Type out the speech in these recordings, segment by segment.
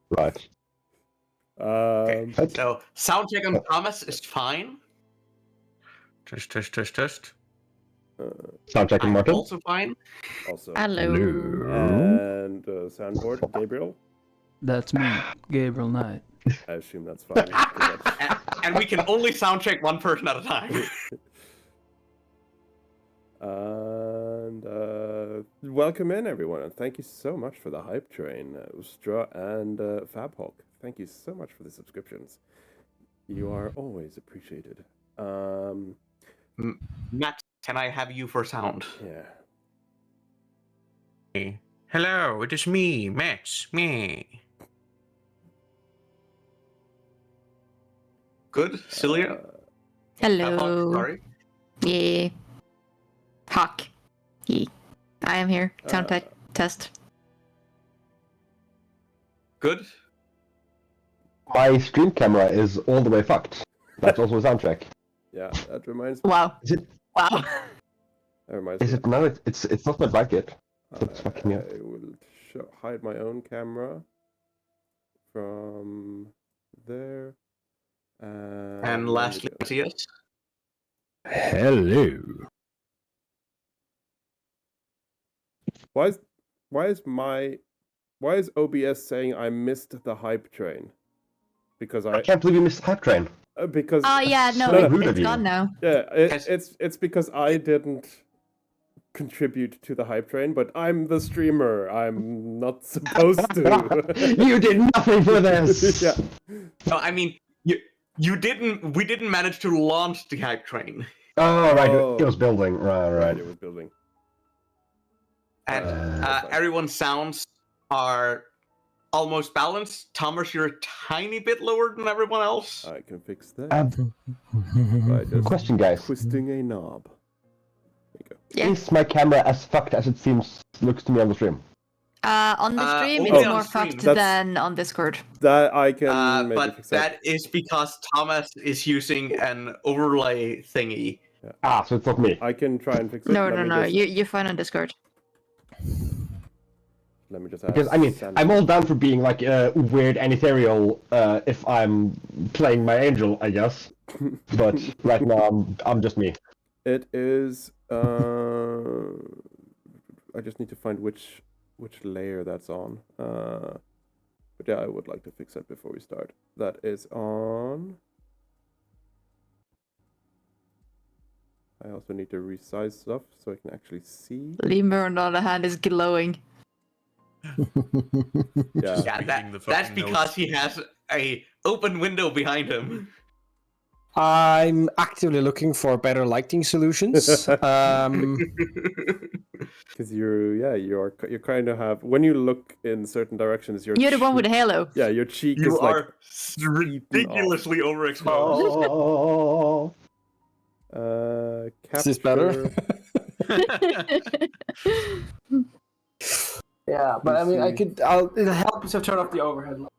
Right. Okay, so sound check on Thomas is fine. Test. Sound check on I'm Martin. also fine. Also. Hello. And soundboard, Gabriel. That's me, Gabriel Knight. I assume that's fine. And we can only sound check one person at a time. And welcome in, everyone, and thank you so much for the hype train, Ustra and Fabhawk. Thank you so much for the subscriptions. You are always appreciated. Matt, can I have you for sound? Yeah. Hey. Hello, it is me, Matt. Me. Good, Celia. Hello. Sorry. Yeah. Hawk. Yeah. I am here. Sound test. Good. My stream camera is all the way fucked. That's also a sound check. Yeah, that reminds me. Wow. Is it? Wow. That reminds Is me. it? No, it's not like it. It's fucking me up. I will hide my own camera from there. And lastly, Matthias. Hello. Why is OBS saying I missed the hype train? Because I can't believe you missed the hype train. Because Oh yeah, no, it's gone now. Yeah, it's because I didn't contribute to the hype train, but I'm the streamer. I'm not supposed to. You did nothing for this. Yeah. No, I mean you didn't. We didn't manage to launch the hype train. Oh right, it was building. Right. It was building. And everyone's sounds are almost balanced. Thomas, you're a tiny bit lower than everyone else. I can fix that. By just Question, guys. twisting a knob. There you go. Yeah. Is my camera as fucked as it looks to me on the stream? On the stream, only it's on more stream. fucked That's- than on Discord. That I can maybe But fix that is because Thomas is using an overlay thingy. Ah, so it's not me. I can try and fix it. No. Just, You're fine on Discord. Let me just add Because I mean, Sandy. I'm all down for being like weird and ethereal if I'm playing my angel, I guess. But right now I'm just me. It is. I just need to find which layer that's on. But yeah, I would like to fix that before we start. That is on. I also need to resize stuff so I can actually see. Lemur, on the other hand, is glowing. Yeah. Yeah, that's because he has a open window behind him. I'm actively looking for better lighting solutions. Because you're kind of have when you look in certain directions, You're the one with the halo. Yeah, your cheek You is like are ridiculously overexposed. Oh. capture. Is this better? Yeah, but I mean, it'll help if I turn off the overhead light.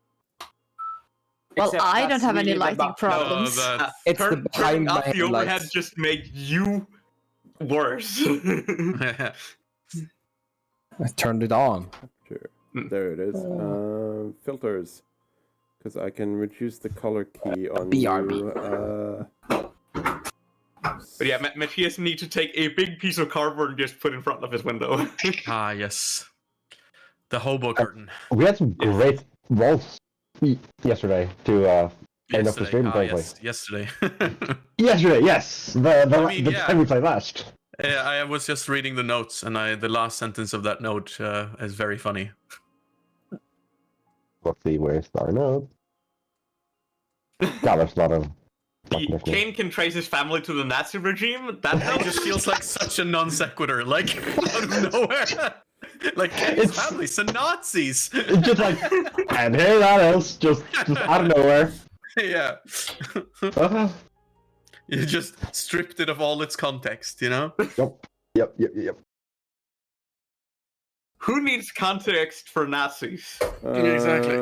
Well, Except I don't that's have any really lighting about- problems. It's the Turning behind off my the overhead headlights. just make you worse. I turned it on. Sure. There it is. Filters. Because I can reduce the color key on BRB. you. But yeah, Matthias needs to take a big piece of cardboard and just put in front of his window. Ah, yes. The hobo curtain. We had some great walls yesterday to end up the stream. Yesterday. Yesterday, yes. The time we played last. I was just reading the notes, and the last sentence of that note is very funny. Let's see, where's our note? God, there's a lot of... Kane can trace his family to the Nazi regime. That It just feels like such a non sequitur, like out of nowhere. Like Kane's family's the Nazis. It's just like, and here that else, just out of nowhere. Yeah. You just stripped it of all its context, you know? Yep. Who needs context for Nazis? Exactly.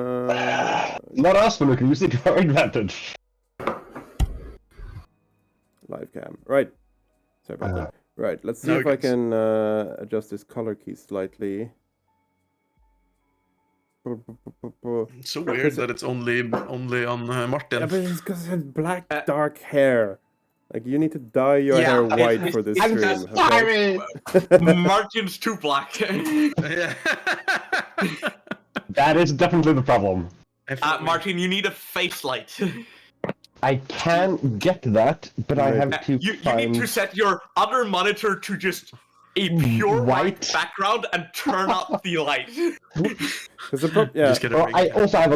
Not us, but we can use it to our advantage. Live cam. Right. Sorry about that. Right, let's see No, if I can adjust this color key slightly. It's so weird that it's only on Martin. Yeah, but it's because it has black, dark hair. Like, you need to dye your Yeah, hair it- white it- for this it's stream. just- Okay? Martin's too black. Yeah. That is definitely the problem. Martin, you need a face light. I can get that, but I have to You find... need to set your other monitor to just a pure white background and turn up the light. Yeah. Just get a Well, ring I cam. also have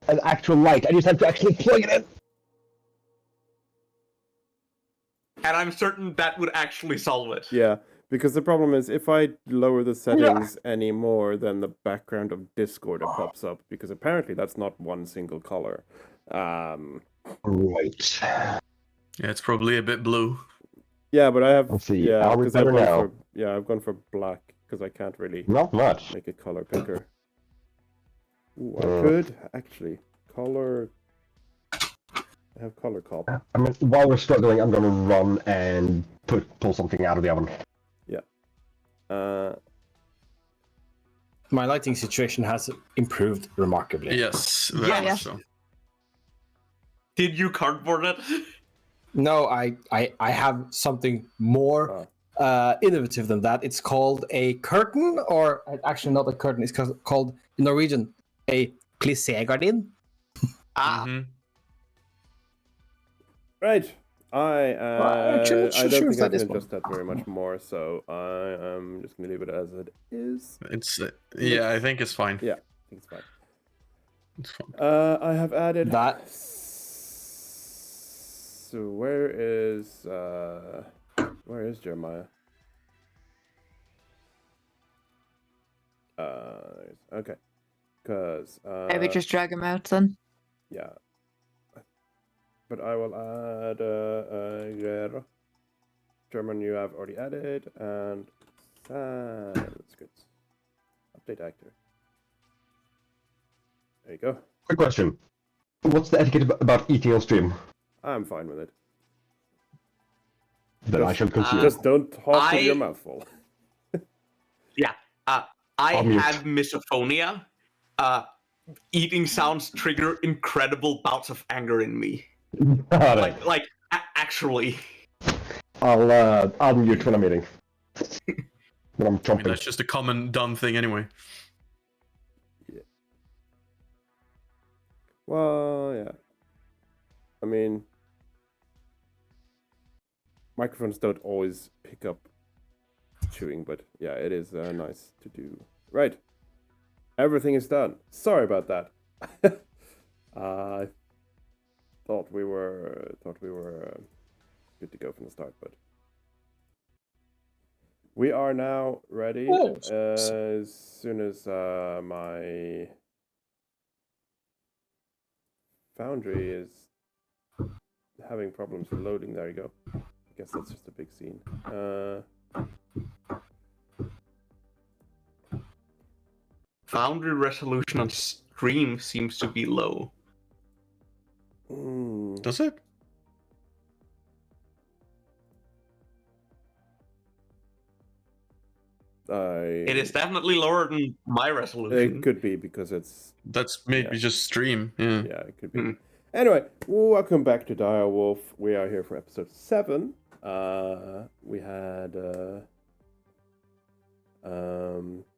an actual light. I just have to actually plug it in. And I'm certain that would actually solve it. Yeah, because the problem is if I lower the settings anymore, then the background of Discord pops up, because apparently that's not one single color. Right. Yeah, it's probably a bit blue. Yeah, but I have Let's see, yeah, are we because I've better gone now? for I've gone for black because I can't really Not much. make a color picker. Ooh, I could actually color. I have color cop. I mean, while we're struggling, I'm going to run and pull something out of the oven. My lighting situation has improved remarkably. Yes, very Yeah. much so. Did you cardboard it? No, I have something more innovative than that. It's called a curtain, or actually not a curtain. It's called in Norwegian a plissé-gardin. Mhm. Right. I actually, not I don't sure think if I that is can one. adjust that very much more, so I am just gonna leave it as it is. It's yeah, I think it's fine. Yeah, I think it's fine. It's fine. I have added That- So where is Jeremiah? Okay, because Maybe just drag him out then. yeah. But I will add Guerrero. German you have already added, and that's good. Update actor. There you go. Quick question. What's the etiquette about eating on stream? I'm fine with it. Then I shall consider. Just don't talk with your I- mouth full. I I'll mute. have misophonia. Eating sounds trigger incredible bouts of anger in me. Alright. Actually. I'll mute when I'm eating. When I'm I mean, chomping. that's just a common dumb thing anyway. Well, yeah. I mean, microphones don't always pick up chewing, but yeah, it is nice to do. Right. Everything is done. Sorry about that. I thought we were good to go from the start, but we are now ready. Oh. As soon as my Foundry is having problems loading. There you go. I guess that's just a big scene. Foundry resolution on stream seems to be low. Does it? It is definitely lower than my resolution. It could be because it's That's maybe Yeah. just stream. Yeah. yeah, it could be. Mhm. Anyway, welcome back to Direwolf. We are here for episode 7. We had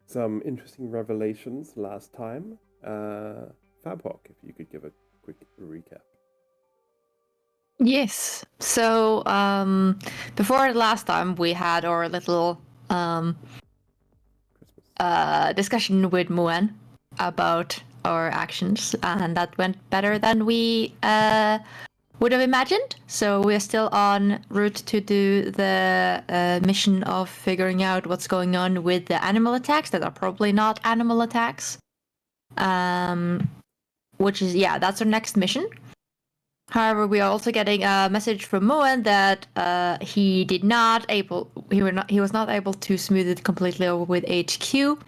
some interesting revelations last time. Fabhawk, if you could give a quick recap. Yes. So before last time we had our little Christmas. discussion with Moen about our actions, and that went better than we would have imagined. So we're still en route to do the mission of figuring out what's going on with the animal attacks that are probably not animal attacks. Which is, yeah, that's our next mission. However, we are also getting a message from Moen that he was not able to smooth it completely over with HQ.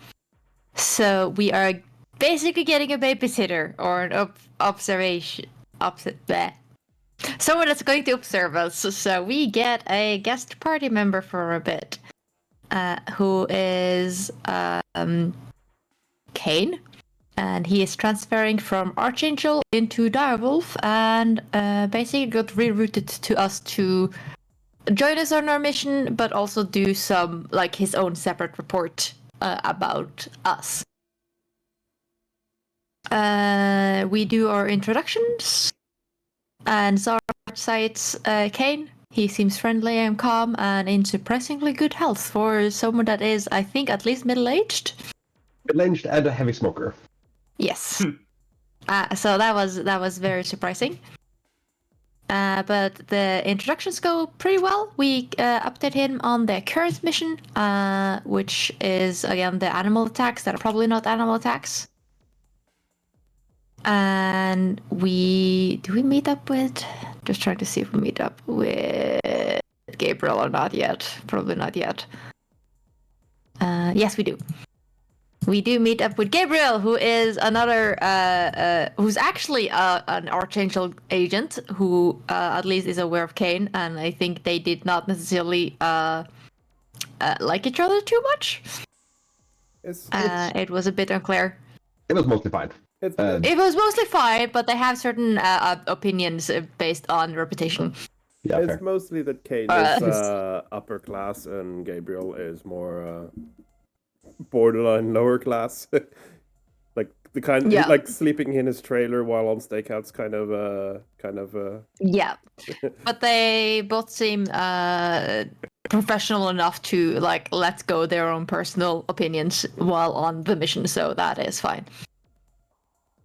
So we are basically getting a babysitter or an someone that's going to observe us. So we get a guest party member for a bit, who is Kane. And he is transferring from Archangel into Direwolf and basically got rerouted to us to join us on our mission, but also do some, like, his own separate report about us. We do our introductions, and Zara cites Kane. He seems friendly and calm and in surprisingly good health for someone that is, I think, at least middle-aged. Middle-aged and a heavy smoker. Yes. So that was very surprising. But the introductions go pretty well. We update him on the current mission, which is, again, the animal attacks that are probably not animal attacks. And we meet up with... Just trying to see if we meet up with Gabriel or not yet. Probably not yet. Yes, we do. We do meet up with Gabriel, who is another, who's actually an Archangel agent who at least is aware of Kane, and I think they did not necessarily like each other too much. It was a bit unclear. It was mostly fine. It was mostly fine, but they have certain opinions based on reputation. Yeah, it's fair. mostly that Kane is upper class and Gabriel is more borderline lower class. Like the kind, like sleeping in his trailer while on stakeouts, kind of. Yeah, but they both seem professional enough to like let go their own personal opinions while on the mission, so that is fine.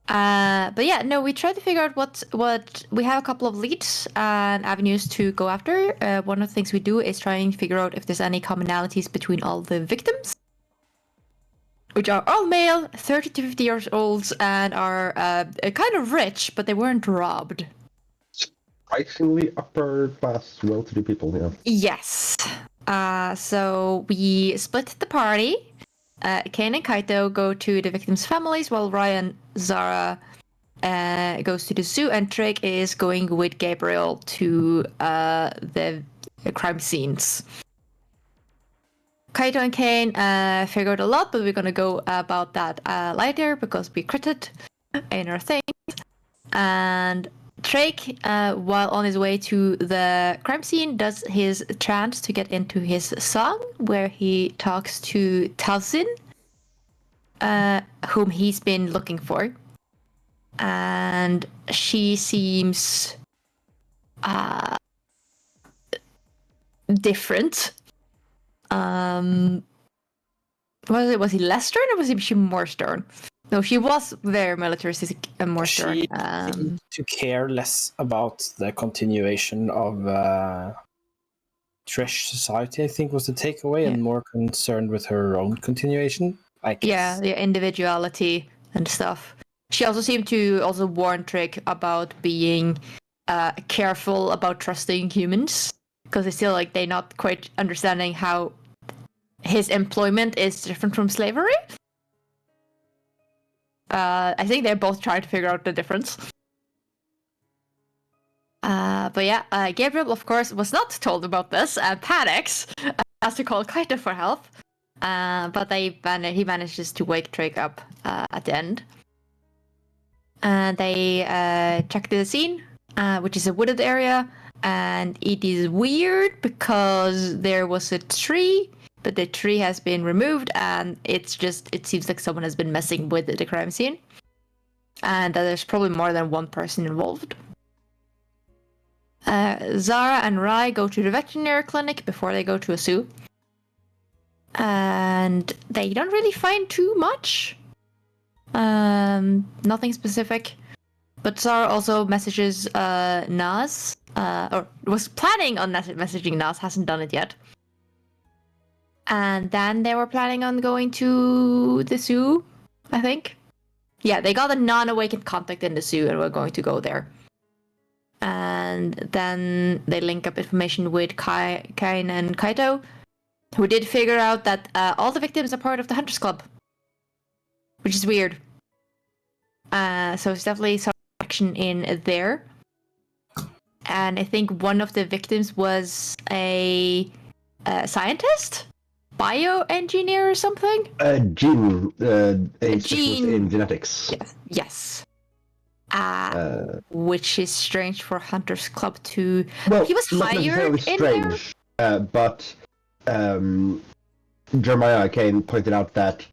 But yeah, no, we try to figure out what we have a couple of leads and avenues to go after. One of the things we do is try and figure out if there's any commonalities between all the victims, which are all male, 30 to 50 years old, and are kind of rich, but they weren't robbed. Surprisingly upper class, well-to-do people, yeah. Yes. So we split the party. Kane and Kaito go to the victims' families, while Ryan, Zara goes to the zoo, and Drake is going with Gabriel to the crime scenes. Kaito and Kane figured a lot, but we're gonna go about that later because we critted in our thing. And Drake, while on his way to the crime scene, does his chance to get into his song, where he talks to Talzin, whom he's been looking for. And she seems different. Was he less stern or was she more stern? No, she was very militaristic and more stern. She seemed to care less about the continuation of Trish Society, I think, was the takeaway, and more concerned with her own continuation, I guess. Yeah, the individuality and stuff. She also seemed to also warn Trick about being careful about trusting humans, because it's still like they're not quite understanding how his employment is different from slavery. I think they're both trying to figure out the difference. But yeah, Gabriel, of course, was not told about this and panics, has to call Kaito for help. But he manages to wake Drake up at the end. And they check the scene, which is a wooded area, and it is weird because there was a tree, but the tree has been removed, and it seems like someone has been messing with the crime scene, and there's probably more than one person involved. Zara and Rai go to the veterinary clinic before they go to a zoo, and they don't really find too much. Nothing specific, but Zara also messages Naz, or was planning on messaging Naz, hasn't done it yet. And then they were planning on going to the zoo, I think. Yeah, they got a non-awakened contact in the zoo and were going to go there. And then they link up information with Kain and Kaito, who did figure out that all the victims are part of the Hunters Club, which is weird. So it's definitely some action in there. And I think one of the victims was a scientist bioengineer or something. Gene, a specialist Gene- in genetics. Yes. Which is strange for Hunter's Club to. Well, He was not hired necessarily in there. strange, but Jeremiah Kane pointed out that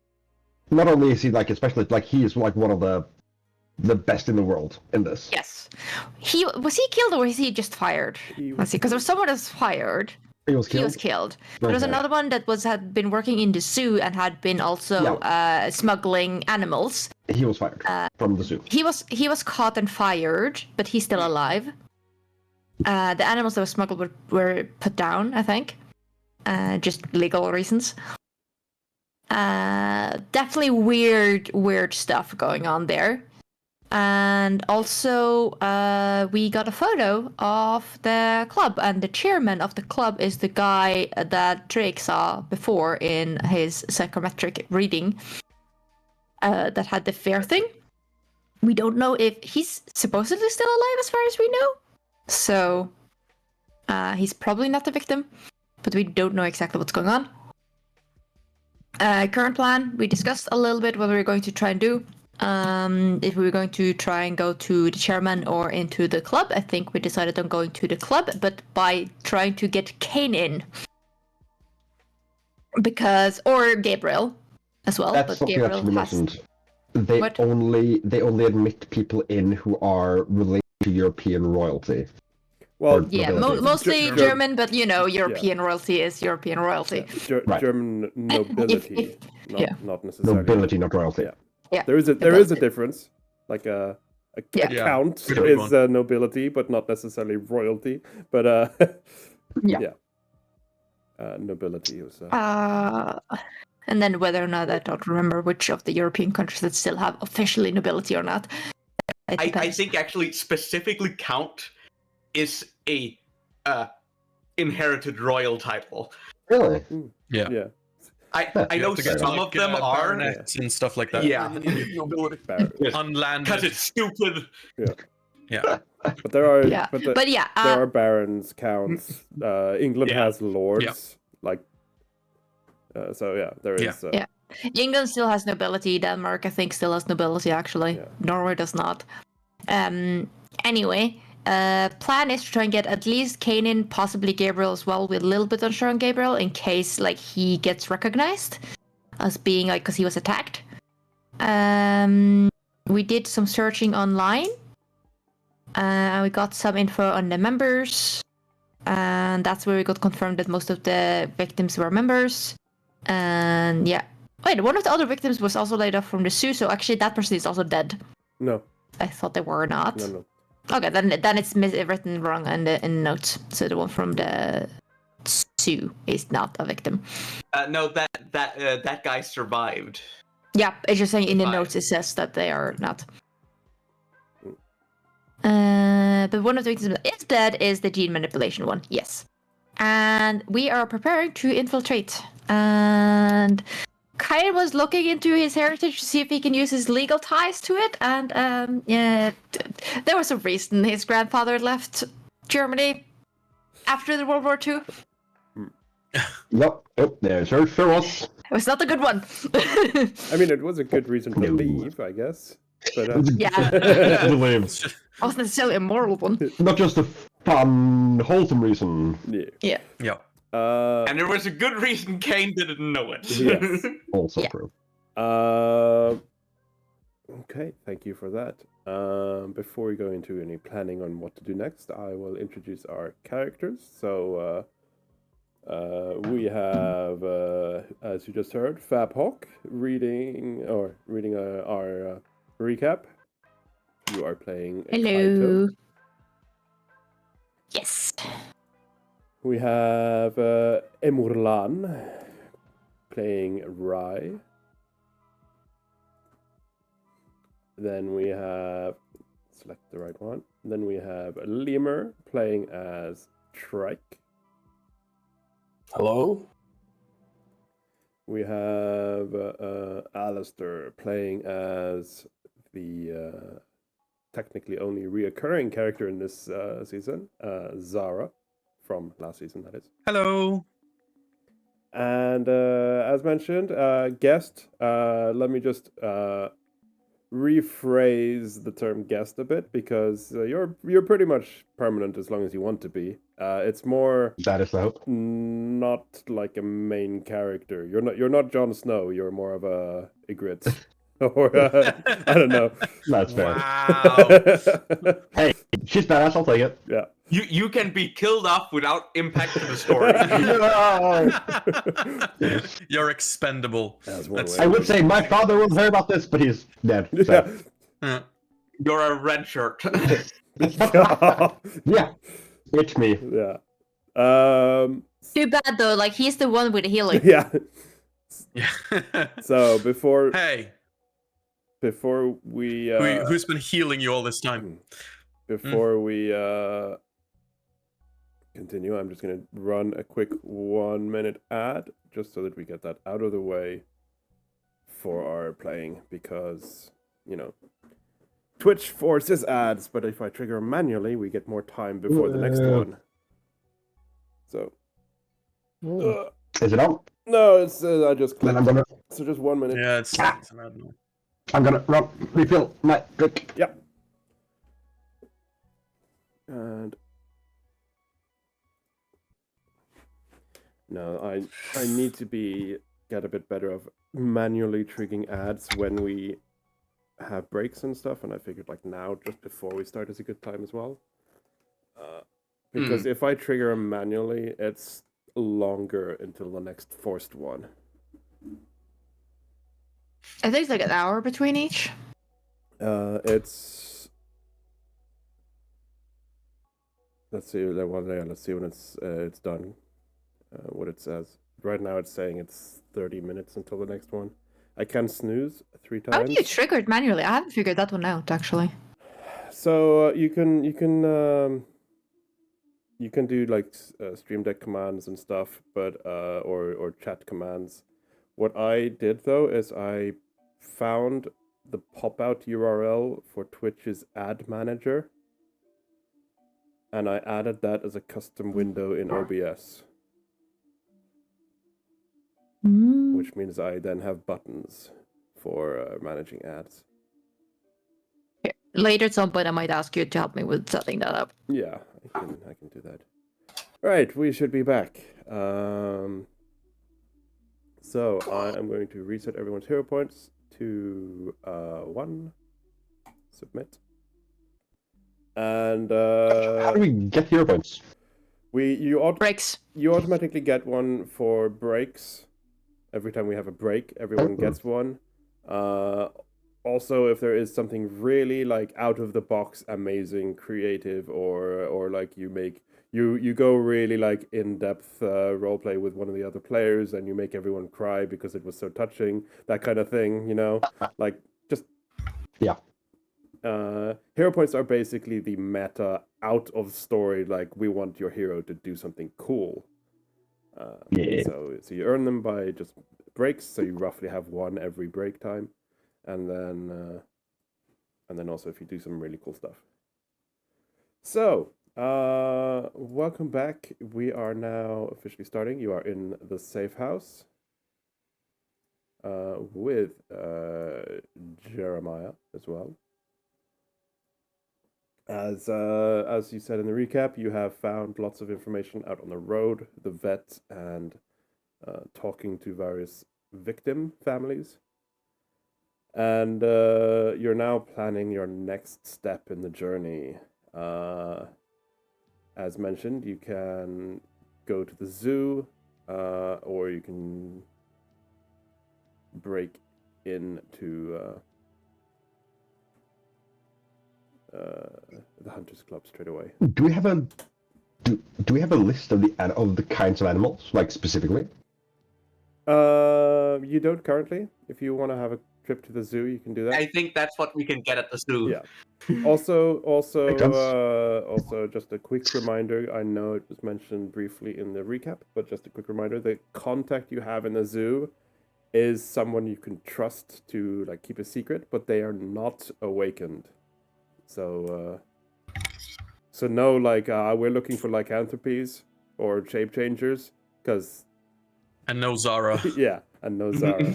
not only is he like a specialist, like he is like one of the best in the world in this. Yes. Was he killed or was he just fired? Let's see, because there was someone that was fired. He was killed. He was killed. There was Okay. another one that had been working in the zoo and had been also smuggling animals. He was fired from the zoo. He was caught and fired, but he's still alive. The animals that were smuggled were put down, I think, just legal reasons. Definitely weird stuff going on there. And also, we got a photo of the club, and the chairman of the club is the guy that Drake saw before in his psychometric reading that had the fair thing. We don't know if he's supposedly still alive as far as we know. So, he's probably not the victim, but we don't know exactly what's going on. Current plan, we discussed a little bit what we were going to try and do. If we were going to try and go to the chairman or into the club. I think we decided on going to the club, but by trying to get Kane in. Or Gabriel as well. That's but something Gabriel that you has... mentioned. They What? only admit people in who are related to European royalty. Well, Yeah, nobility. mostly Ger- German, but European royalty is European royalty. Right. German nobility, not necessarily. Nobility, not royalty. Yeah. Yeah. There is a Nobility. difference. Like a Yeah. count Yeah. is nobility, but not necessarily royalty. But Yeah. nobility was. And then whether or not I don't remember which of the European countries that still have officially nobility or not. It I depends. think actually specifically Count is a inherited royal title. Really? Yeah. Yeah. I You know have to get some like, of them are. baronets and stuff like that. Yeah. Unlanded. Because it's stupid. Yeah. But there are. Yeah. But yeah, there are barons, counts. England Yeah. has lords. Yeah. Like. So yeah, there is. Yeah. England still has nobility. Denmark, I think, still has nobility. Actually, Yeah. Norway does not. Anyway, plan is to try and get at least Kane in, possibly Gabriel as well. We're a little bit unsure on Gabriel in case like he gets recognized as being like because he was attacked. We did some searching online. We got some info on the members, and that's where we got confirmed that most of the victims were members. And yeah, wait, one of the other victims was also laid off from the zoo, so actually that person is also dead. No. I thought they were not. No. Okay, then it's written wrong in the notes. So the one from the zoo is not a victim. No, that guy survived. Yeah, it's just saying in the Fine. notes it says that they are not. But one of the victims is dead is the gene manipulation one, yes. And we are preparing to infiltrate. And Kyle was looking into his heritage to see if he can use his legal ties to it. And there was a reason his grandfather left Germany after the World War II. Yep. Oh, there sure was. It was not a good one. I mean, it was a good reason to leave, I guess. But Yeah. To live. Wasn't necessarily a moral one. Not just a fun, wholesome reason. Yeah. Yeah. And there was a good reason Kane didn't know it. Yes. Also Yeah. true. Okay, thank you for that. Before we go into any planning on what to do next, I will introduce our characters. So we have, as you just heard, Fab Hawk reading our recap. You are playing Hello. Kaito. Yes. We have Emurlan playing Rai. Then we have, select the right one. Then we have Lemur playing as Trike. Hello. We have Alistair playing as the technically only reoccurring character in this season, Zara, from last season, that is. Hello. And as mentioned, guest. Let me just rephrase the term guest a bit, because you're pretty much permanent as long as you want to be. It's more That is the hope. not like a main character. You're not Jon Snow. You're more of a Ygritte. Or I don't know. That's fair. Wow. Hey, she's badass. I'll take it. Yeah. You can be killed off without impact to the story. No! You're expendable. That's one way. I would say my father will hear about this, but he's dead. So. Yeah. You're a red shirt. Yeah, it's me. Yeah. Too bad though. Like he's the one with the healing. Yeah. Yeah. So before Hey, we who's been healing you all this time? before we continue, I'm just gonna run a quick 1-minute ad just so that we get that out of the way for our playing, because Twitch forces ads, but if I trigger manually, we get more time before the next one. So Is it on? no, it's I just Then clicked. I'm gonna. So just 1 minute. Yeah, it's an ad now. I'm gonna refill my drink. Yep. And no, I need to get a bit better of manually triggering ads when we have breaks and stuff, and I figured like now, just before we start, is a good time as well. Because if I trigger them manually, it's longer until the next forced one. I think it's like an hour between each. It's let's see that one. Yeah, let's see when it's done. What it says right now, it's saying it's 30 minutes until the next one. I can snooze 3 times. How do you trigger it manually? I haven't figured that one out actually. So you can do like Stream Deck commands and stuff, but or chat commands. What I did though is I found the pop-out URL for Twitch's ad manager, and I added that as a custom window in OBS, which means I then have buttons for managing ads. Later at some point I might ask you to help me with setting that up. Yeah, I can do that. All right, we should be back. So I am going to reset everyone's hero points to 1. Submit. And How do we get hero points? Breaks. You automatically get one for breaks. Every time we have a break, everyone gets one. Also, if there is something really like out of the box, amazing, creative, or like you go really like in-depth roleplay with one of the other players and you make everyone cry because it was so touching, that kind of thing, like just yeah. Hero points are basically the meta out of story, like we want your hero to do something cool. Yeah. So you earn them by just breaks, so you roughly have 1 every break time, and then also if you do some really cool stuff. So welcome back. We are now officially starting. You are in the safe house with Jeremiah as well. As you said in the recap, you have found lots of information out on the road, the vet, and talking to various victim families. And you're now planning your next step in the journey. As mentioned, you can go to the zoo, or you can break into the Hunters Club straight away. Do we have a list of the kinds of animals, like specifically? You don't currently. If you want to have a trip to the zoo, you can do that. I think that's what we can get at the zoo. Yeah. Also, Makes sense. just a quick reminder. I know it was mentioned briefly in the recap, but just a quick reminder: the contact you have in the zoo is someone you can trust to like keep a secret, but they are not awakened. So no, like we're looking for lycanthropes or shape changers, because And no Zara. Yeah, and no Zara.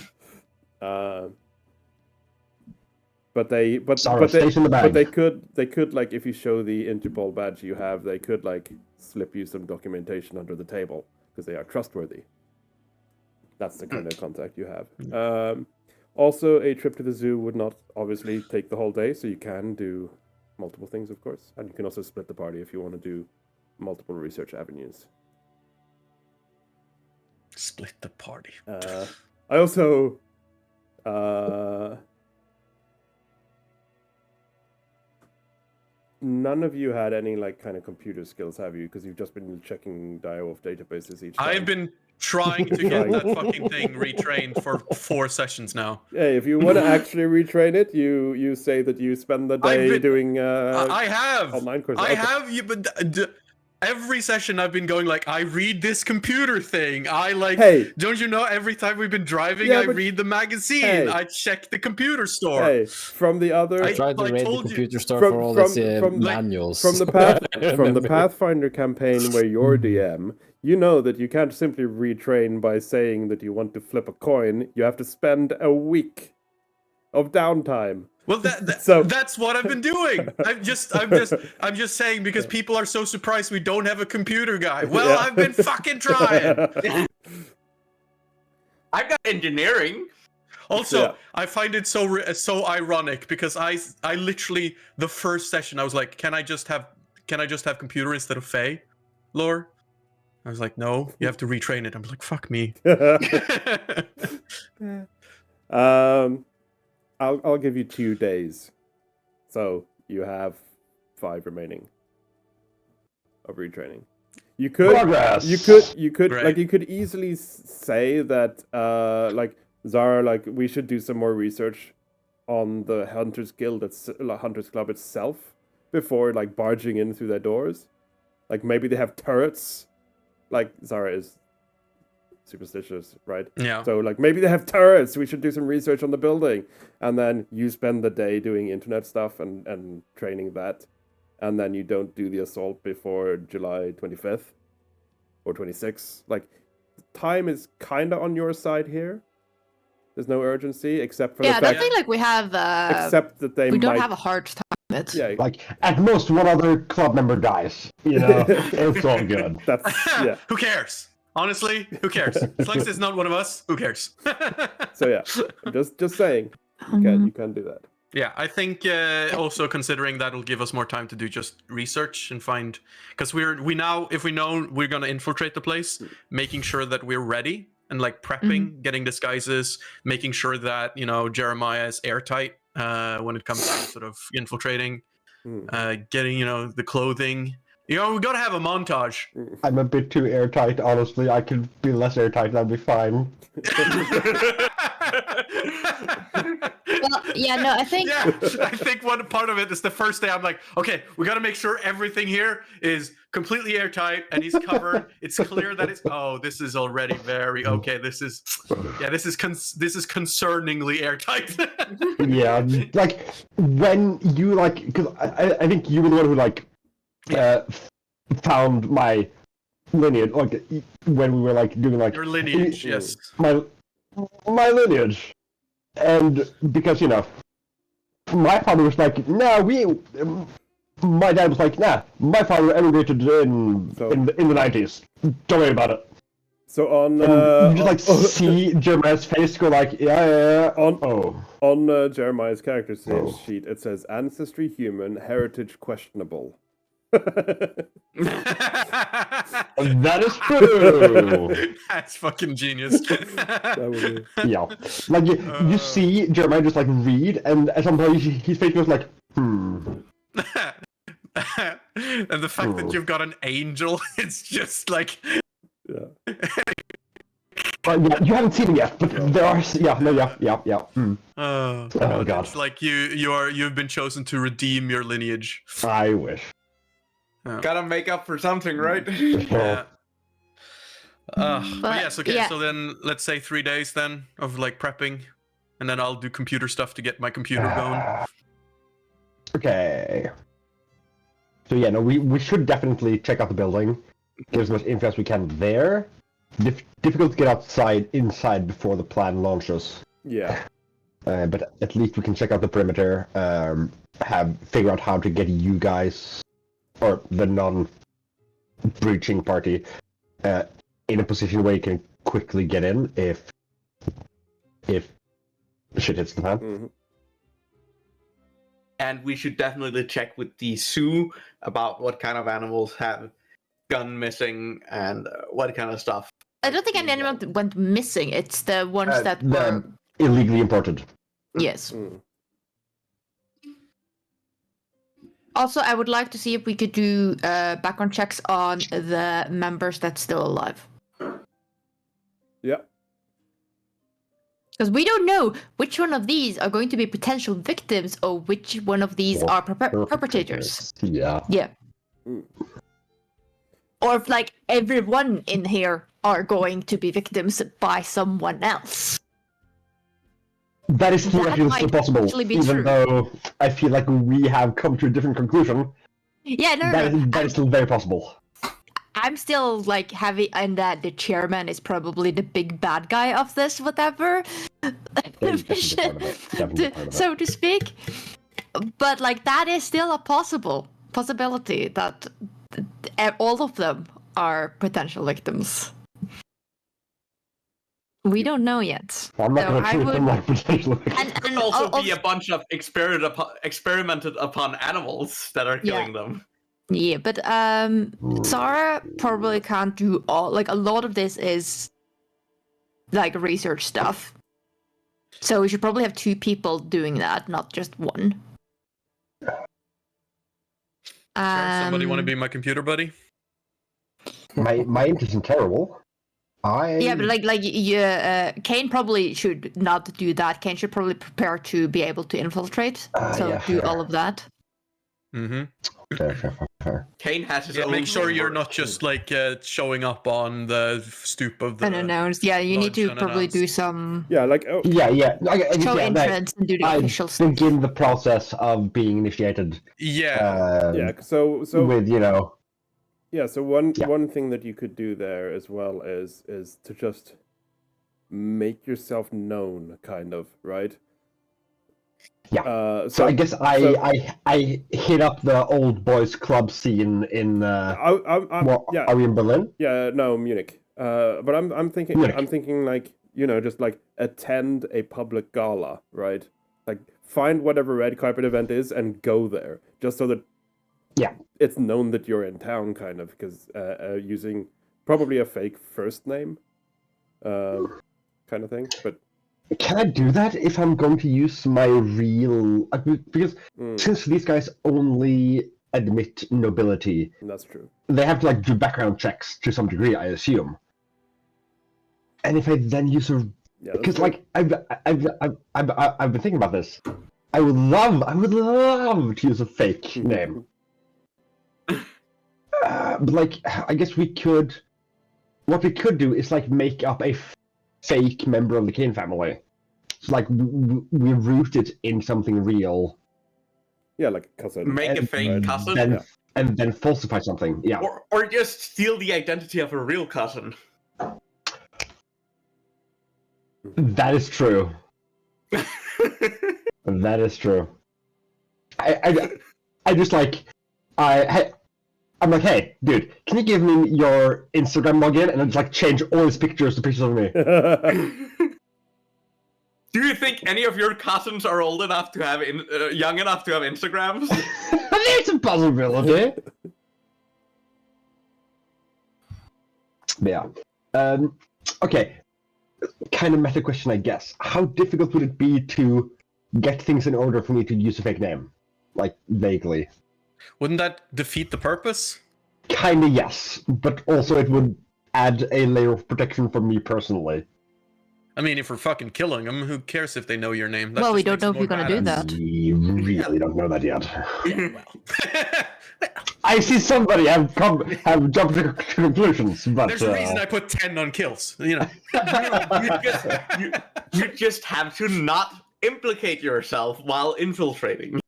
But they stays in the bag. but they could like, if you show the Interpol badge you have, they could like slip you some documentation under the table because they are trustworthy. That's the kind of contact you have. Also, a trip to the zoo would not obviously take the whole day, so you can do multiple things, of course, and you can also split the party if you want to do multiple research avenues. Split the party. I also none of you had any like kind of computer skills, have you? Because you've just been checking DIREWOLF databases each time. I've been trying to get that fucking thing retrained for 4 sessions now. Hey, if you want to actually retrain it, you say that you spend the day doing I have online courses. I have you, but every session I've been going like, I read this computer thing. I like. Hey. Don't you know? Every time we've been driving, Yeah, I but- read the magazine. Hey. I check the computer store. Hey, from the other I Try to like raid the told you- computer store From- for all from- its from- manuals. from the Pathfinder campaign where you're DM, you know that you can't simply retrain by saying that you want to flip a coin. You have to spend a week of downtime. Well, So- that's what I've been doing. I'm just saying because people are so surprised we don't have a computer guy. Well, Yeah. I've been fucking trying. I've got engineering. Also, Yeah. I find it so ironic because I literally the first session I was like, can I just have computer instead of Fae lore? I was like, no, you have to retrain it. I'm like, fuck me. I'll give you 2 days, so you have 5 remaining of retraining. You could Progress. you could Right. like you could easily say that like Zara, like we should do some more research on the Hunters Guild, Hunters Club itself before like barging in through their doors. Like maybe they have turrets. Like Zara is superstitious, right? Yeah. So like maybe they have turrets. We should do some research on the building, and then you spend the day doing internet stuff and training that, and then you don't do the assault before July 25th or 26th. Like time is kind of on your side here. There's no urgency except for Yeah, the I don't fact think like we have. except that they We don't might have a hard time with it. yeah. Like, at most, one other club member dies. You know, it's all good. That's yeah. Who cares? Honestly, who cares? As long as it's not one of us, who cares? So yeah, just saying, you can do that. Yeah, I think also considering that'll give us more time to do just research and find, because we now, if we know we're gonna infiltrate the place, making sure that we're ready and like prepping, getting disguises, making sure that Jeremiah is airtight when it comes to sort of infiltrating, getting the clothing. We gotta have a montage. I'm a bit too airtight, honestly. I could be less airtight, that'd be fine. Well, yeah, no, I think. Yeah, I think one part of it is the first day I'm like, okay, we got to make sure everything here is completely airtight and he's covered. It's clear that this is already very okay. This is concerningly airtight. Yeah, like when you because I think you were the one who found my lineage, like when we were doing Your lineage, yes. my lineage, and because my father was like, no, my dad was like, nah, my father emigrated in the 90s. Don't worry about it. So on you just see Jeremiah's face go like, yeah. On Jeremiah's character sheet, it says ancestry human, heritage questionable. That is true. That's fucking genius. Yeah, like you see Jeremiah just read, and at some point his face goes like, And the fact that you've got an angel, it's just like. Yeah. Yeah, you haven't seen him yet, but there are. Yeah. Oh God. It's like you've been chosen to redeem your lineage. I wish. Gotta make up for something, right? Yeah. But yes, okay. yeah. So then let's say 3 days then of prepping, and then I'll do computer stuff to get my computer going. Okay. So yeah, no, we should definitely check out the building, get as much info as we can there. difficult to get inside before the plan launches. Yeah. But at least we can check out the perimeter, figure out how to get you guys, or the non-breaching party, in a position where you can quickly get in if shit hits the fan. Mm-hmm. And we should definitely check with the zoo about what kind of animals have gone missing and what kind of stuff. I don't think any animal went missing. It's the ones that were illegally imported. Yes. Mm. Also, I would like to see if we could do background checks on the members that's still alive. Yeah. Because we don't know which one of these are going to be potential victims or which one of these are perpetrators. Yeah. Yeah. Mm. Or if, like, everyone in here are going to be victims by someone else. That is theoretically still possible, even true. though I feel like we have come to a different conclusion. Yeah, no. That is still very possible. I'm still, like, heavy in that the chairman is probably the big bad guy of this, whatever. So to speak. But, like, that is still a possibility that all of them are potential victims. We don't know yet. I'm not going to treat them like potential victims. And could also be a bunch of experimented upon animals that are killing them. Yeah, but Sarah probably can't do all. Like, a lot of this is like research stuff. So we should probably have 2 people doing that, not just one. Somebody want to be my computer buddy? My interest in terrible. Yeah, but Kane probably should not do that. Kane should probably prepare to be able to infiltrate. Do all of that. Mm-hmm. Fair. Kane has his own. Make sure you're not just like showing up on the stoop of the. Unannounced. Yeah, you need to probably do some. Yeah, like show entrance and do the official stuff. Begin the process of being initiated. Yeah. So with Yeah, so one thing that you could do there as well is to just make yourself known, kind of, right? Yeah. So I guess I hit up the old boys club scene in. Are we in Berlin? Yeah, no, Munich. But I'm thinking Munich. I'm thinking like just like attend a public gala, right? Like find whatever red carpet event is and go there, just so that. Yeah, it's known that you're in town, kind of, because using probably a fake first name, kind of thing. But can I do that if I'm going to use my real? Because since these guys only admit nobility, that's true. They have to like do background checks to some degree, I assume. And if I then use because like I've been thinking about this. I would love to use a fake name. But like, I guess what we could do is like make up a fake member of the Kane family. So like we root it in something real. Yeah, like a cousin. Make a fake cousin. And then falsify something. Yeah. Or just steal the identity of a real cousin. That is true. That is true. I just like I'm like, hey, dude, can you give me your Instagram login and then just like change all his pictures to pictures of me? Do you think any of your cousins are old enough to have young enough to have Instagrams? It's a possibility. Yeah. Okay. Kind of meta question, I guess. How difficult would it be to get things in order for me to use a fake name? Like, vaguely. Wouldn't that defeat the purpose? Kinda yes, but also it would add a layer of protection for me personally. I mean, if we're fucking killing them, who cares if they know your name? That well, we just don't makes know if it you're more gonna badass. do that. We really don't know that yet. Yeah, well. I see somebody have jumped to conclusions, but There's a reason I put 10 on kills, you know. you just have to not implicate yourself while infiltrating.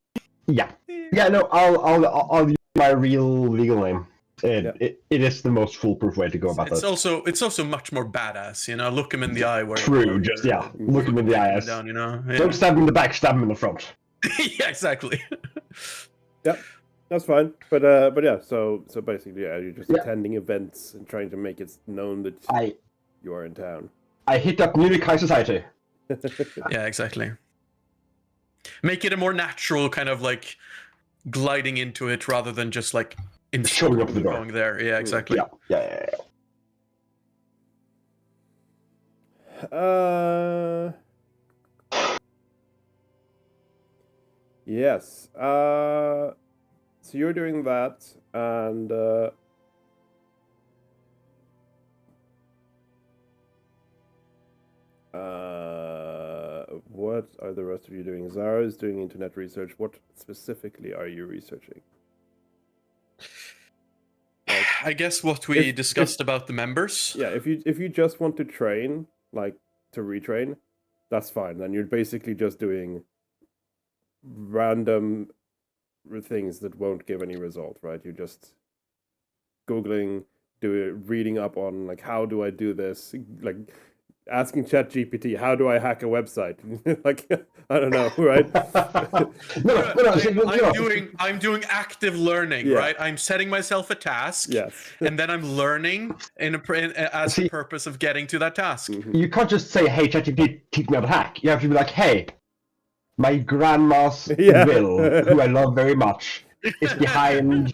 Yeah. Yeah, no, I'll use my real legal name. It is the most foolproof way to go about It's that. also much more badass, you know. Look him in the eye. Where True, just look him in the taking eye. him down, you know. Yeah. Don't stab him in the back, stab him in the front. Yeah, exactly. Yep, that's fine. But yeah, so basically, yeah, you're just attending events and trying to make it known that you are in town. I hit up Munich High Society. Yeah, exactly. Make it a more natural kind of like gliding into it rather than just like Showing up at the door. going there. Yeah, exactly. Yeah. Yes. So you're doing that, and what are the rest of you doing? Zara is doing internet research. What specifically are you researching? I guess what we discussed about the members. Yeah, if you just want to train, like to retrain, that's fine. Then you're basically just doing random things that won't give any result, right? You're just Googling, reading up on like how do I do this, like asking ChatGPT, how do I hack a website? Like, I don't know, right? I'm doing active learning, right? I'm setting myself a task, and then I'm learning as a purpose of getting to that task. You can't just say, "Hey, ChatGPT, teach me how to hack." You have to be like, "Hey, my grandma's will, who I love very much, is behind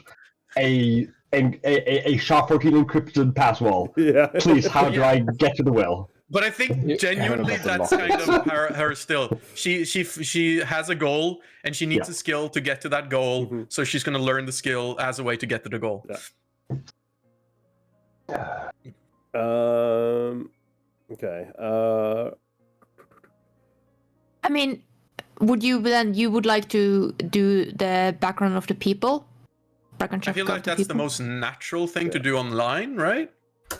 a SHA-14 encrypted passwall. Please, how do I get to the will?" But I think genuinely that's kind of her still. She has a goal and she needs a skill to get to that goal. So she's going to learn the skill as a way to get to the goal. Okay. I mean, you would like to do the background of the people? Background check I feel like of the that's the people? most natural thing to do online, right?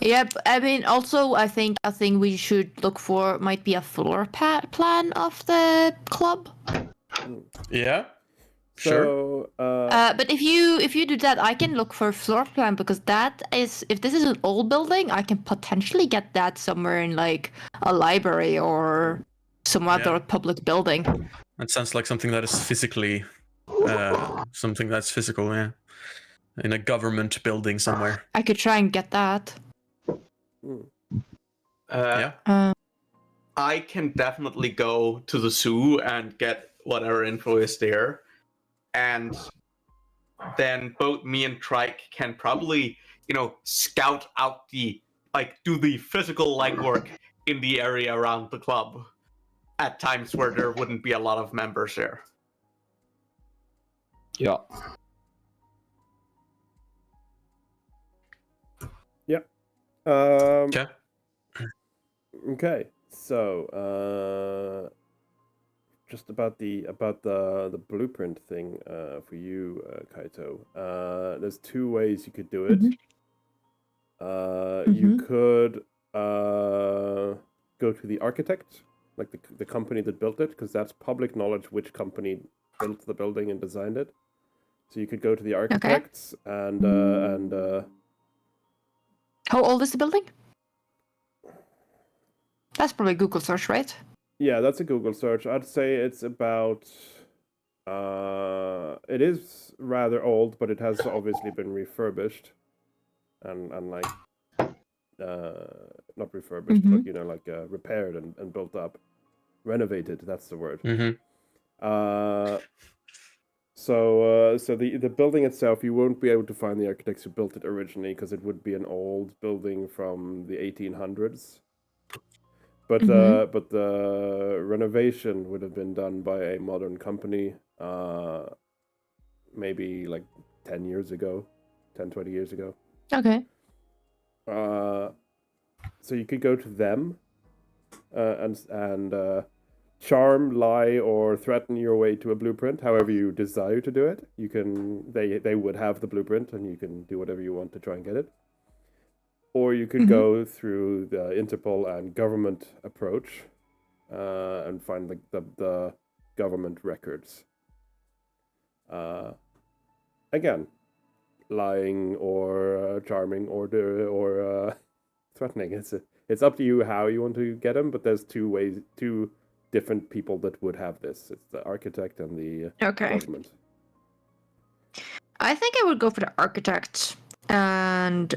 Yep. I mean, also, I think a thing we should look for might be a floor plan of the club. Yeah. Sure. But if you do that, I can look for a floor plan because that is, if this is an old building, I can potentially get that somewhere in like a library or some other public building. That sounds like something that is physically, something that's physical, yeah. In a government building somewhere. I could try and get that. I can definitely go to the zoo and get whatever info is there. And then both me and Trike can probably, scout out do the physical legwork in the area around the club at times where there wouldn't be a lot of members there. Yeah. Okay. So, just about the blueprint thing for you, Kaito. There's two ways you could do it. You could go to the architect, like the company that built it, because that's public knowledge which company built the building and designed it. So you could go to the architects and How old is the building? That's probably Google search, right? Yeah, that's a Google search. I'd say it's about... it is rather old, but it has obviously been refurbished. And like... not refurbished, but, repaired and built up. Renovated, that's the word. So the building itself, you won't be able to find the architects who built it originally, because it would be an old building from the 1800s. But the renovation would have been done by a modern company, maybe like 10 years ago, 10, 20 years ago. Okay. So you could go to them and charm, lie, or threaten your way to a blueprint, however you desire to do it. You can they would have the blueprint, and you can do whatever you want to try and get it. Or you could go through the Interpol and government approach and find the government records. Again, lying or charming or threatening. It's up to you how you want to get them, but there's two different people that would have this. It's the architect and the government. I think I would go for the architect and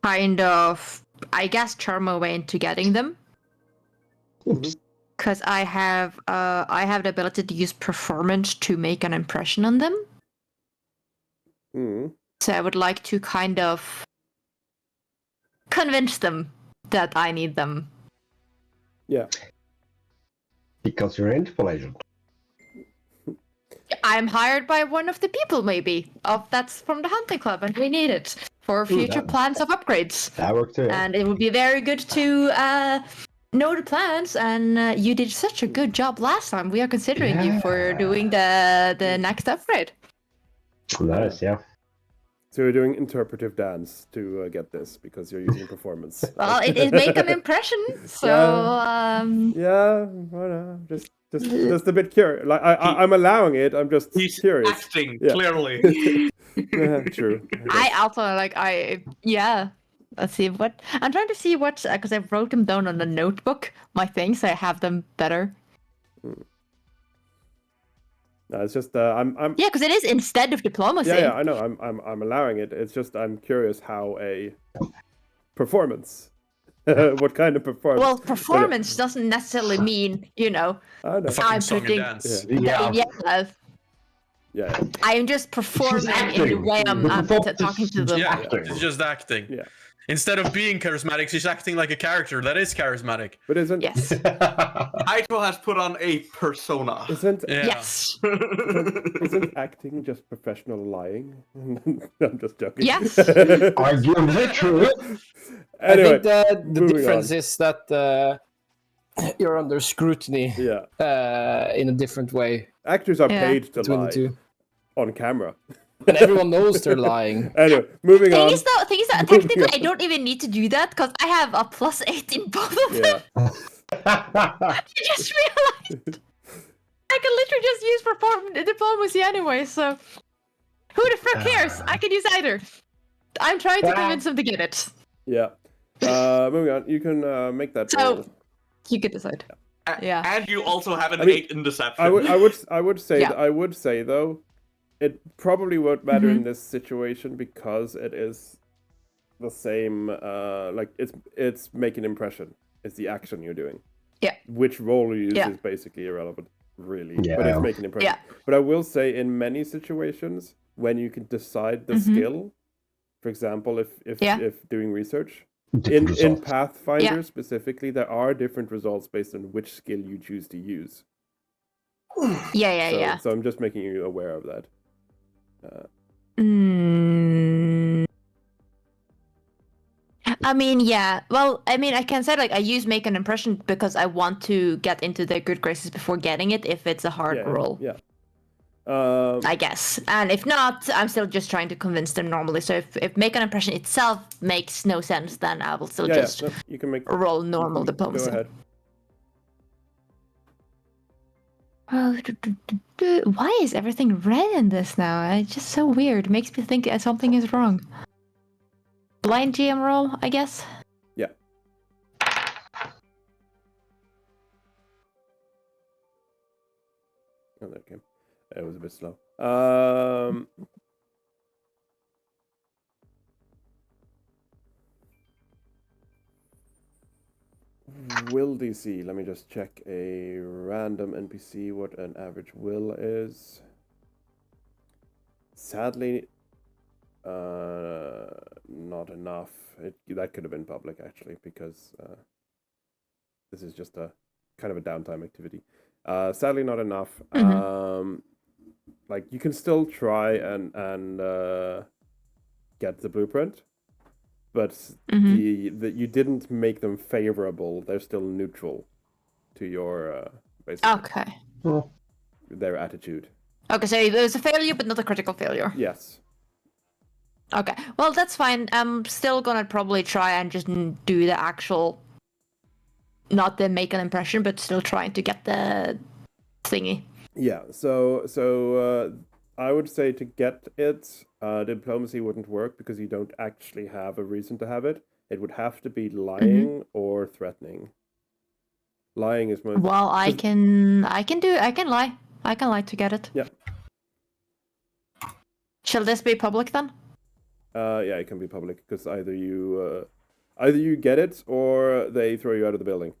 kind of, I guess, charm my way into getting them. Because I have the ability to use performance to make an impression on them. So I would like to kind of convince them that I need them. Yeah. Because you're an info agent. I'm hired by one of the people, maybe. That's from the hunting club, and we need it for future plans of upgrades. That worked too. And it would be very good to know the plans. And you did such a good job last time. We are considering you for doing the next upgrade. Nice, yeah. So you're doing interpretive dance to get this because you're using performance. Well, it make an impression. So yeah, why not? Just a bit curious. Like I'm allowing it. I'm just curious. Acting clearly. Yeah, true. I also Let's see what I'm trying to see what because I wrote them down on a notebook. My things, so I have them better. No, it's just I'm. Yeah, because it is instead of diplomacy. Yeah, I know. I'm allowing it. It's just I'm curious how a performance. What kind of performance? Well, performance doesn't necessarily mean I know. I'm putting. Yeah. I am just performing in the way I'm talking to them. Yeah, it's just acting. Yeah. Instead of being charismatic, she's acting like a character that is charismatic. But isn't Yes. Aito has put on a persona. Yes. Isn't acting just professional lying? I'm just joking. Yes. Arguably true. Anyway, I think the moving difference on. is that you're under scrutiny in a different way Actors are paid to between lie the two. on camera. And everyone knows they're lying. Anyway, moving on. Thing is that technically I don't even need to do that because I have a +8 in both of them. I just realized I can literally just use diplomacy anyway. So who the frick cares? I can use either. I'm trying to convince them to get it. Yeah. Moving on. You can make that roll. So you can decide. Yeah. And you also have an 8 in deception. I would say though, it probably won't matter in this situation because it is the same. Like it's make an impression. It's the action you're doing. Yeah. Which role you use is basically irrelevant, really. Yeah. But it's making an impression. Yeah. But I will say, in many situations, when you can decide the skill, for example, if doing research. In Pathfinder specifically, there are different results based on which skill you choose to use. So I'm just making you aware of that. I mean, well, I mean, I can say like I use make an impression because I want to get into their good graces before getting it if it's a hard roll. Yeah. I guess. And if not, I'm still just trying to convince them normally. So if make an impression itself makes no sense, then I will still just you can make roll normal diplomacy. Go ahead. Why is everything red in this now? It's just so weird. It makes me think something is wrong. Blind GM roll, I guess? Yeah. Oh, there it came. It was a bit slow. Will DC. Let me just check a random NPC what an average will is. Sadly, not enough. That could have been public actually because this is just a kind of a downtime activity. Sadly, not enough. Like you can still try and get the blueprint, but you didn't make them favorable. They're still neutral to your basically their attitude. Okay, so it was a failure, but not a critical failure. Yes. Okay, well that's fine. I'm still gonna probably try and just do the actual, not the make an impression, but still trying to get the thingy. Yeah. So I would say to get it, diplomacy wouldn't work because you don't actually have a reason to have it. It would have to be lying or threatening. Lying is most. Well, I can lie. I can lie to get it. Yeah. Shall this be public then? Yeah, it can be public because either you get it or they throw you out of the building.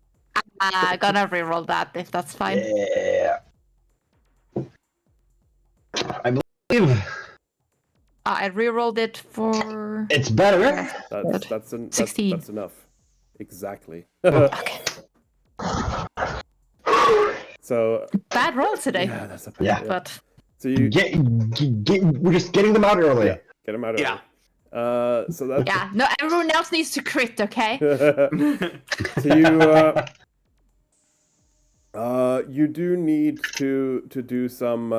I'm gonna reroll that if that's fine. Yeah. I believe I rerolled it for. it's better. That's 16. That's enough. Exactly. Okay. So Bad roll today. yeah, that's a Yeah. But So you We're just getting them out early. Yeah. get them out. Yeah. So that's yeah, no, everyone else needs to crit, okay? so you do need to do some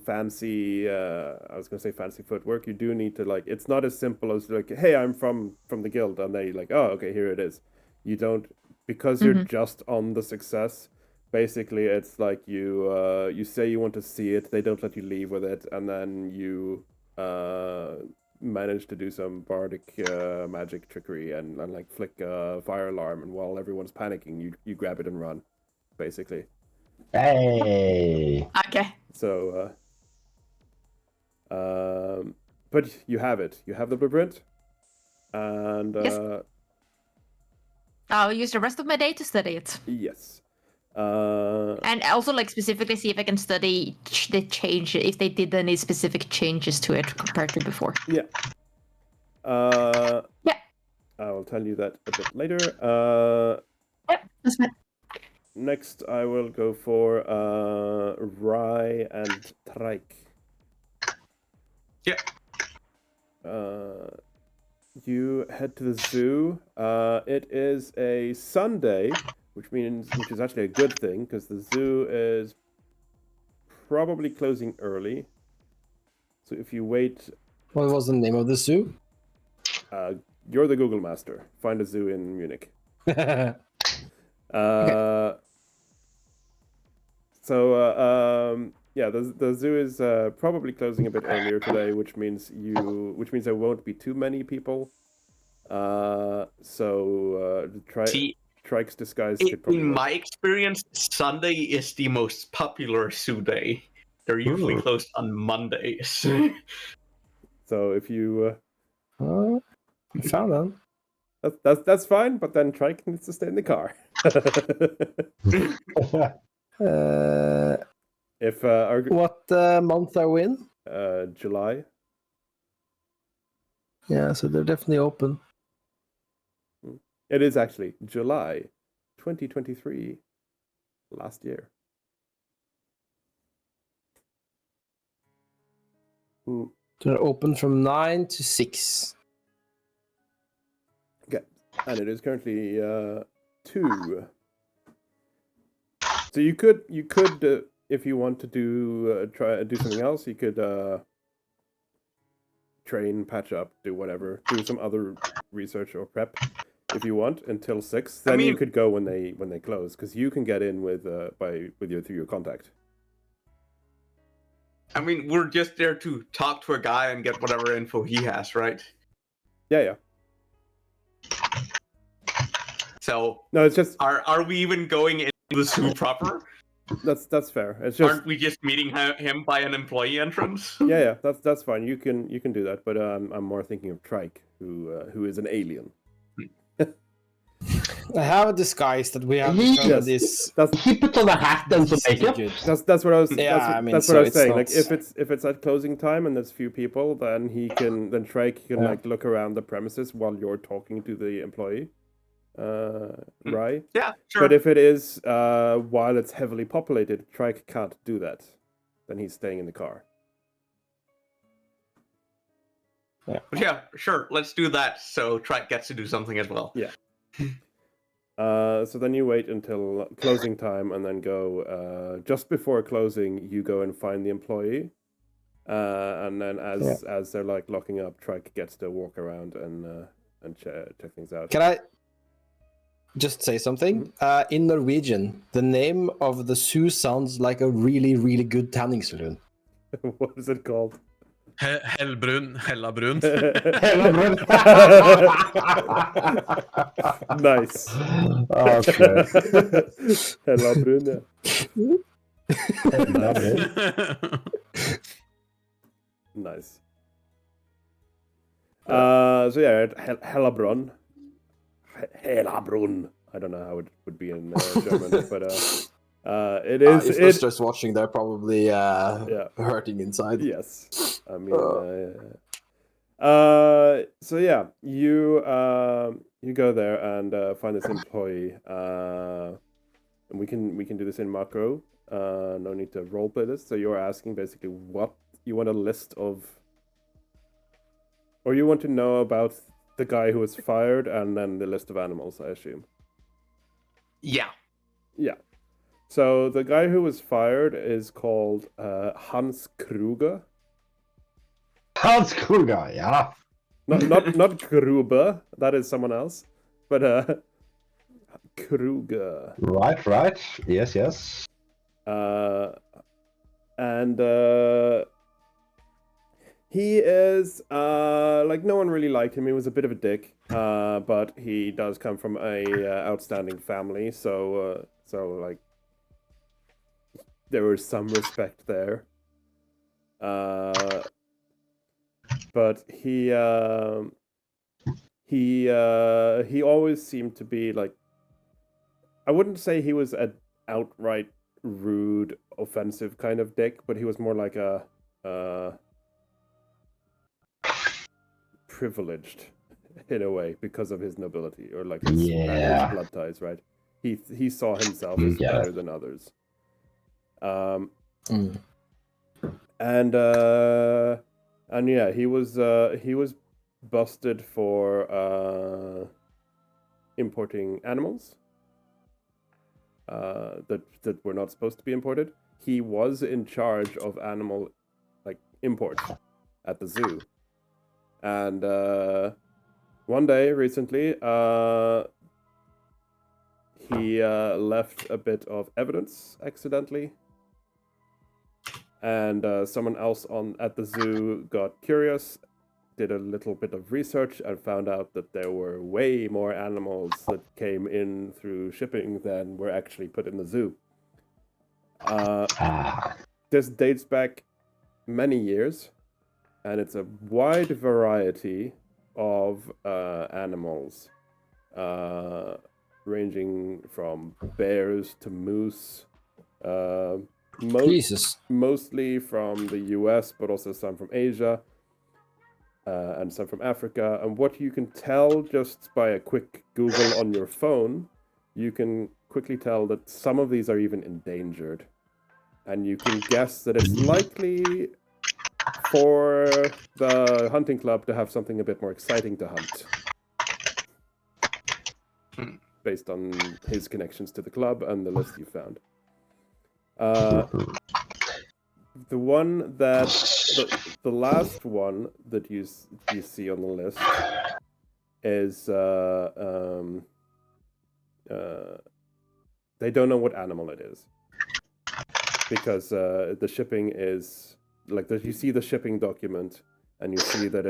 fancy I was gonna say fancy footwork. You do need to like it's not as simple as like, hey, I'm from the guild, and they like, oh, okay, here it is. You don't because you're just on the success. Basically, it's like you say you want to see it, they don't let you leave with it, and then you manage to do some bardic magic trickery and like flick a fire alarm, and while everyone's panicking, you grab it and run, basically. Hey. Okay. So, but you have it. You have the blueprint, and Yes. I'll use the rest of my day to study it. yes. And also, like, specifically see if I can study the change, if they did any specific changes to it compared to before. Yeah. Yeah. I will tell you that a bit later. Yep, that's fine. Next, I will go for Rye and Trike. Yeah. You head to the zoo. It is a Sunday, which is actually a good thing because the zoo is probably closing early. So if you wait, What was the name of the zoo? you're the Google master. Find a zoo in Munich. Yeah, the zoo is probably closing a bit earlier today, which means there won't be too many people. Trike's disguise could probably In work. my experience, Sunday is the most popular zoo day. They're usually closed on Mondays. So if you I found them. that's fine, but then Trike needs to stay in the car. If What month are we in? July. Yeah, so they're definitely open. It is actually July 2023, last year. They're open from 9 to 6. Okay, and it is currently 2. So you could if you want to do something else, you could train, patch up, do whatever, do some other research or prep if you want until 6. Then you could go when they close because you can get in through your contact. I mean, we're just there to talk to a guy and get whatever info he has, right? Yeah. So No, it's just are we even going into the zoo proper? that's fair. It's just Aren't we just meeting him by an employee entrance? yeah. That's fine. You can do that. But I'm more thinking of Trike, who is an alien. I have a disguise that we have Yes. determined this. He puts on a hat and some makeup. good. That's what I was. Yeah, that's, I mean, that's so what I was it's saying. not- Like if it's at closing time and there's few people, then Trike can like look around the premises while you're talking to the employee, right? Yeah, sure. But if it is while it's heavily populated, Trike can't do that. Then he's staying in the car. Yeah, sure. Let's do that. So Trike gets to do something as well. Yeah. So then you wait until closing time and then go just before closing. You go and find the employee, and then as they're like locking up, Trike gets to walk around and check things out. Can I just say something? In Norwegian, the name of the zoo sounds like a really, really good tanning saloon. What is it called? Hellbrun, Hellabrun. Nice. Okay. Hella Brune. Nice. So yeah, Hellabrunn. Hellabrunn. I don't know how it would be in German, but it is. If It's just watching, they're probably hurting inside. yes. I mean, so yeah, you go there and find this employee, and we can do this in macro. No need to roleplay this. So you're asking basically what you want a list of, or you want to know about the guy who was fired, and then the list of animals, I assume. Yeah. Yeah. So the guy who was fired is called Hans Kruger. Hans Kruger, yeah. Not Gruber. That is someone else. But Kruger. Right. Yes. And he is like, no one really liked him. He was a bit of a dick. But he does come from a outstanding family, so like there was some respect there. But he always seemed to be like, I wouldn't say he was an outright rude, offensive kind of dick, but he was more like a privileged in a way because of his nobility, or like his blood ties, right? He saw himself as better than others. And yeah, he was busted for importing animals that were not supposed to be imported. He was in charge of animal like imports at the zoo, and one day recently he left a bit of evidence accidentally. And someone else at the zoo got curious, did a little bit of research, and found out that there were way more animals that came in through shipping than were actually put in the zoo. This dates back many years, and it's a wide variety of animals, ranging from bears to moose. Jesus. Mostly from the US, but also some from Asia, and some from Africa. And what you can tell just by a quick Google on your phone, you can quickly tell that some of these are even endangered. And you can guess that it's likely for the hunting club to have something a bit more exciting to hunt, based on his connections to the club and the list you found. The one that the last one that you see on the list is they don't know what animal it is, because the shipping is like you see the shipping document and you see that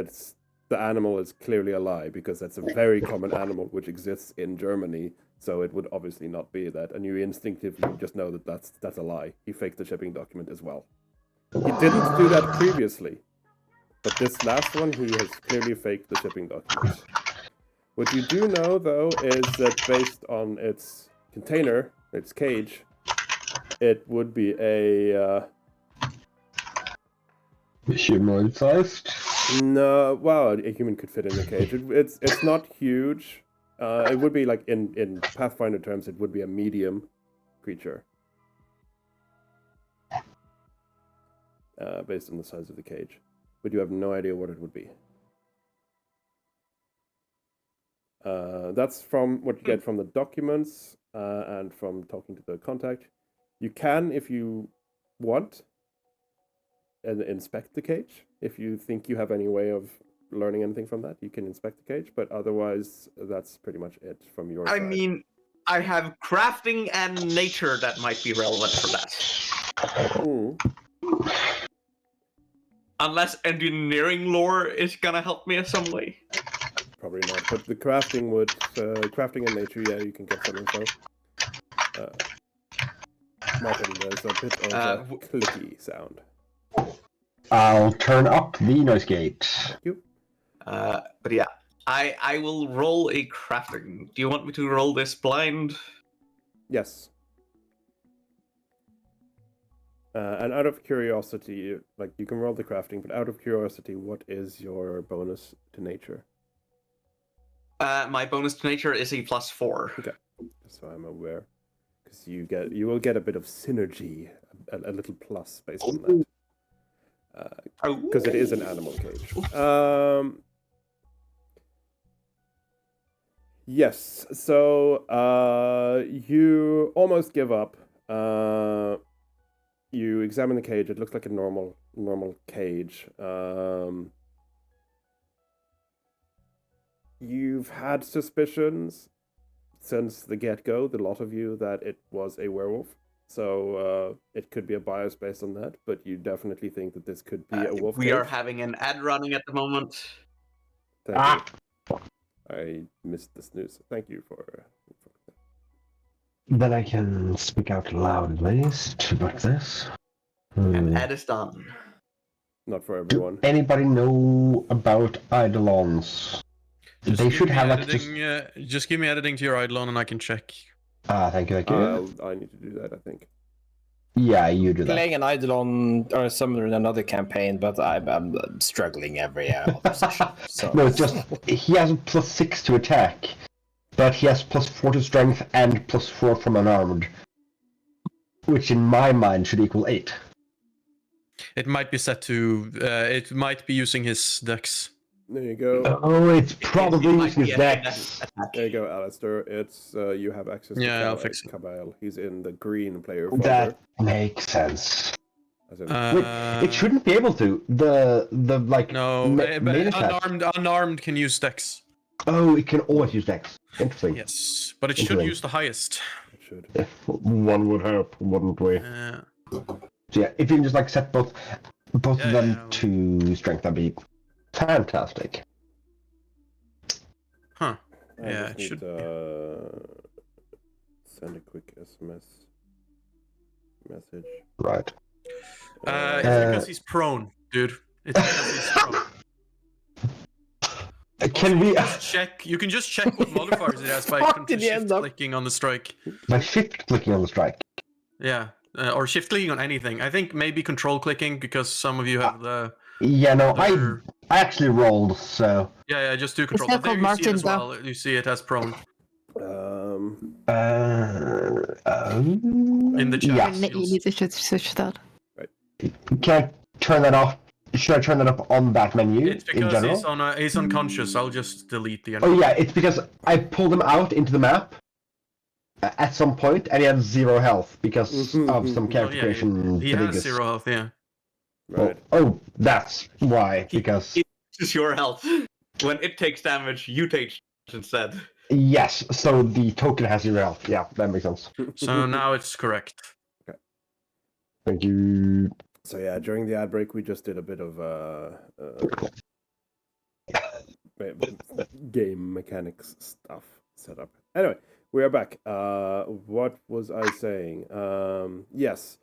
the animal is clearly a lie, because that's a very common animal which exists in Germany. So it would obviously not be that, and you instinctively just know that that's a lie. He faked the shipping document as well. He didn't do that previously, but this last one, he has clearly faked the shipping document. What you do know, though, is that based on its container, its cage, it would be a humanoid-sized. No, well, a human could fit in the cage. It's not huge. It would be like in Pathfinder terms, it would be a medium creature, based on the size of the cage. But you have no idea what it would be. That's from what you get from the documents and from talking to the contact. You can, if you want, inspect the cage. If you think you have any way of learning anything from that, you can inspect the cage, but otherwise that's pretty much it from your side. I mean, I have crafting and nature that might be relevant for that. Unless engineering lore is gonna help me in some way. Probably not, but the crafting would... crafting in nature, yeah, you can get some info. Martin, there's a bit of a clicky sound. I'll turn up the noise gate. Thank you. But yeah, I will roll a crafting. Do you want me to roll this blind? Yes. And out of curiosity, like, you can roll the crafting, but out of curiosity, what is your bonus to nature? My bonus to nature is a +4. Okay, just so I'm aware. Because you will get a bit of synergy, a little plus based on that. Because it is an animal cage. Yes, so you almost give up. You examine the cage. It looks like a normal cage. You've had suspicions since the get-go, the lot of you, that it was a werewolf. So it could be a bias based on that, but you definitely think that this could be a wolf We cage. are having an ad running at the moment. Thank you. I missed the snooze. Thank you for Then I can speak out loud at least about this. And ad is done. Not for everyone. Do anybody know about Eidolons? They should have like just give me editing to your Eidolon and I can check. Thank you. I need to do that, I think. Yeah, you do that. Playing an Eidolon or a summoner in another campaign, but I'm struggling every other session. So. No, it's just he has a +6 to attack, but he has +4 to strength and +4 from unarmed, which in my mind should equal 8. It might be set to. It might be using his dex. There you go. Oh, it's probably using his dex. There you go, Alistair. It's you have access to I'll fix it. Kabal. He's in the green player folder. That makes sense. As in, Wait, it shouldn't be able to. The like No, main attack. unarmed can use dex. Oh, it can always use dex. Interesting. Yes, but it should Interesting. use the highest. it should. If one would help, wouldn't we? So yeah, if you can just like set both of them to strength, that'd be fantastic. Huh. I Yeah, just it need should. send a quick SMS message. Right. It's because he's prone, dude. It's because he's prone. Can we You can just check what modifiers it has by shift clicking on the strike. by shift clicking on the strike? Yeah, or shift clicking on anything. I think maybe control clicking because some of you have the. Yeah, no, I actually rolled, so. Yeah, just do control. It's But there not you see it as Martin, well. You see it as prone in the chat. Yeah. You need to switch that. Can I turn that off? Should I turn that up on that menu It's in because general? he's unconscious. I'll just delete the. Oh yeah, it's because I pulled him out into the map at some point, and he had 0 health because of some character creation. He has 0 health. Yeah. Right. Oh, that's why. Because It's your health. When it takes damage, you take instead. yes, so the token has 0 health. Yeah, that makes sense. So now it's correct. Thank you. So yeah, during the ad break, we just did a bit of game mechanics stuff set up. Anyway, we are back. What was I saying? Yes,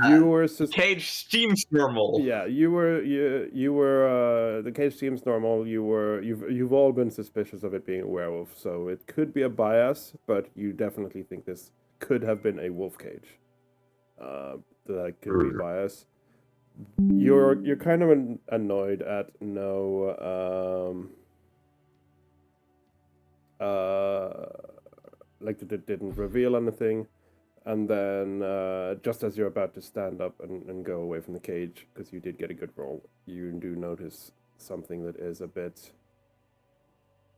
you were Cage seems normal. Yeah, you were the cage seems normal. You've all been suspicious of it being a werewolf, so it could be a bias, but you definitely think this could have been a wolf cage. That could be bias. You're kind of annoyed at like that it didn't reveal anything, and then just as you're about to stand up and go away from the cage, because you did get a good roll, you do notice something that is a bit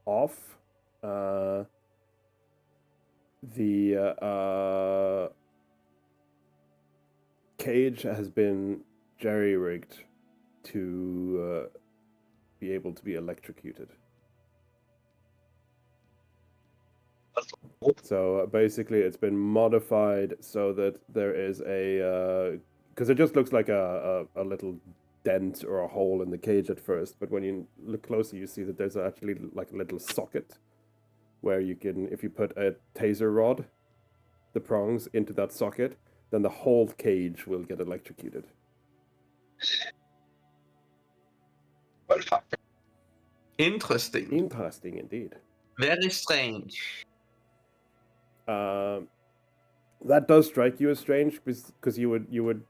off. The cage has been jerry-rigged to be able to be electrocuted. So basically it's been modified so that there is a because it just looks like a little dent or a hole in the cage at first, but when you look closer, you see that there's actually like a little socket where you can, if you put a taser rod, the prongs into that socket, then the whole cage will get electrocuted. Well, fuck. Interesting. Interesting indeed. Very strange. That does strike you as strange because you would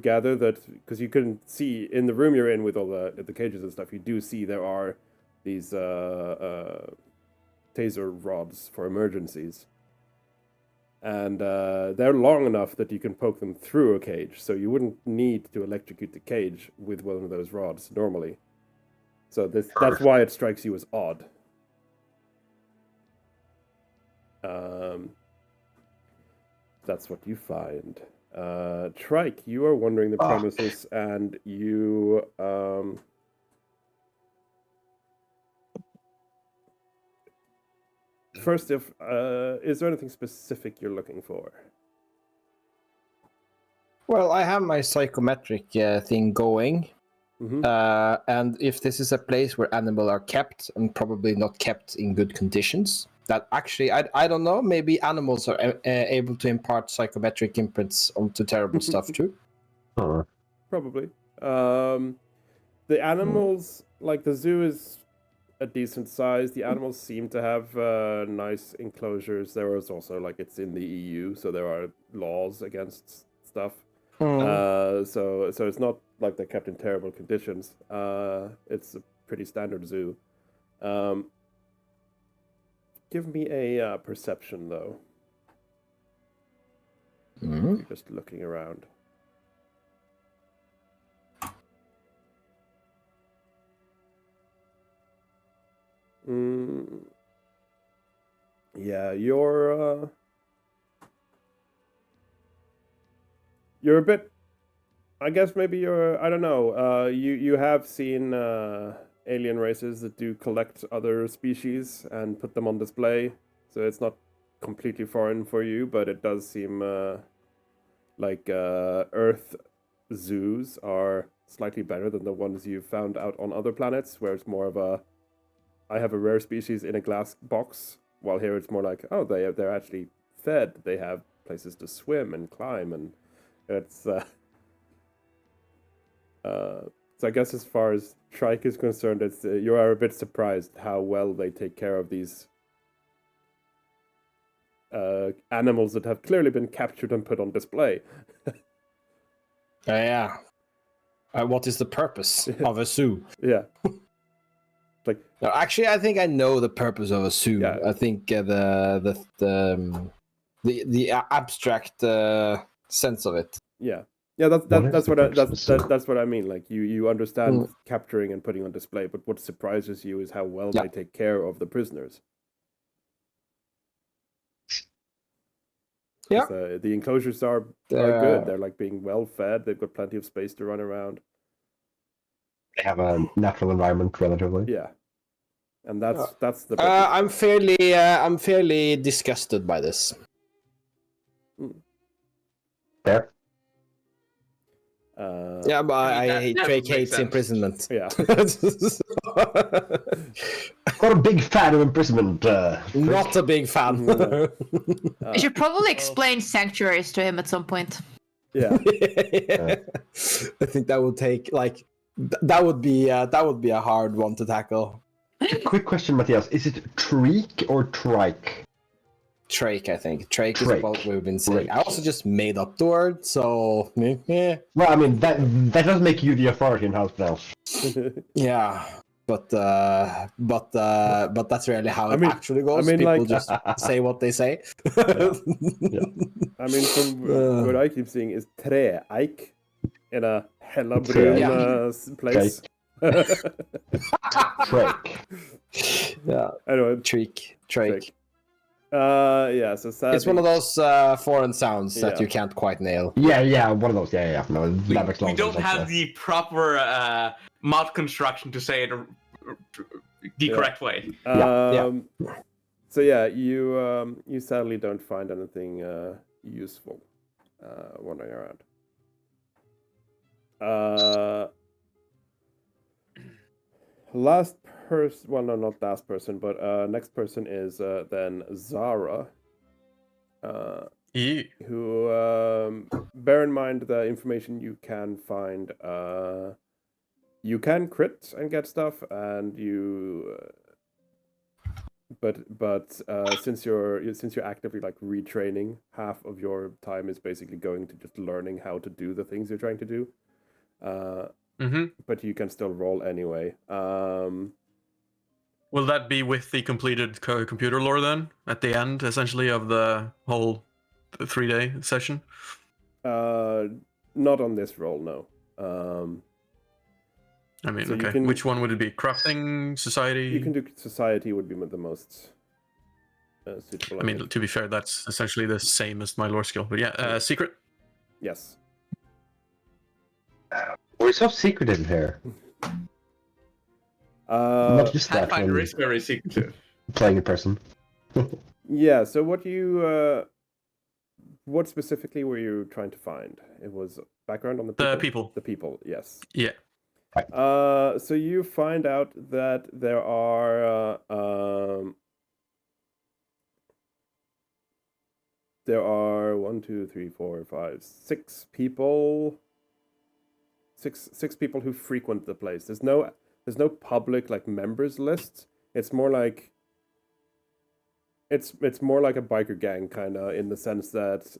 gather that because you couldn't see in the room you're in with all the cages and stuff. You do see there are these taser rods for emergencies, and they're long enough that you can poke them through a cage. So you wouldn't need to electrocute the cage with one of those rods normally. So that's why it strikes you as odd. That's what you find. Trike, you are wandering the premises, and you first, if is there anything specific you're looking for? Well, I have my psychometric thing going. Mm-hmm. And if this is a place where animals are kept and probably not kept in good conditions, that actually, I don't know, maybe animals are able to impart psychometric imprints onto terrible stuff too. Probably. The animals, like the zoo is a decent size. The animals seem to have nice enclosures. There is also, like, it's in the EU, so there are laws against stuff. So it's not like they're kept in terrible conditions. It's a pretty standard zoo. Give me a perception, though. You're just looking around. Yeah, you're a bit. I guess maybe you're. I don't know. You have seen alien races that do collect other species and put them on display, so it's not completely foreign for you, but it does seem like Earth zoos are slightly better than the ones you've found out on other planets, where it's more of a, I have a rare species in a glass box, while here it's more like, oh, they're actually fed, they have places to swim and climb, and it's so I guess as far as Trike is concerned, it's you are a bit surprised how well they take care of these animals that have clearly been captured and put on display. Yeah. What is the purpose of a zoo? Yeah. Like, no, actually, I think I know the purpose of a zoo. Yeah. I think the abstract sense of it. yeah. Yeah, that's what I mean. Like you understand capturing and putting on display, but what surprises you is how well they take care of the prisoners. Yeah, the enclosures are good. They're like being well fed. They've got plenty of space to run around. They have a natural environment, relatively. Yeah, and that's the. I'm fairly disgusted by this. There. Yeah, but I hate that Drake makes hates sense. imprisonment. Yeah. Not a big fan of imprisonment. Not a big fan. You should probably explain sanctuaries to him at some point. Yeah. I think that would take that would be a hard one to tackle. Quick question, Matthias. Is it Treek or Trike? Trake, I think. Trake is Trake. what we've been saying. Trake. I also just made up the word, so yeah. Well, I mean that does make you the authority in house now. Yeah. But that's really how it actually goes. I mean, people like, just say what they say. Yeah. I mean, from what I keep seeing is tre eik in a hella brun place. Trake. Yeah. Anyway, Trake. Yeah. So sadly, It's one of those foreign sounds that you can't quite nail. Yeah, one of those. Yeah. No, We don't have the proper mod construction to say it the correct way. So yeah, you sadly don't find anything useful wandering around. last person. Well, no, not last person, but next person is then Zara. Who bear in mind the information you can find. You can crit and get stuff, and you. But since you're actively like retraining, half of your time is basically going to just learning how to do the things you're trying to do. But you can still roll anyway. Will that be with the completed computer lore then at the end, essentially, of the whole 3-day session? Not on this roll, no. I mean, so okay. Which one would it be? Crafting, society? You can do society would be the most suitable. I mean, to be fair, that's essentially the same as my lore skill. But yeah, secret? Yes. We're so secretive here. Not just that. Pathfinder is very secretive. Playing in person. Yeah, so what specifically were you trying to find? It was background on the people. The people, yes. Yeah. So you find out that there are 6 people. Six people who frequent the place. There's no public like members list. It's more like it's more like a biker gang kind of, in the sense that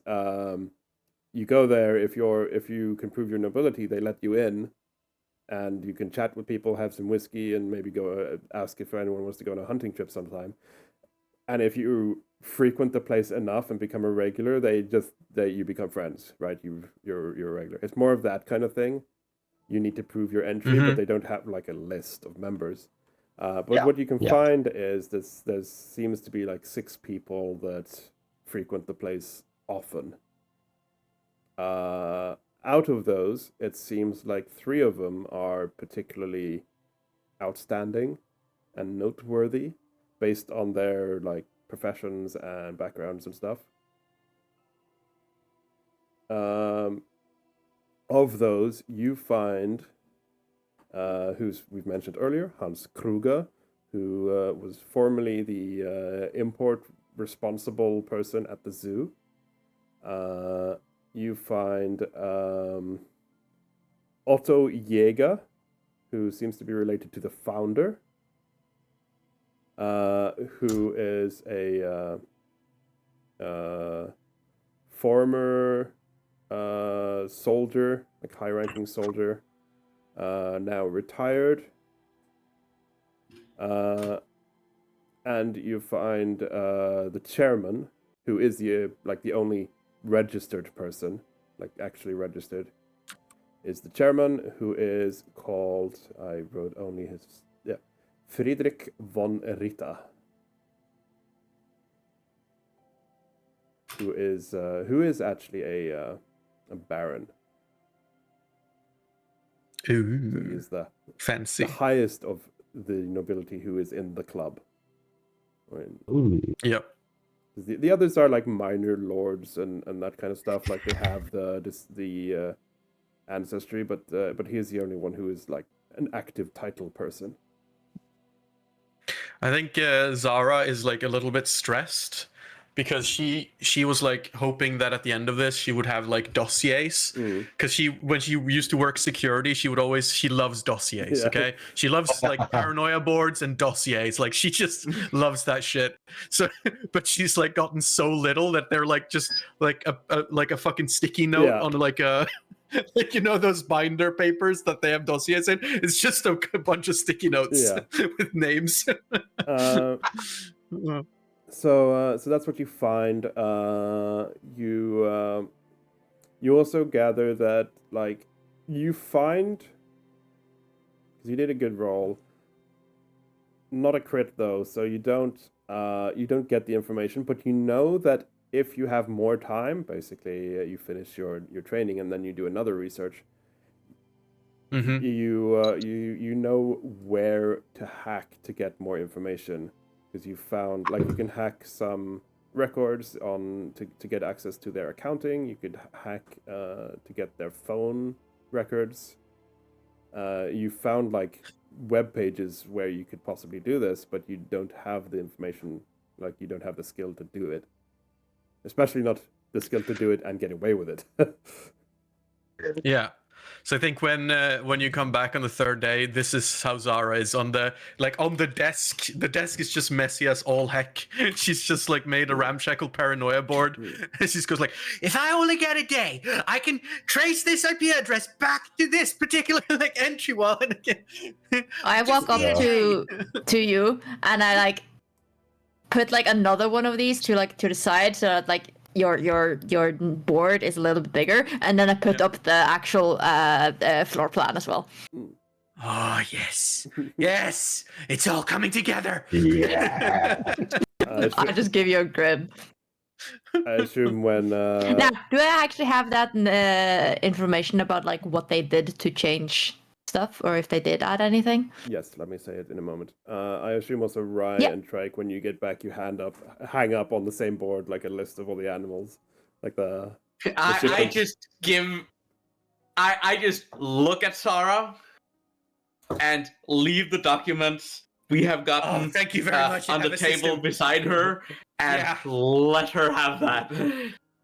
you go there if you can prove your nobility, they let you in, and you can chat with people, have some whiskey, and maybe go ask if anyone wants to go on a hunting trip sometime. And if you frequent the place enough and become a regular, you become friends, right? You're a regular. It's more of that kind of thing. You need to prove your entry, but they don't have like a list of members. But what you can find is there seems to be like 6 people that frequent the place often. Out of those, it seems like 3 of them are particularly outstanding and noteworthy based on their like professions and backgrounds and stuff. Of those, you find who's we've mentioned earlier, Hans Kruger, who was formerly the import responsible person at the zoo. You find Otto Jäger, who seems to be related to the founder, who is a former soldier, like high-ranking soldier, now retired. And you find the chairman, who is the only registered person, like actually registered, is the chairman, who is called, I wrote only his, Friedrich von Ritta, who is actually a baron. Ooh, so he is fancy. the highest of the nobility who is in the club. Ooh. Yep. The others are like minor lords and that kind of stuff. Like they have the ancestry, but he is the only one who is like an active title person. I think Zara is like a little bit stressed because she was like hoping that at the end of this she would have like dossiers, because when she used to work security, she loves dossiers. Okay, she loves like paranoia boards and dossiers, like she just loves that shit. So but she's like gotten so little that they're like just like a fucking sticky note on like a like, you know, those binder papers that they have dossiers in? It's just a bunch of sticky notes with names. So that's what you find. You also gather that, like, you find, because you did a good roll, not a crit though, so you don't get the information, but you know that if you have more time, basically you finish your training and then you do another research, you know where to hack to get more information, because you found, like, you can hack some records to get access to their accounting. You could hack to get their phone records. You found like web pages where you could possibly do this, but you don't have the information, like you don't have the skill to do it. Especially not the skill to do it and get away with it. Yeah. So I think when you come back on the third day, this is how Zara is on the desk. The desk is just messy as all heck. She's just like made a ramshackle paranoia board. And she goes like, if I only get a day, I can trace this IP address back to this particular like entry wall. I walk up to you and I like put like another one of these to the side so that like your board is a little bit bigger, and then I put up the actual floor plan as well. Oh yes, yes, it's all coming together. Yeah. I just give you a grin. I assume when Now, do I actually have that information about like what they did to change stuff, or if they did add anything? Yes, let me say it in a moment. I assume also Rye Yeah. and Trike, when you get back, you hang up on the same board like a list of all the animals, like the. I just look at Sarah and leave the documents we have gotten Thank you very much. You on the have a table system. beside her and Yeah. let her have that.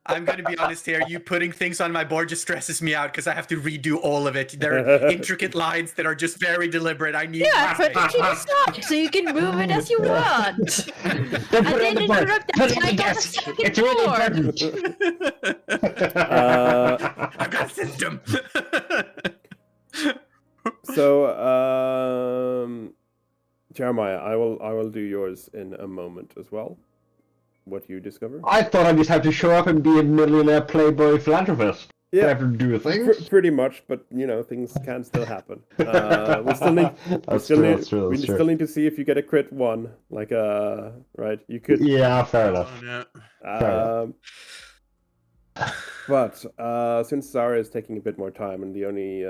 I'm gonna be honest here. You putting things on my board just stresses me out because I have to redo all of it. There are intricate lines that are just very deliberate. I need. Yeah, put it to the side so you can move it as you want. Don't I put it on didn't the board. interrupt Put it that. on I the got a desk. second It's really board. important. I've got a system. So, Jeremiah, I will do yours in a moment as well. What you discover? I thought I just had to show up and be a millionaire playboy philanthropist. I have to do things. Pretty much, but you know things can still happen. We still need. That's true. We still need to see if you get a crit 1. Like right? You could. Yeah, fair enough. But since Zara is taking a bit more time, and the only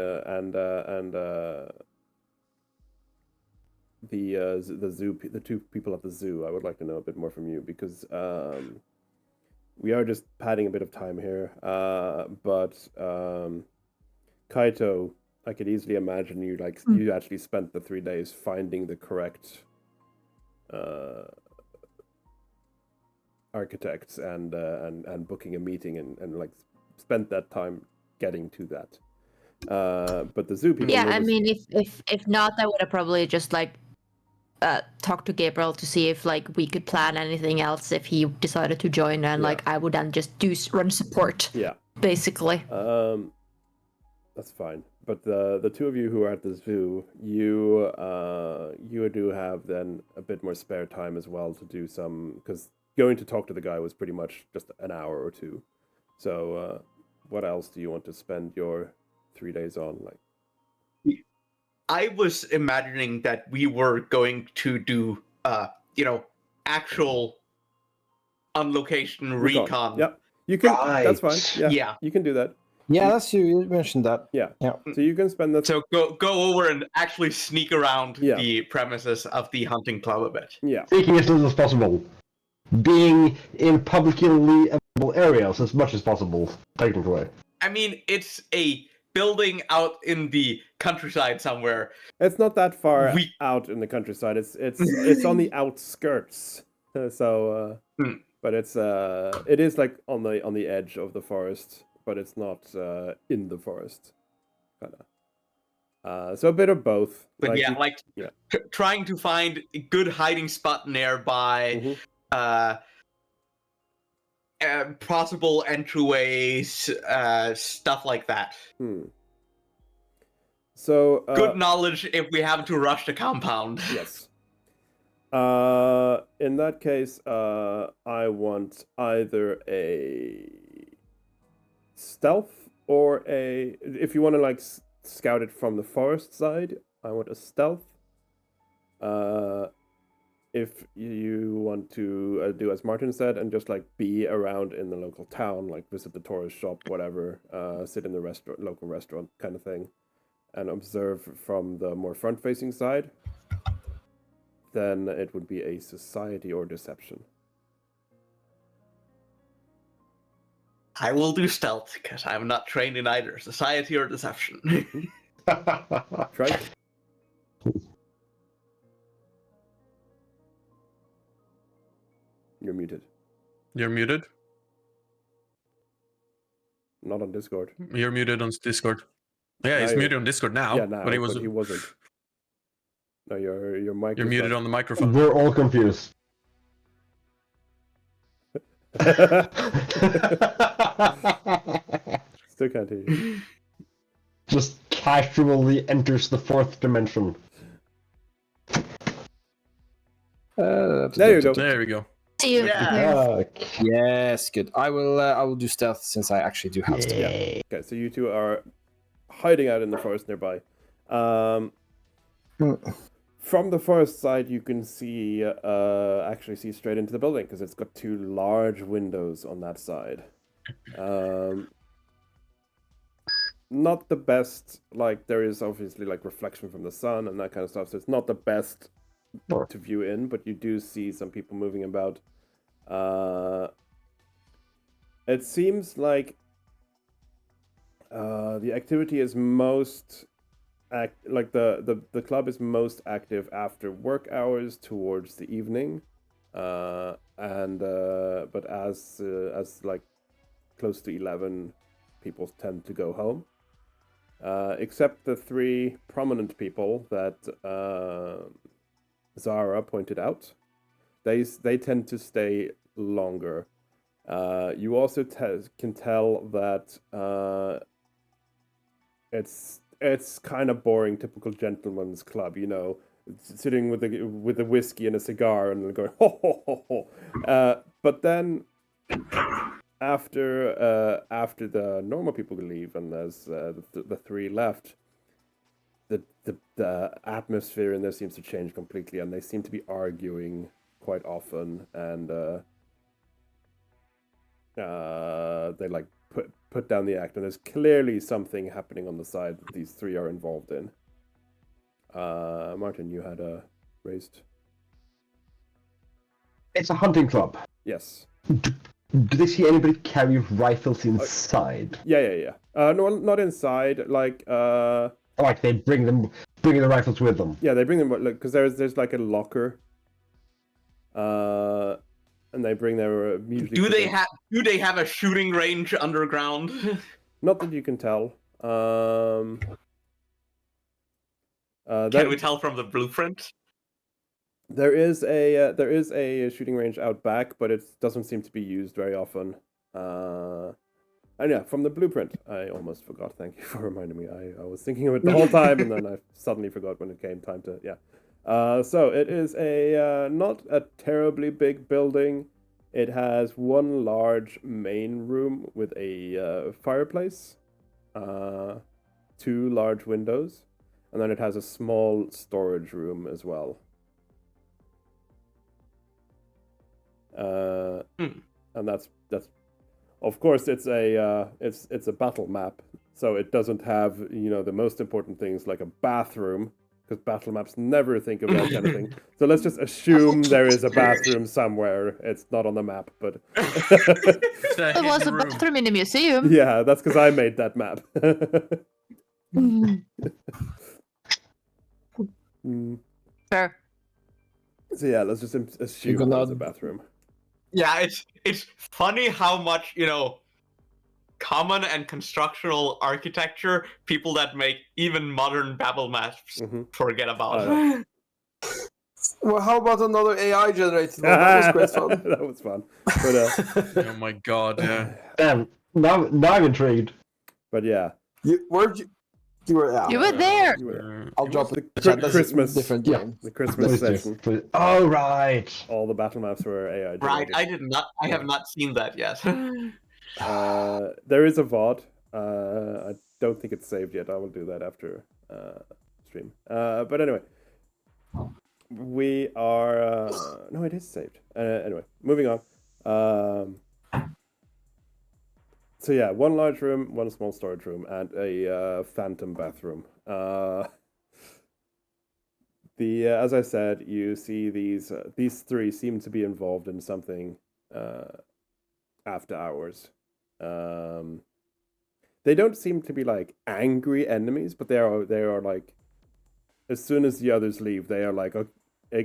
the zoo, the 2 people at the zoo, I would like to know a bit more from you because we are just padding a bit of time here. But Kaito, I could easily imagine you you actually spent the 3 days finding the correct architects and booking a meeting and like spent that time getting to that. But the zoo people. Yeah, I mean, if not, I would have probably just like talked to Gabriel to see if like we could plan anything else if he decided to join, and like I would then just run support. Yeah. Basically. That's fine. But the 2 of you who are at the zoo, you do have then a bit more spare time as well to do some, because going to talk to the guy was pretty much just an hour or 2. So what else do you want to spend your 3 days on? Like, I was imagining that we were going to do, actual on-location recon. Yeah, you can. Right. That's fine. Yeah. You can do that. Yeah, that's you mentioned that. Yeah. So you can spend that. So go over and actually sneak around Yeah. the premises of the hunting club a bit. Yeah. Taking as little as possible. Being in publicly available areas as much as possible, technically. I mean, it's a building out in the countryside somewhere. It's not that far out in the countryside. It's on the outskirts. So, but it is like on the edge of the forest, but it's not in the forest. Kinda. So a bit of both. But trying to find a good hiding spot nearby. Possible entryways, stuff like that. So good knowledge if we have to rush the compound. Yes. In that case, I want either a stealth or if you want to like scout it from the forest side, I want a stealth. If you want to do as Martin said and just like be around in the local town, like visit the tourist shop, whatever, sit in the local restaurant kind of thing, and observe from the more front-facing side, then it would be a society or deception. I will do stealth because I'm not trained in either society or deception. Try. You're muted. You're muted. Not on Discord. You're muted on Discord. Yeah, he's Now muted on Discord now. Yeah, now, but he was. but he wasn't. No, your mic. You're is muted not... on the microphone. We're all confused. Still can't hear you. Just casually enters the fourth dimension. There you go. There we go. See you. Yeah. Yes, good. I will do stealth since I actually do have stealth. Okay, so you two are hiding out in the forest nearby. From the forest side, you can see actually see straight into the building because it's got two large windows on that side. Not the best. Like there is obviously like reflection from the sun and that kind of stuff. So it's not the best to view in, but you do see some people moving about. It seems like the activity is most the club is most active after work hours towards the evening, but as like close to 11, people tend to go home. Except the three prominent people that Zara pointed out, they tend to stay longer. You also can tell that it's kind of boring, typical gentleman's club, you know, sitting with the whiskey and a cigar and going ho ho ho ho. But then after the normal people leave and there's the three left, the atmosphere in there seems to change completely, and they seem to be arguing quite often, and they like put down the act, and there's clearly something happening on the side that these three are involved in. Martin, you had raised. It's a hunting club. Yes. Do they see anybody carry rifles inside? Yeah. No, not inside. Like they bring the rifles with them. Yeah, they bring them because there's like a locker. And they bring their usually. Do they have a shooting range underground? Not that you can tell. Can we tell from the blueprint? There is a shooting range out back, but it doesn't seem to be used very often. And yeah, from the blueprint, I almost forgot. Thank you for reminding me. I was thinking of it the whole time, and then I suddenly forgot when it came time to So it is a not a terribly big building. It has one large main room with a fireplace, 2 large windows, and then it has a small storage room as well. And that's of course it's a battle map, so it doesn't have, you know, the most important things like a bathroom, because battle maps never think of that kind of thing. So let's just assume there is a bathroom somewhere. It's not on the map, but There was a bathroom in the museum. yeah, that's because I made that map. Sure. So yeah, let's just assume there's a bathroom. Yeah, it's funny how much, you know, common and constructional architecture people that make even modern Babel maps forget about. Well, how about another AI generated one? That was great fun. That was fun. But, oh my god, yeah. Damn, now I'm intrigued. But yeah. You were You were there. I'll drop the Christmas different game. The Christmas session. Oh right. All the battle maps were AI generated. Right, I have not seen that yet. There is a VOD. I don't think it's saved yet. I will do that after stream. But anyway, we are. No, it is saved. Anyway, moving on. So yeah, one large room, one small storage room, and a phantom bathroom. As I said, you see these three seem to be involved in something after hours. They don't seem to be like angry enemies, but they are like, as soon as the others leave, they are like,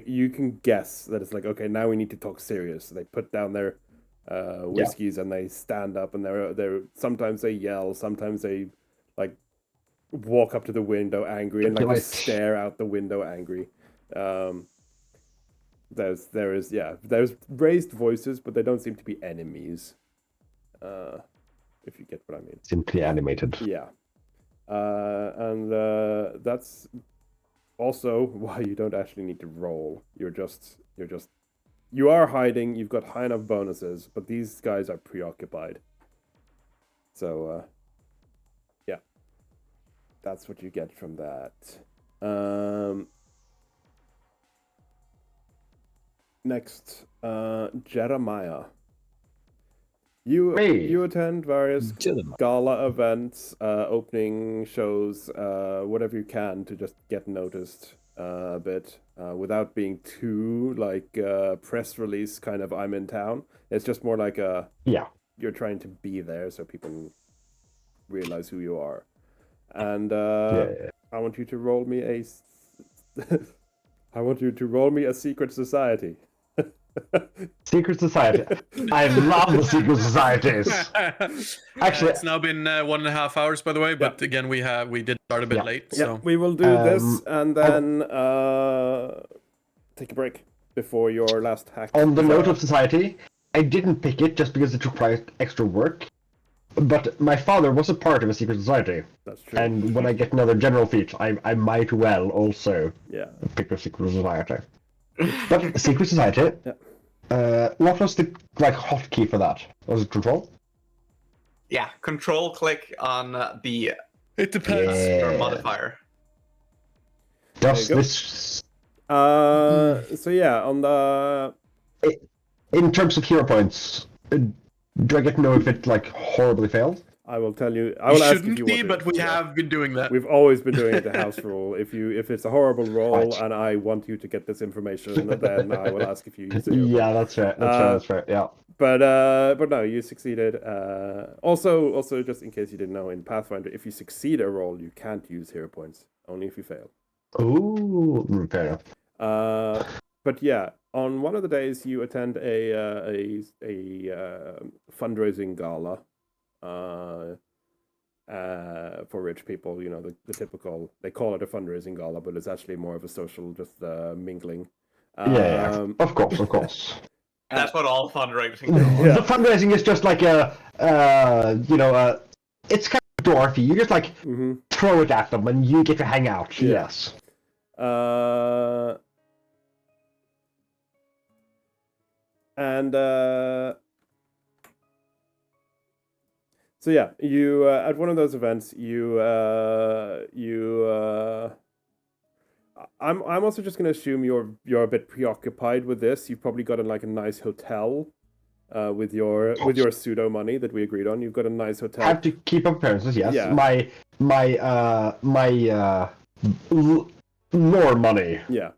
you can guess that it's like, okay, now we need to talk serious. So they put down their whiskeys and they stand up, and they're sometimes they yell, sometimes they like walk up to the window angry and like just stare out the window angry. There's raised voices, but they don't seem to be enemies. If you get what I mean. Simply animated. Yeah. And that's also why you don't actually need to roll. You are hiding, you've got high enough bonuses, but these guys are preoccupied. So yeah. That's what you get from that. Next, Jeremiah. You attend various gala events, opening shows, whatever you can to just get noticed a bit, without being too like press release kind of I'm in town. It's just more like you're trying to be there so people realize who you are. And I want you to roll me a secret society. Secret society. I love the secret societies. Actually, it's now been 1.5 hours, by the way. But again, we did start a bit late. So we will do this and then take a break before your last hack. On the note of society, I didn't pick it just because it required extra work. But my father was a part of a secret society. That's true. And when I get another general feat, I might well also pick a secret society. But a secret society. What was the hotkey for that? Was it control? Yeah, control click on the. It depends. Your modifier. Does this? So yeah, on the. In terms of hero points, do I get to know if it horribly failed? I will tell you. I will ask if you be, want but we have been doing that. We've always been doing it the house rule. If it's a horrible roll and I want you to get this information, then I will ask if you use it. Yeah, that's right. That's right. Yeah. But no, you succeeded. Also, just in case you didn't know, in Pathfinder, if you succeed a roll, you can't use hero points. Only if you fail. Ooh, fair enough. But yeah, on one of the days you attend a fundraising gala. For rich people, you know, the typical, they call it a fundraising gala, but it's actually more of a social, just mingling. Of course. That's what all fundraising is. The fundraising is just like it's kind of dwarfy. You just throw it at them and you get to hang out. Yeah. Yes. So yeah, you at one of those events, I'm also just gonna assume you're a bit preoccupied with this. You've probably got a nice hotel, with your pseudo money that we agreed on. You've got a nice hotel. I have to keep up appearances. Yes. Yeah. My lore money. Yeah.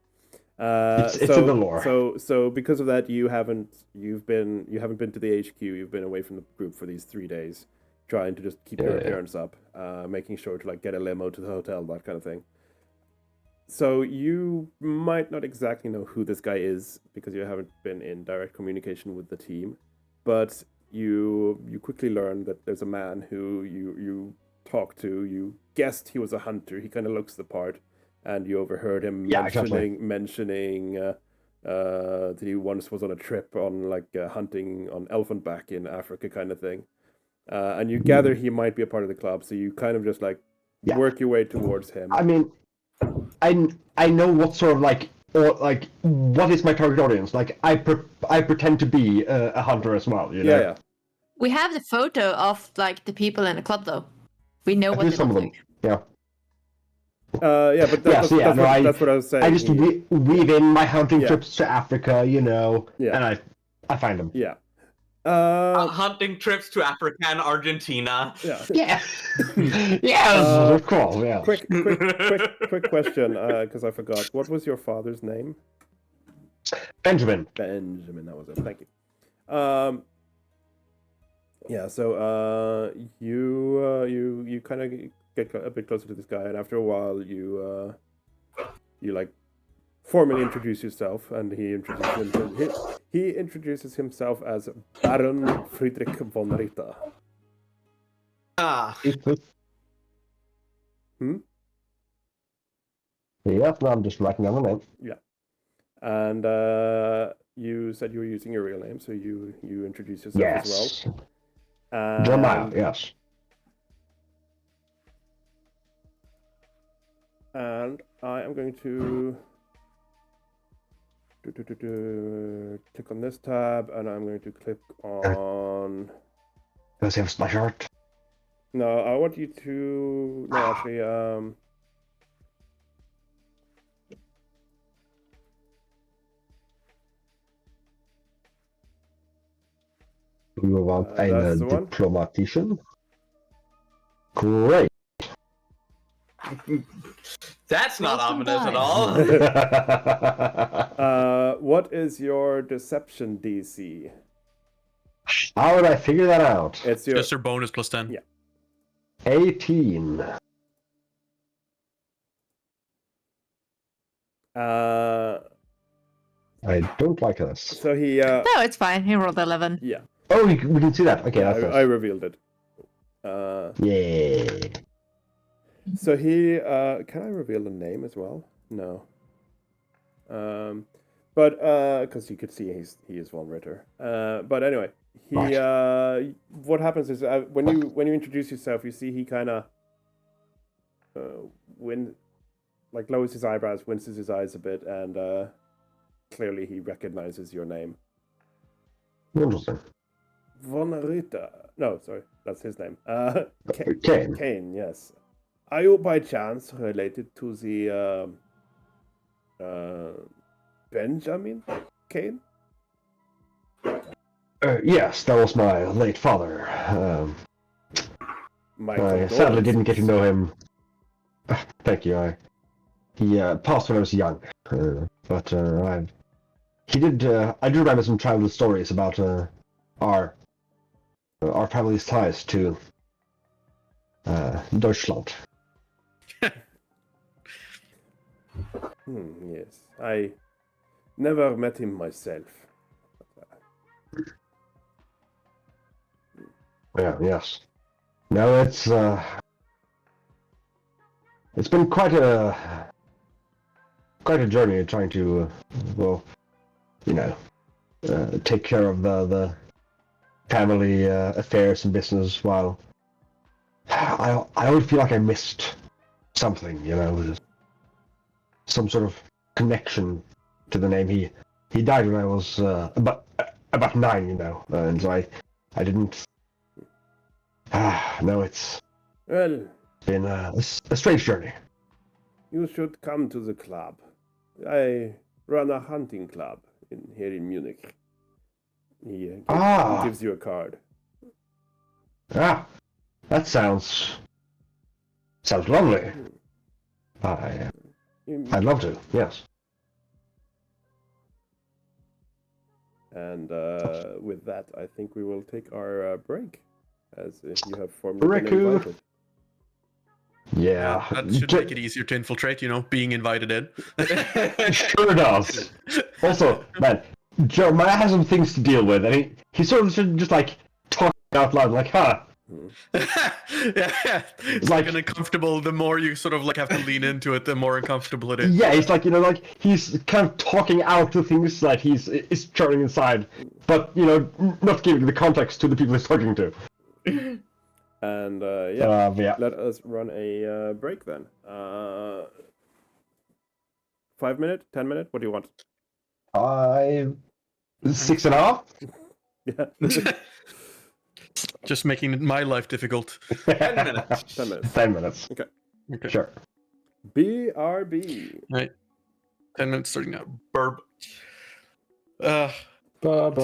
It's in the lore. So because of that, you haven't been to the HQ. You've been away from the group for these 3 days, trying to just keep your appearance up, making sure to get a limo to the hotel, that kind of thing. So you might not exactly know who this guy is because you haven't been in direct communication with the team, but you quickly learn that there's a man who you talked to. You guessed he was a hunter. He kind of looks the part, and you overheard him mentioning that he once was on a trip on hunting on elephant back in Africa, kind of thing. And you gather he might be a part of the club, so you kind of just work your way towards him. I mean, I know what sort of what is my target audience? I pretend to be a hunter as well. You know? Yeah. We have the photo of the people in the club, though. We know what they look like. Yeah. But that's what I was saying. I just weave in my hunting trips to Africa, and I find them. Yeah. Hunting trips to Africa and Argentina. Yeah. Yes, of course. Yeah. Quick question, because I forgot. What was your father's name? Benjamin. That was it. Thank you. So you kind of get a bit closer to this guy, and after a while, you formally introduce yourself, and he introduces himself as Baron Friedrich von Ritter. Ah, Yeah, no, I'm just writing down the name. Yeah. And you said you were using your real name, so you introduce yourself as Yes. well. And Jeremiah, yes. And I am going to click on this tab, and I'm going to click on. Does he have my shirt? No, I want you to. No, actually, We want that's eine the one. Diplomatischen. Great. that's not Welcome ominous at back. all. What is your deception DC? How would I figure that out? It's your. Just your bonus plus 10. Yeah. 18. I don't like this. So he. No, it's fine. He rolled 11. Yeah. Oh, we can see that. Okay, that's I revealed it. Yeah. So he. Can I reveal the name as well? No. But because you could see he is von Ritter. But anyway, he. What happens is when you introduce yourself, you see he kind of. Lowers his eyebrows, winces his eyes a bit, and clearly he recognizes your name. Interesting. Von Ritter. No, sorry, that's his name. Kane. Kane, yes. Are you by chance related to the Benjamin Kane? Yes, that was my late father. I sadly didn't get to know him. Thank you. He passed when I was young, but I do remember some childhood stories about our family's ties to Deutschland. Yes, I never met him myself. Yeah, yes. No, it's been quite a journey trying to, take care of the family affairs and business while I always feel like I missed something, some sort of connection to the name. He died when I was about 9, and so I didn't. No, it's Well, been a strange journey. you should come to the club. I run a hunting club here in Munich. He gives you a card. Ah, that sounds lovely. I'd love to. Yes. And with that, I think we will take our break, as you have formally been Riku. invited. Yeah. That should make it easier to infiltrate, being invited in. Sure does. Also, man, Jeremiah has some things to deal with, and he sort of should just talk out loud, yeah. It's like an uncomfortable. The more you sort of have to lean into it, the more uncomfortable it is. Yeah, it's he's kind of talking out to things that is churning inside, but not giving the context to the people he's talking to. And Yeah. let us run a break then. 5 minute, 10 minute. What do you want? 6.5. Yeah. Just making my life difficult. 10 minutes. 10 minutes. 10 minutes. Okay. Sure. BRB. Right. 10 minutes starting now. Burb.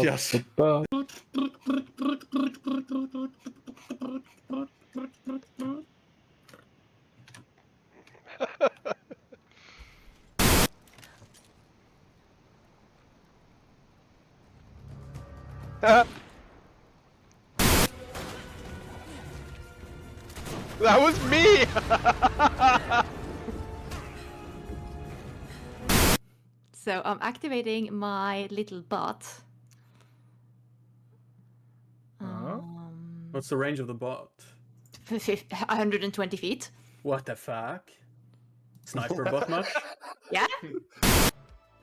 Yes. That was me! So I'm activating my little bot. What's the range of the bot? 120 feet. What the fuck? Sniper bot much? Yeah?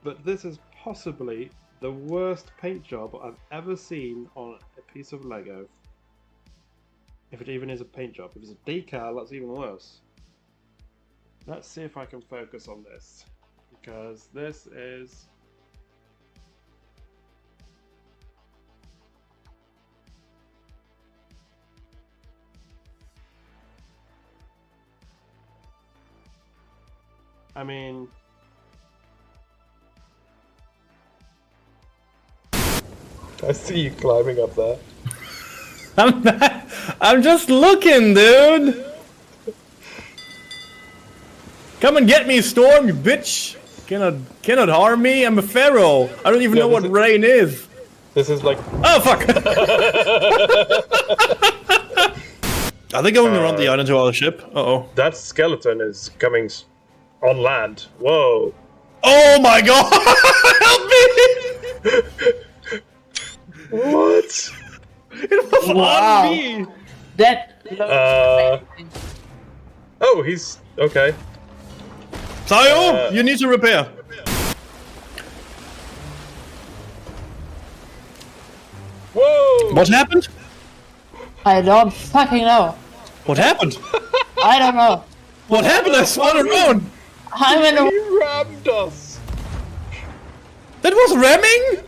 But this is possibly the worst paint job I've ever seen on a piece of Lego. If it even is a paint job. If it's a decal, that's even worse. Let's see if I can focus on this. Because this is... I mean... I see you climbing up there. I'm just looking, dude. Come and get me, Storm, you bitch. Cannot harm me. I'm a pharaoh. I don't even know what rain is. This is like... Oh fuck! Are they going around the island to our ship? Uh-oh. That skeleton is coming on land. Whoa. Oh my god! Help me! What? It was on me! That. Oh, he's... okay. Tayo, you need to repair. Whoa! What happened? I don't fucking know. What happened? I don't know. What happened? I swung around. I'm in a. He rammed us! That was ramming?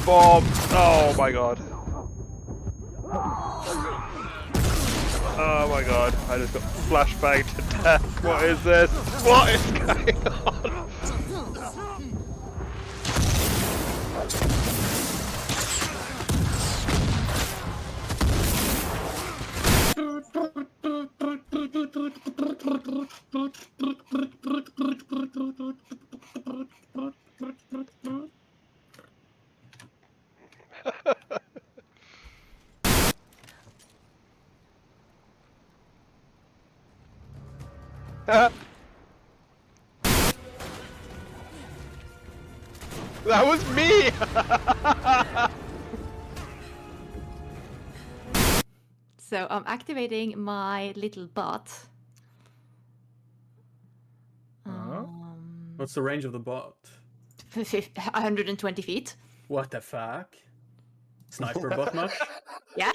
Bomb! Oh my god. Oh my god, I just got flashbanged to death. What is this? What is going on? That was me! So I'm activating my little bot. What's the range of the bot? 120 feet. What the fuck? Sniper bot much? Yeah?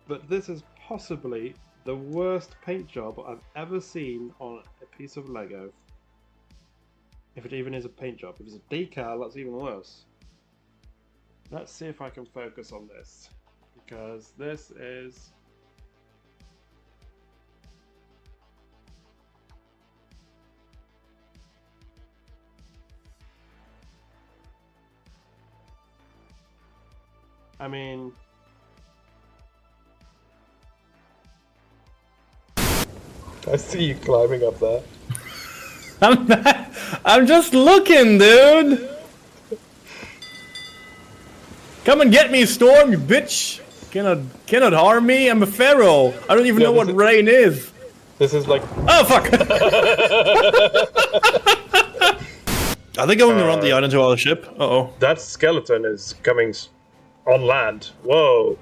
But this is possibly the worst paint job I've ever seen on a piece of Lego. If it even is a paint job. If it's a decal, that's even worse. Let's see if I can focus on this. Because this is... I mean... I see you climbing up there. I'm just looking, dude. Come and get me, Storm, you bitch. Cannot harm me. I'm a pharaoh. I don't even know what rain is. This is like... Oh fuck! Are they going around the island to our ship? Uh-oh. That skeleton is coming on land. Whoa.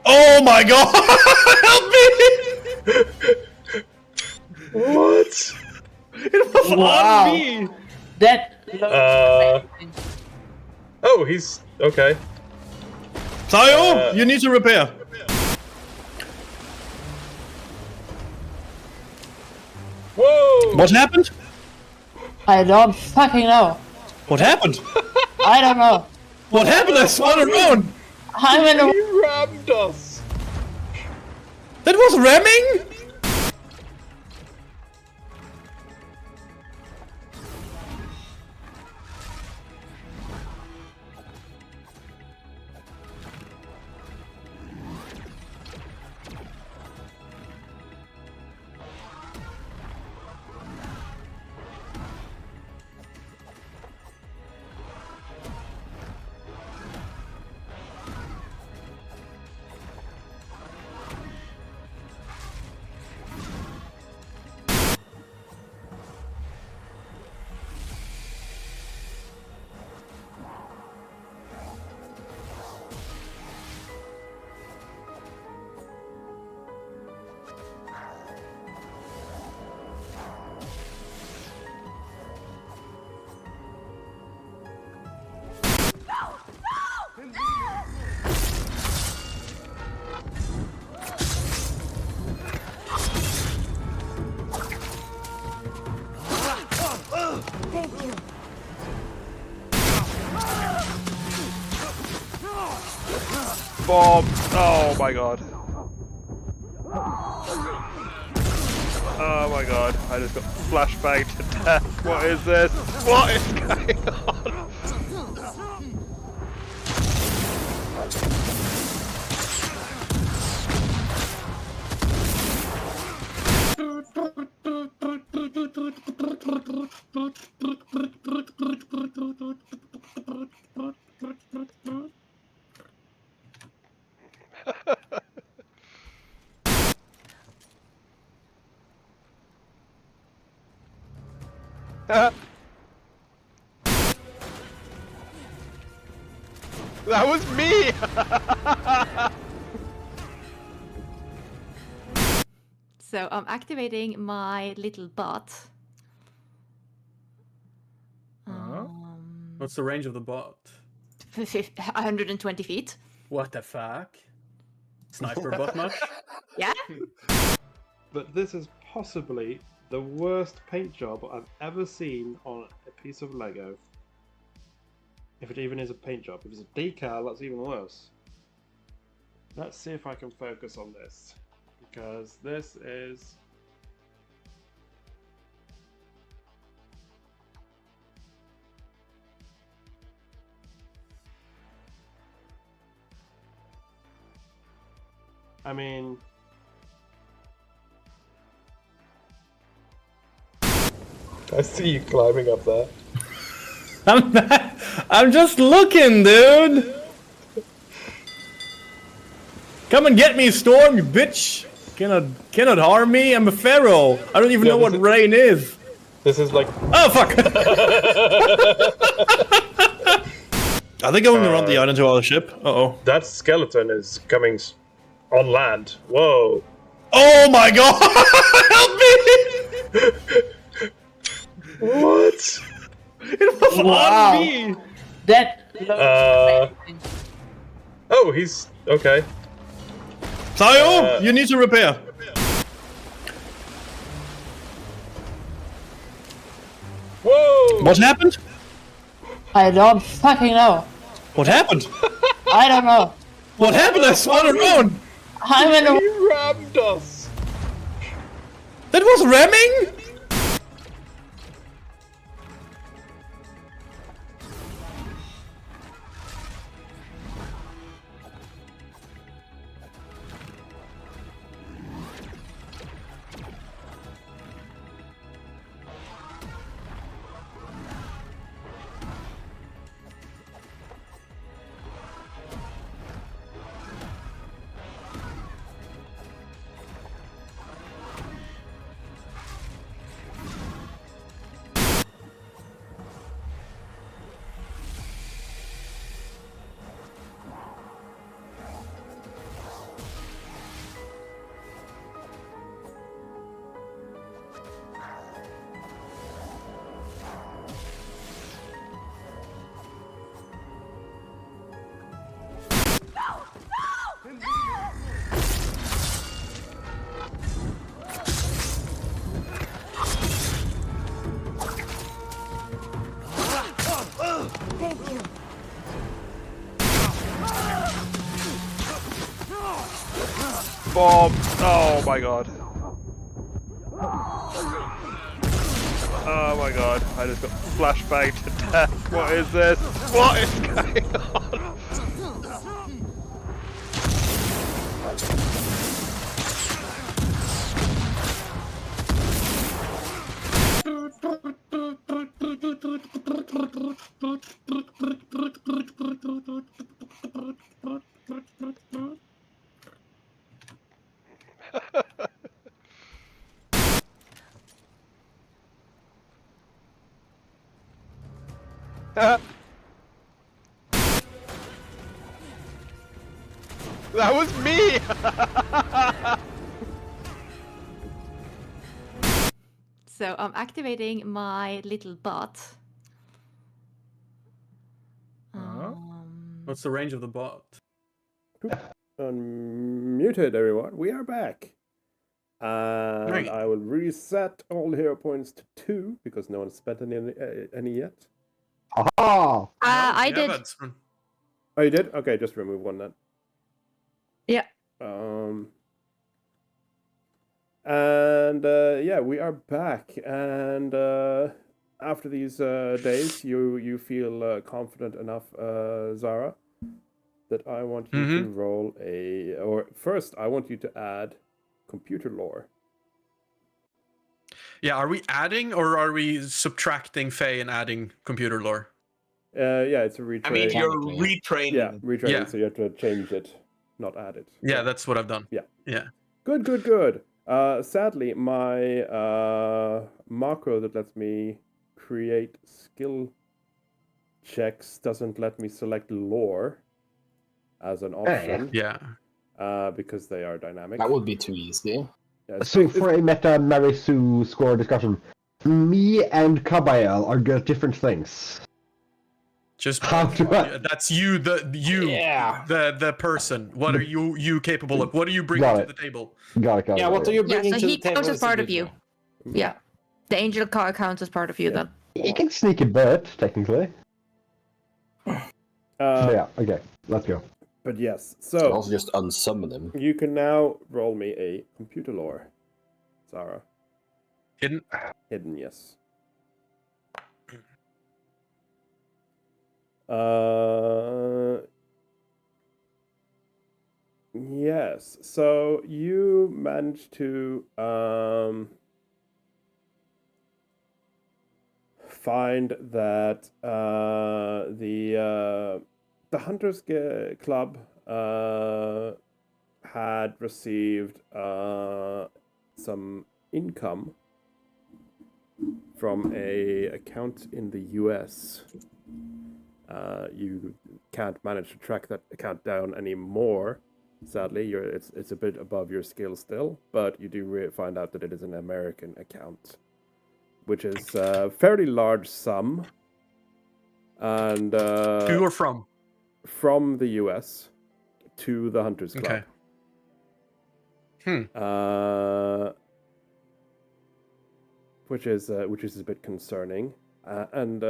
Oh my god! Help me! What? It was Wow. on me! That. Oh, he's okay. Tayo, you need to repair. Whoa! What happened? I don't fucking know. What happened? I don't know. What happened? I swung around. I'm in a. He rammed us. That was ramming? Bomb. Oh my god. Oh my god. I just got flashbanged to death. What is this? What is going on? That was me! So I'm activating my little bot. What's the range of the bot? 120 feet. What the fuck? Sniper bot much? Yeah? But this is possibly the worst paint job I've ever seen on a piece of Lego. If it even is a paint job. If it's a decal, that's even worse. Let's see if I can focus on this. Because this is... I mean... I see you climbing up there. I'm just looking, dude! Come and get me, Storm, you bitch! Cannot harm me, I'm a pharaoh! I don't even know what rain is! This is like... Oh, fuck! Are they going around the island to our ship? Uh-oh. That skeleton is coming on land. Whoa. Oh my god! Help me! What? It was Wow. on me! That. Oh, he's okay. Tayo, you need to repair. Whoa! What happened? I don't fucking know. What happened? I don't know. What happened? I swung around! I'm in a. He rammed us. That was ramming? Bomb! Oh my god. Oh my god, I just got flashbanged to death. What is this? What is going on? That was me! So I'm activating my little bot. What's the range of the bot? Unmuted, everyone. We are back. And Right. I will reset all hero points to 2 because no one spent any yet. Aha! I Yeah, did. that's fun. Oh, you did? Okay, just remove one then. Yeah. And yeah, we are back. And after these days, you feel confident enough, Zara, that I want you to roll a... Or first, I want you to add computer lore. Yeah, are we adding or are we subtracting Fae and adding computer lore? Yeah, it's a retrain. I mean, you're Mechanically. retraining. Yeah, retraining, Yeah. so you have to change it, not add it. Yeah, that's what I've done. Yeah. Yeah. Good. Sadly, my macro that lets me create skill checks doesn't let me select lore as an option. Yeah. Because they are dynamic. That would be too easy. Yeah, So for a meta Mary Sue score discussion, me and Kabael are good at different things. Just How do I... that's you, the person. What are you capable of? What are you bringing Got to it. the table? Got it. Yeah, what are you bringing so to he the table? counts as is part a of good you. one. Yeah. The angel card counts as part of you then. You can sneak a bit, technically. Yeah, okay, let's go. But yes, You can so also just unsummon him. you can now roll me a computer lore, Zara. Hidden. Hidden, yes. Yes. So you managed to find that the Hunters Club had received some income from a account in the US. You can't manage to track that account down anymore. Sadly, it's a bit above your skill still, but you do find out that it is an American account, which is a fairly large sum. And To or from? From the US to the Hunters Club. Okay. Which is a bit concerning, and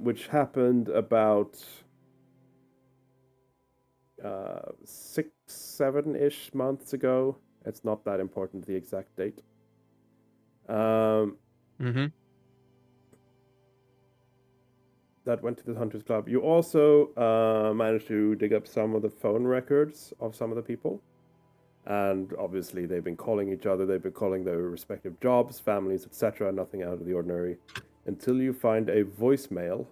which happened about 6-7-ish months ago. It's not that important, the exact date. That went to the Hunters Club. You also managed to dig up some of the phone records of some of the people. And obviously they've been calling each other, they've been calling their respective jobs, families, etc. Nothing out of the ordinary. Until you find a voicemail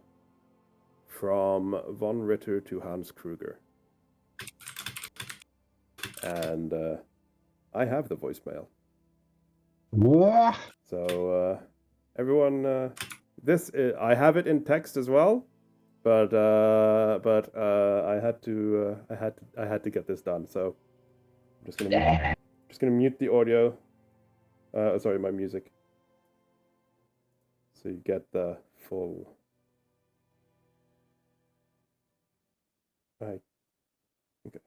from Von Ritter to Hans Kruger. And I have the voicemail. What? So everyone, I have it in text as well, but I had to get this done. So I'm just gonna mute the audio. Sorry, my music. So you get the full. Right. Okay.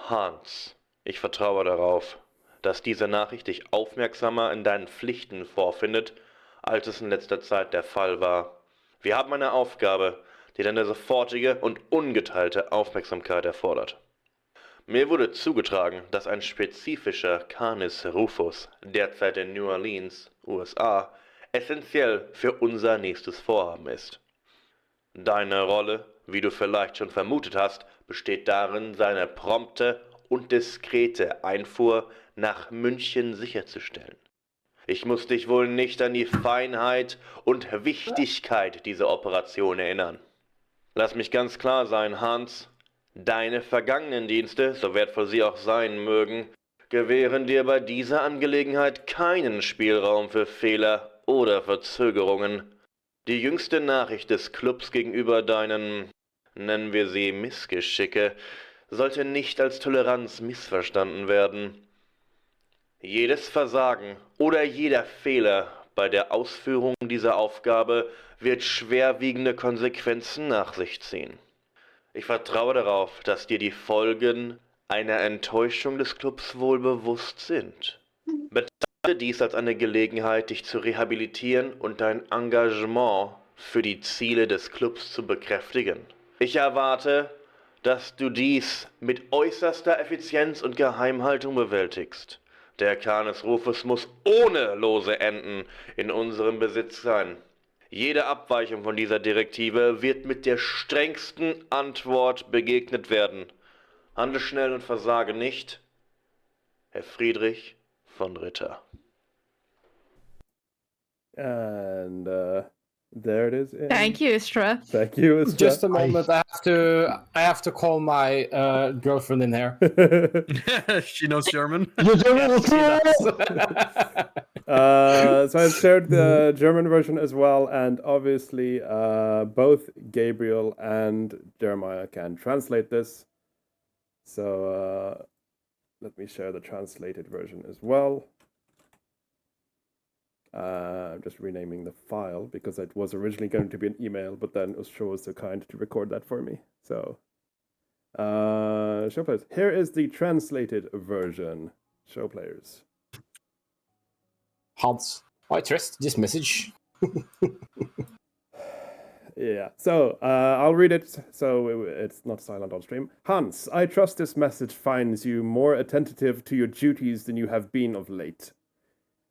Hans, ich vertraue darauf, dass diese Nachricht dich aufmerksamer in deinen Pflichten vorfindet, als es in letzter Zeit der Fall war. Wir haben eine Aufgabe, die deine sofortige und ungeteilte Aufmerksamkeit erfordert. Mir wurde zugetragen, dass ein spezifischer Canis Rufus derzeit in New Orleans, USA, essentiell für unser nächstes Vorhaben ist. Deine Rolle, wie du vielleicht schon vermutet hast, besteht darin, seine prompte und diskrete Einfuhr nach München sicherzustellen. Ich muss dich wohl nicht an die Feinheit und Wichtigkeit dieser Operation erinnern. Lass mich ganz klar sein, Hans. Deine vergangenen Dienste, so wertvoll sie auch sein mögen, gewähren dir bei dieser Angelegenheit keinen Spielraum für Fehler oder Verzögerungen. Die jüngste Nachricht des Clubs gegenüber deinen, nennen wir sie Missgeschicke, sollte nicht als Toleranz missverstanden werden. Jedes Versagen oder jeder Fehler bei der Ausführung dieser Aufgabe wird schwerwiegende Konsequenzen nach sich ziehen. Ich vertraue darauf, dass dir die Folgen einer Enttäuschung des Clubs wohl bewusst sind. Betrachte dies als eine Gelegenheit, dich zu rehabilitieren und dein Engagement für die Ziele des Clubs zu bekräftigen. Ich erwarte, dass du dies mit äußerster Effizienz und Geheimhaltung bewältigst. Der Canis Rufus muss ohne lose Enden in unserem Besitz sein. Jede Abweichung von dieser Direktive wird mit der strengsten Antwort begegnet werden. Handle schnell und versage nicht. Herr Friedrich von Ritter. And there it is. Thank you, Istra. Thank you, Istra. Just a moment, I have to call my girlfriend in here. She knows German. So I've shared the German version as well, and obviously both Gabriel and Jeremiah can translate this. So let me share the translated version as well. I'm just renaming the file because it was originally going to be an email, but then Ustra was so kind to record that for me. So, show players. Here is the translated version. Show players. Hans, I trust this message. Yeah, so I'll read it so it's not silent on stream. Hans, I trust this message finds you more attentive to your duties than you have been of late.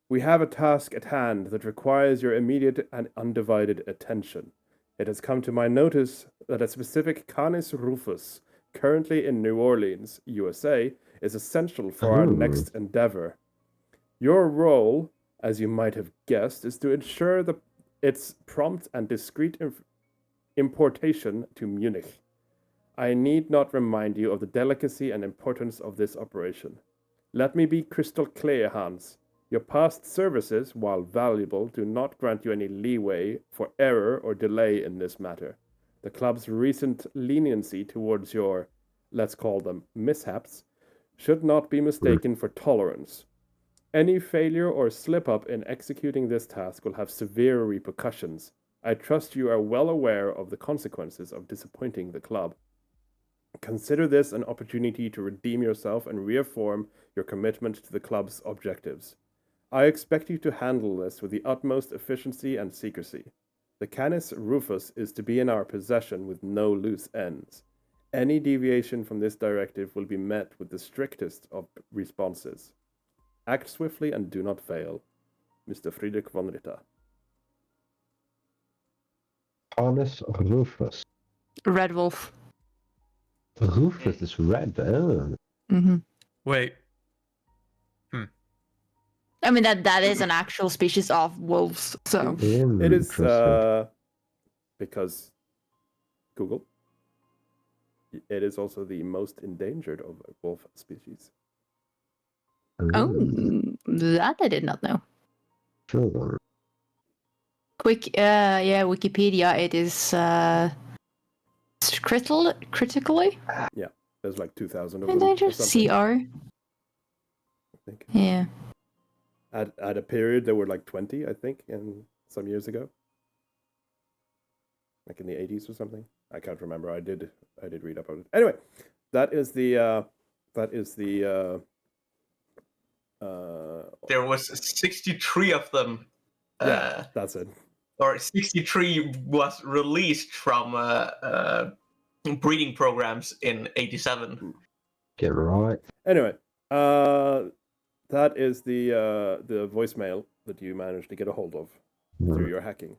We have a task at hand that requires your immediate and undivided attention. It has come to my notice that a specific Canis Rufus, currently in New Orleans, USA, is essential for our next endeavor. Your role, as you might have guessed, is to ensure its prompt and discreet importation to Munich. I need not remind you of the delicacy and importance of this operation. Let me be crystal clear, Hans. Your past services, while valuable, do not grant you any leeway for error or delay in this matter. The club's recent leniency towards your, let's call them, mishaps, should not be mistaken for tolerance. Any failure or slip-up in executing this task will have severe repercussions. I trust you are well aware of the consequences of disappointing the club. Consider this an opportunity to redeem yourself and reaffirm your commitment to the club's objectives. I expect you to handle this with the utmost efficiency and secrecy. The Canis Rufus is to be in our possession with no loose ends. Any deviation from this directive will be met with the strictest of responses. Act swiftly and do not fail. Mr. Friedrich von Ritter. Canis Rufus. Red Wolf. Rufus is red. Oh. Mm-hmm. Wait. I mean that is an actual species of wolves. So it is because Google. It is also the most endangered of wolf species. Oh, that I did not know. Sure. Wikipedia. It is critically. Yeah, there's like 2,000 of them. Endangered. CR. I think. Yeah. At a period, there were like 20, I think, some years ago. Like in the 80s or something. I can't remember. I did read up on it. Anyway, that is the That is the. There was 63 of them. Yeah, that's it. Or 63 was released from breeding programs in 87. Get right. Anyway, that is the voicemail that you managed to get a hold of through your hacking.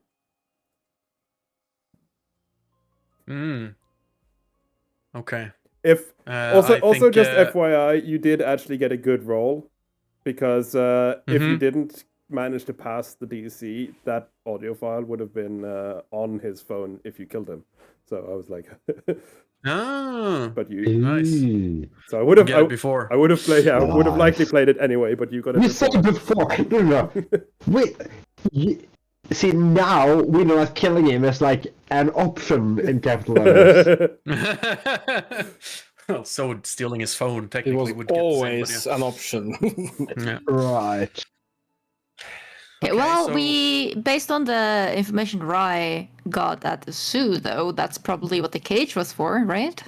Okay. If also think, just FYI, you did actually get a good roll, because if you didn't manage to pass the DC, that audio file would have been on his phone if you killed him. So I was like, but you nice. So I would have Get it before. I would have played. Yeah, I would have likely played it anyway. But you got it. You said it before. No. Wait. See, now we know that killing him is like an option in capital letters. Well, so stealing his phone technically It was would get always the same, an option. yeah. Right. Okay, well, we, based on the information Rai got at the zoo, though, that's probably what the cage was for, right?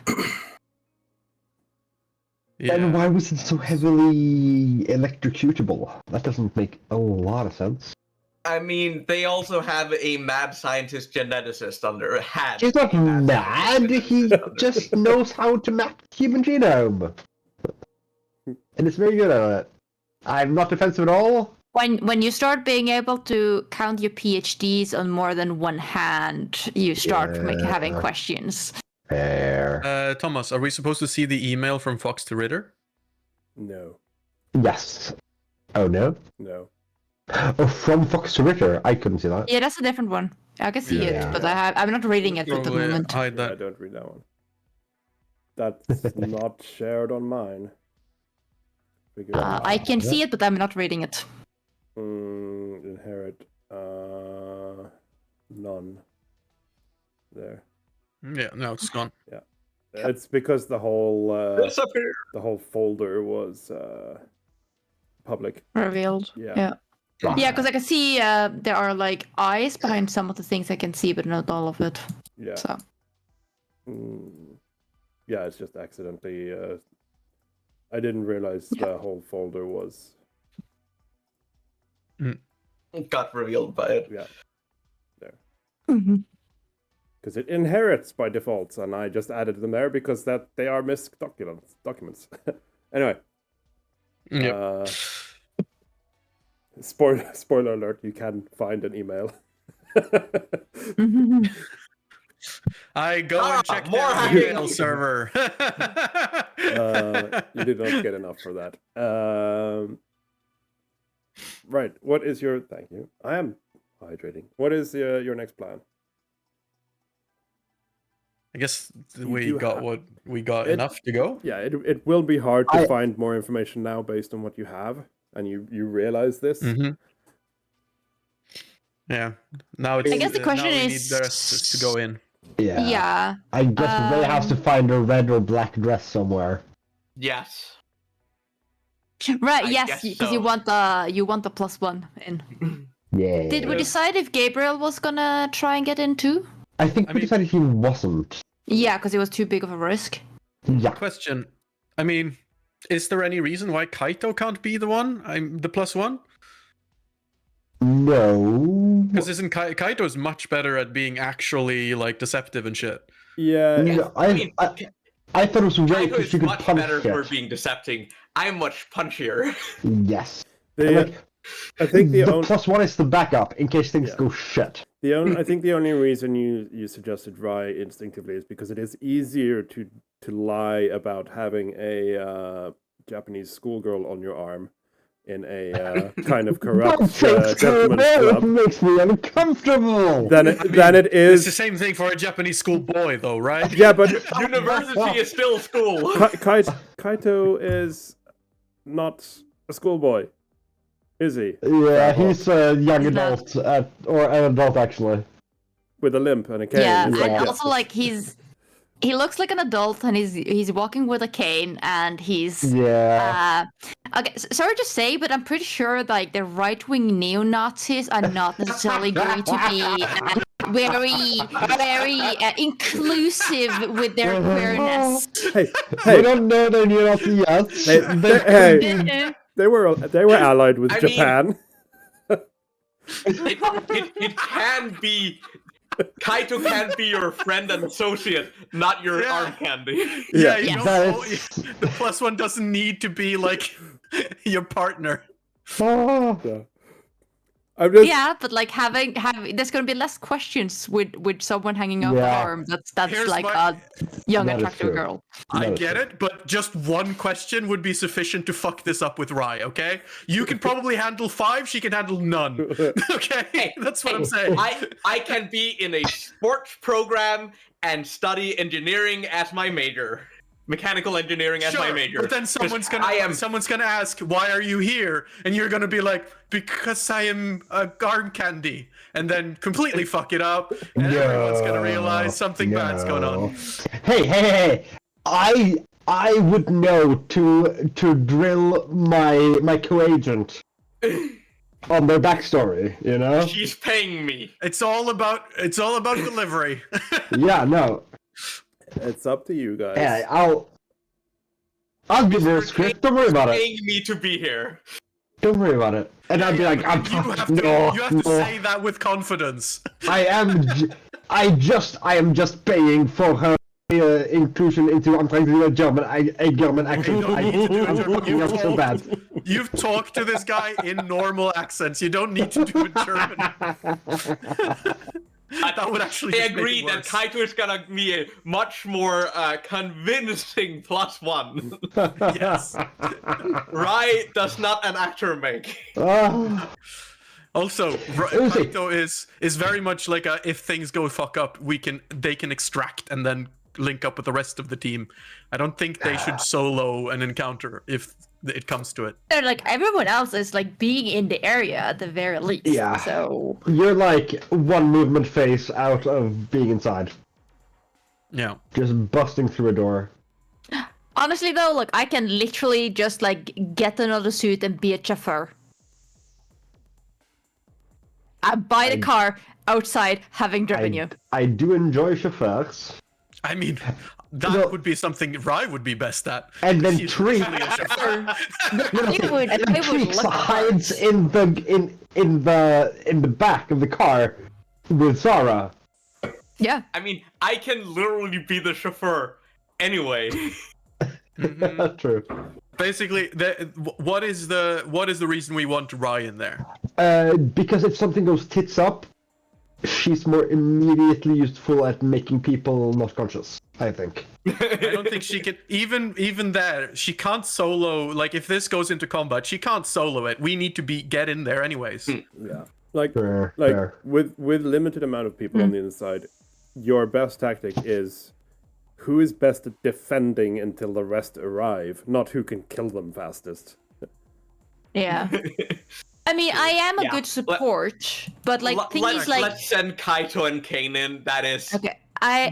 Then why was it so heavily electrocutable? That doesn't make a lot of sense. I mean, they also have a mad scientist geneticist under. He's not mad, he just knows how to map the human genome. And it's very good at it. I'm not defensive at all. When you start being able to count your PhDs on more than one hand, you start having questions. Fair. Thomas, are we supposed to see the email from Fox to Ritter? No. Yes. Oh no? No. Oh, from Fox to Ritter? I couldn't see that. Yeah, that's a different one. I can see it, but I'm not reading it at the moment. Hide that. I don't read that one. That's not shared on mine. I can see it, but I'm not reading it. Inherit. None. There. Yeah, no, it's gone. Yeah. It's because the whole It's up here. the whole folder was public. Revealed. Yeah. Yeah, because I can see there are like eyes behind some of the things I can see, but not all of it. Yeah. So. Yeah, it's just accidentally. I didn't realize the whole folder was. Got revealed by it. Yeah. There. Mm-hmm. Because it inherits by default, and I just added them there because that they are misc documents. Anyway. Yep. Spoiler alert, you can find an email. I go and check more the hacking. email server. You did not get enough for that. Right, what is your... Thank you. I am hydrating. What is your next plan? I guess we got what we got enough to go. Yeah, it will be hard to find more information now based on what you have, and you realize this. Mm-hmm. Yeah. Now it's. I guess the question now we is need the rest to go in. Yeah. Yeah. I guess Ray has to find a red or black dress somewhere. Yes. Right. I yes, guess because so. you want the +1 in. Yeah. Did we decide if Gabriel was gonna try and get in too? I think we decided he wasn't. Yeah, because it was too big of a risk. Yeah. Question. I mean, is there any reason why Kaito can't be the one? I'm the +1? No. Because isn't Kaito is much better at being actually like deceptive and shit. Yeah. No, I thought it was Ray Kaito because is she could much punch better shit. for being decepting. I'm much punchier. Yes. I think the +1 is the backup in case things go shit. I think the only reason you suggested Rai instinctively is because it is easier to lie about having a Japanese schoolgirl on your arm in a kind of corrupt gentleman's club. It makes me uncomfortable. Than it is. It's the same thing for a Japanese schoolboy, though, right? Yeah, but University is still school. Kaito is not a schoolboy, is he? Yeah, he's a young adult, or an adult actually. With a limp and a cane. Yeah, It's and like, also like he's he looks like an adult, and he's walking with a cane, and he's okay. Sorry to say, but I'm pretty sure like the right-wing neo-Nazis are not necessarily going to be very inclusive with their queerness. Hey, We don't know they're neo-Nazi yet. They were allied with Japan. It can be. Kaito can be your friend and associate, not your arm candy. Yeah, the +1 doesn't need to be like your partner. Yeah, but like having there's gonna be less questions with someone hanging off the arm. That's Here's like my- a young attractive girl. I get it, but just one question would be sufficient to fuck this up with Rai, okay? You can probably handle 5, she can handle none. Okay? That's what I'm saying. I can be in a sports program and study engineering as my major. Mechanical engineering as my major. But then someone's gonna ask, why are you here? And you're gonna be like, because I am a arm candy. And then completely fuck it up, and everyone's gonna realize something bad's going on. Hey! I would know to drill my co-agent on their backstory, you know? She's paying me. It's all about delivery. Yeah, no. It's up to you guys. Yeah, I'll give her a script. Don't worry about it. Paying me to be here. Don't worry about it. And I'll be like, you have to say that with confidence. I am just paying for her inclusion into. I'm trying to do a German accent. I'm so bad. You've talked to this guy in normal accents. You don't need to do it German. That would actually. I agree that Kaito is gonna be a much more convincing +1. Yes. Rai does not an actor make. Also, Kaito is very much like a, if things go fuck up, they can extract and then link up with the rest of the team. I don't think they should solo an encounter if it comes to it. And like everyone else is like being in the area at the very least. Yeah. So you're like one movement phase out of being inside. Yeah. Just busting through a door. Honestly though, look, I can literally just like get another suit and be a chauffeur. I buy the car outside having driven you. I do enjoy chauffeurs. I mean, that would be something Rai would be best at. And then Treeks hides in the back of the car with Zara. Yeah. I mean, I can literally be the chauffeur anyway. That's true. Basically, what is the reason we want Rai in there? Because if something goes tits up, she's more immediately useful at making people not conscious, I think. I don't think she can even there. She can't solo. Like if this goes into combat, she can't solo it. We need to get in there anyways. Yeah, like fair. with limited amount of people on the inside, your best tactic is who is best at defending until the rest arrive, not who can kill them fastest. Yeah. I mean, I am a good support, but like let's send Kaito and Kanan. That is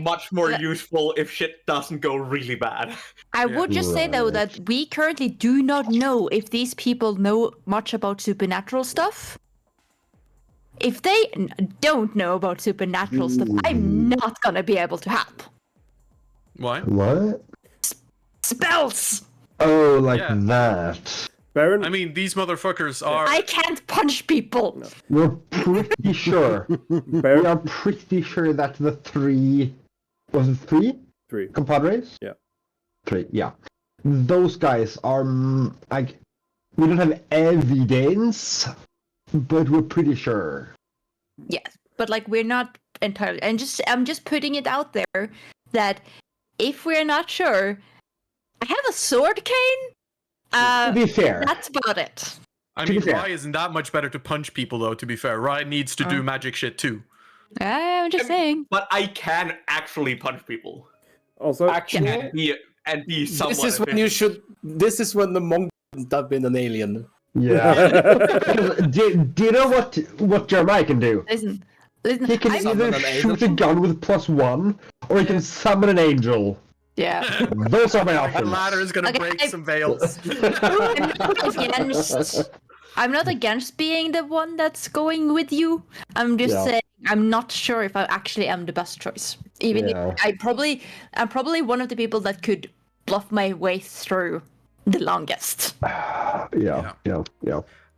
much more useful if shit doesn't go really bad. I would just say though that we currently do not know if these people know much about supernatural stuff. If they don't know about supernatural stuff, I'm not gonna be able to help. Why? What? Spells! Oh, like that. Baron? I mean, these motherfuckers are... I can't punch people! We're pretty sure. We are pretty sure that the three... Was it three? Three. Compadres? Yeah. Three, yeah. Those guys are... like, we don't have evidence, but we're pretty sure. Yes, but like we're not entirely... I'm just putting it out there that if we're not sure... I have a sword cane? To be fair. That's about it. I mean, Rai isn't that much better to punch people, though, to be fair. Rai needs to do magic shit, too. I'm just saying. But I can actually punch people. Also, and be somewhat This is when the monk dub in an alien. Yeah. do you know what Jeremiah can do? Listen, Listen, He can either shoot a gun with +1, or he can summon an angel. Yeah. Those are my The options. ladder is gonna break some veils. I'm not against being the one that's going with you. I'm just saying I'm not sure if I actually am the best choice. Even if I'm probably one of the people that could bluff my way through the longest. Yeah.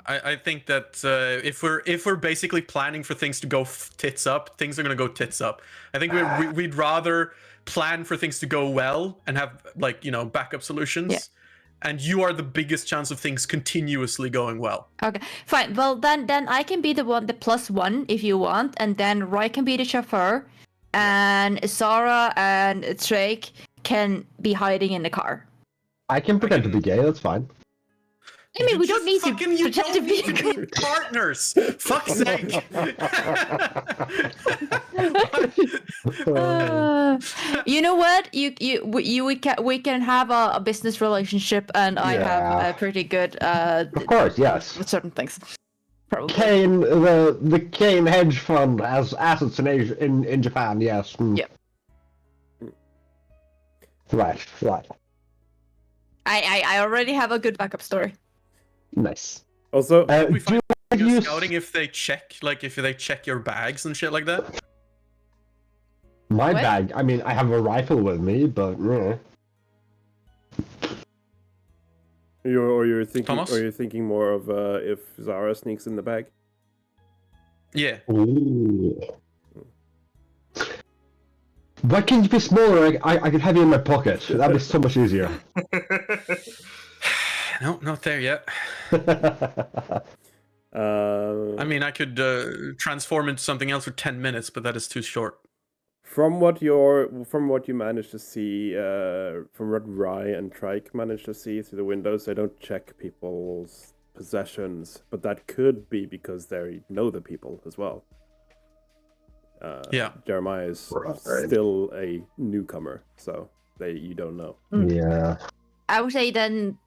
I think that if we're basically planning for things to go tits up, things are gonna go tits up. I think we'd rather plan for things to go well and have backup solutions. Yeah. And you are the biggest chance of things continuously going well. Okay, fine. Well, then I can be the +1 if you want, and then Roy can be the chauffeur, and Sarah and Drake can be hiding in the car. I can pretend to be gay. That's fine. I mean, we don't need to pretend to be need partners. Fuck's sake. You know what? We can have a business relationship, and I have a pretty good. Of course, yes. With certain things. Probably. Kane, the Kane hedge fund has assets in Asia, in Japan. Yes. Yeah. Right. I already have a good backup story. Nice. Also, we find scouting if they check your bags and shit like that. My bag. I mean, I have a rifle with me, but. You're thinking, Thomas? or you're thinking more of if Zara sneaks in the bag. Yeah. Ooh. Why can't you be smaller? I could have you in my pocket. That'd be so much easier. No, not there yet. I mean, I could transform into something else for 10 minutes, but that is too short. From what you managed to see, from what Rye and Trike managed to see through the windows, they don't check people's possessions, but that could be because they know the people as well. Jeremiah is still a newcomer, so you don't know. Yeah. I would say then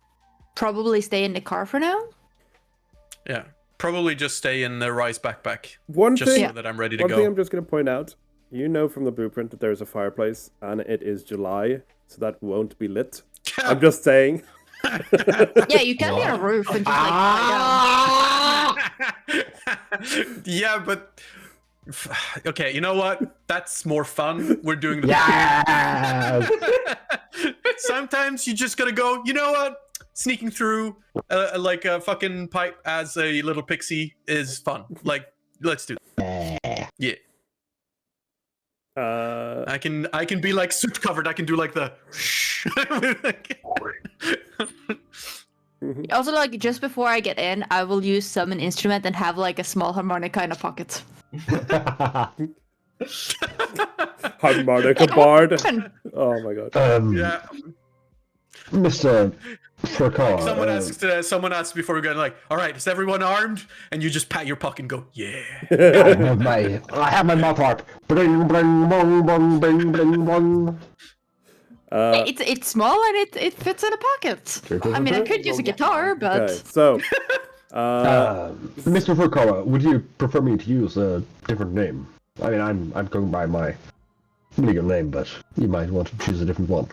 probably stay in the car for now. Yeah, probably just stay in the Rise backpack. One just thing so that I'm ready to One go. thing I'm just going to point out, you know from the blueprint that there's a fireplace, and it is July, so that won't be lit. I'm just saying. Yeah, you can be on a roof and just lie down. Yeah, but okay, you know what? That's more fun. We're doing the Sometimes you just gotta go, you know what? Sneaking through like a fucking pipe as a little pixie is fun. Like, let's do that. Yeah. I can be like suit covered. I can do like the Also, like, just before I get in, I will use summon instrument and have like a small harmonica in a pocket. Harmonica bard. Oh my god. Yeah. Mr. Furcar. Someone asked before we got like, all right, is everyone armed? And you just pat your pocket and go, yeah. I have my mouth harp. Bring, bring, bong, bong, bring, bring, bong. It's small and it fits in a pocket. I mean, I could use a guitar, but Okay, so Mr. Furcar, would you prefer me to use a different name? I mean, I'm going by my legal name, but you might want to choose a different one.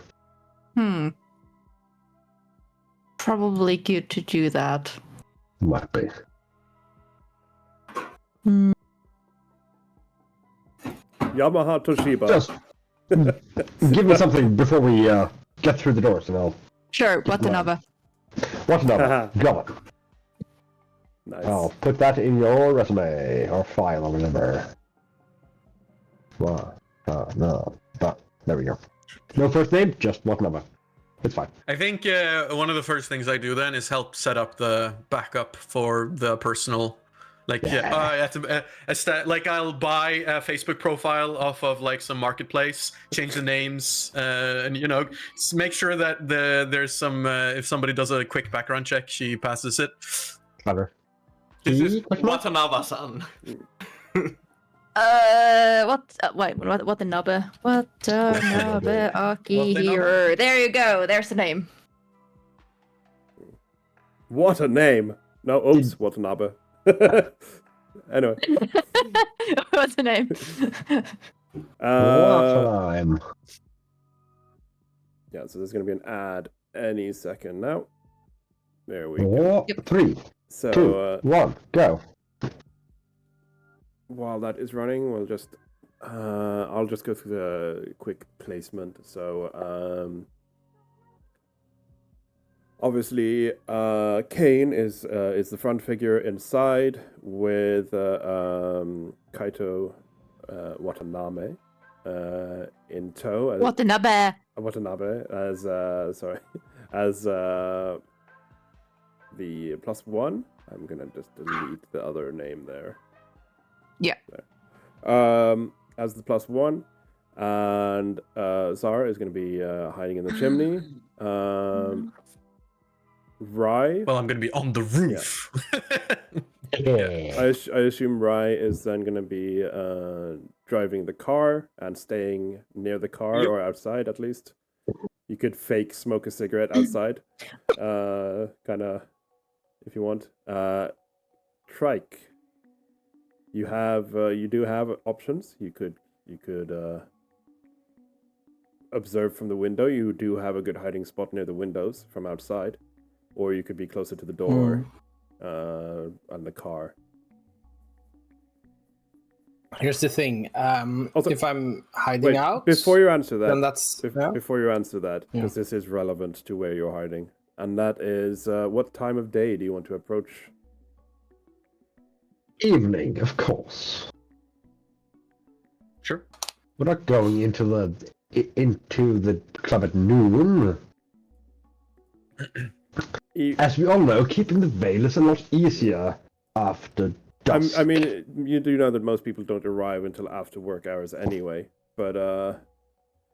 Probably good to do that. Might be. Yamaha Toshiba. Just give me something before we get through the doors, and I'll. Sure, Watanabe. Watanabe, go on. Nice. I'll put that in your resume or file or whatever. No, but there we go. No first name, just Watanabe. It's fine. I think one of the first things I do then is help set up the backup for the personal. Like, I have to, like, I'll buy a Facebook profile off of like some marketplace, change the names, and make sure that there's some. If somebody does a quick background check, she passes it. Clever. This is Watanabe-san. Watanabe. Watanabe Akihiro. There you go. There's the name. What a name! No, oops, Watanabe. Anyway. What's the name? Yeah, so there's going to be an ad any second now. There we go. 3, so, 2, 1, go. While that is running, we'll just I'll just go through the quick placement. So obviously Kane is the front figure inside with Kaito Watanabe in tow. Watanabe as as the +1. I'm gonna just delete the other name there. Yeah. There. As the +1, and Zara is going to be hiding in the chimney. Rai. Well, I'm going to be on the roof. Yeah. I assume Rai is then going to be driving the car and staying near the car or outside at least. You could fake smoke a cigarette outside, kind of, if you want. Trike. You do have options. You could observe from the window. You do have a good hiding spot near the windows from outside, or you could be closer to the door, on the car. Here's the thing. Also, if I'm hiding wait, out, before you answer that, then that's before you answer that, because this is relevant to where you're hiding, and that is what time of day do you want to approach? Evening, of course. Sure. We're not going into the club at noon. As we all know, keeping the veil is a lot easier after dusk. I mean, you do know that most people don't arrive until after work hours anyway. But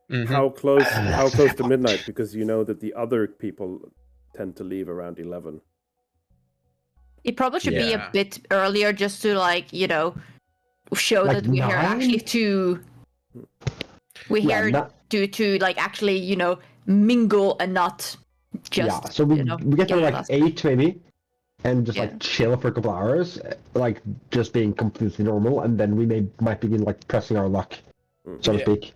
how close to midnight? Because you know that the other people tend to leave around 11. It probably should be a bit earlier, just to show like that we're here 9? actually to. We're here to actually mingle and not just. So we get there like 8 maybe, and just chill for a couple hours, just being completely normal, and then we might begin pressing our luck, so to speak,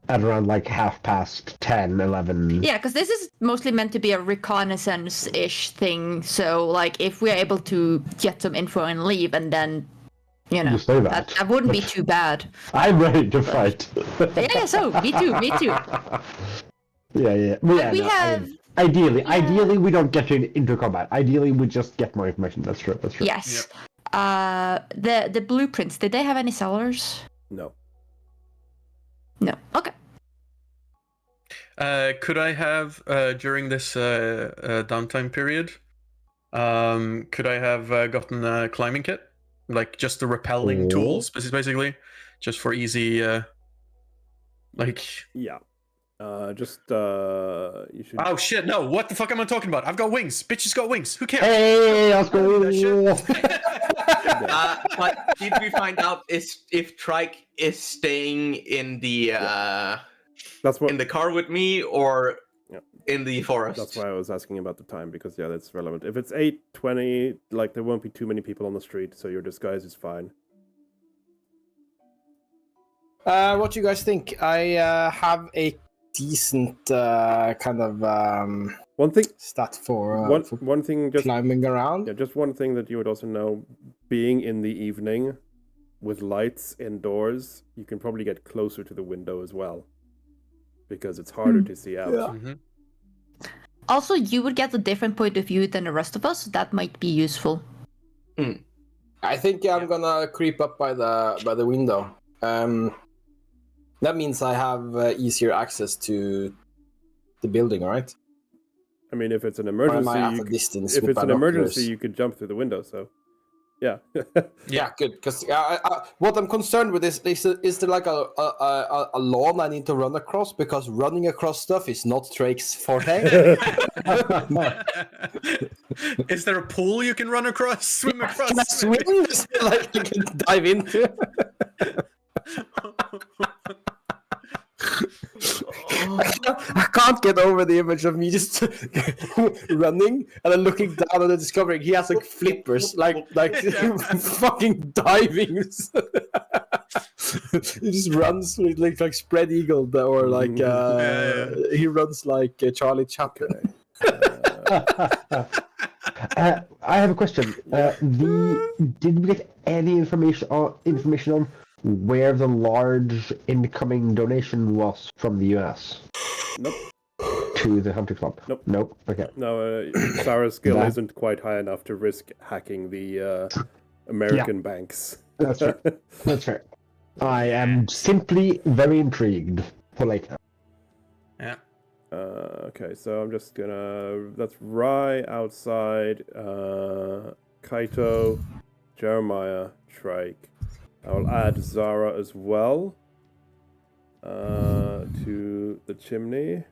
at around 10:30, 11. Yeah, because this is mostly meant to be a reconnaissance-ish thing. So if we're able to get some info and leave, and then You say that. that wouldn't be too bad. I'm ready to fight. So me too. Yeah. We have. Ideally, we don't get into combat. Ideally, we just get more information. That's true. Yes. Yep. The blueprints. Did they have any sellers? No. No. Okay. Could I have during this downtime period? Could I have gotten a climbing kit, just the rappelling tools, basically, just for easy, Yeah. You should. Oh shit! No, what the fuck am I talking about? I've got wings. Bitches got wings. Who cares? Hey, let's go. But did we find out if Trike is staying in the in the car with me or in the forest? That's why I was asking about the time, because that's relevant. If it's 8:20, there won't be too many people on the street, so your disguise is fine. What do you guys think? I have a decent kind of one thing stat for one thing, just climbing around. Yeah, just one thing that you would also know: being in the evening with lights indoors, you can probably get closer to the window as well, because it's harder to see out. Yeah. Also, you would get a different point of view than the rest of us. So that might be useful. I think I'm gonna creep up by the window. That means I have easier access to the building, right? I mean, if it's an emergency, you could jump through the window. So, yeah. Yeah, good. Because what I'm concerned with is there a lawn I need to run across? Because running across stuff is not Drake's forte. Is there a pool you can run across? Swim across? Can I swim? I can dive into. I can't get over the image of me just running and then looking down and then discovering he has like flippers, like fucking diving. He just runs with like spread eagle or like he runs like Charlie Chaplin. I have a question. Did we get any information on where the large incoming donation was from the US? Nope. To the Hunter Club? Nope. Nope. Okay. No, Sarah's skill isn't quite high enough to risk hacking the American banks. That's fair. That's fair. I am simply very intrigued for later. Yeah. Okay, so I'm just gonna... That's Rai outside, Kaito, Jeremiah, Trike. I'll add Zara as well to the chimney.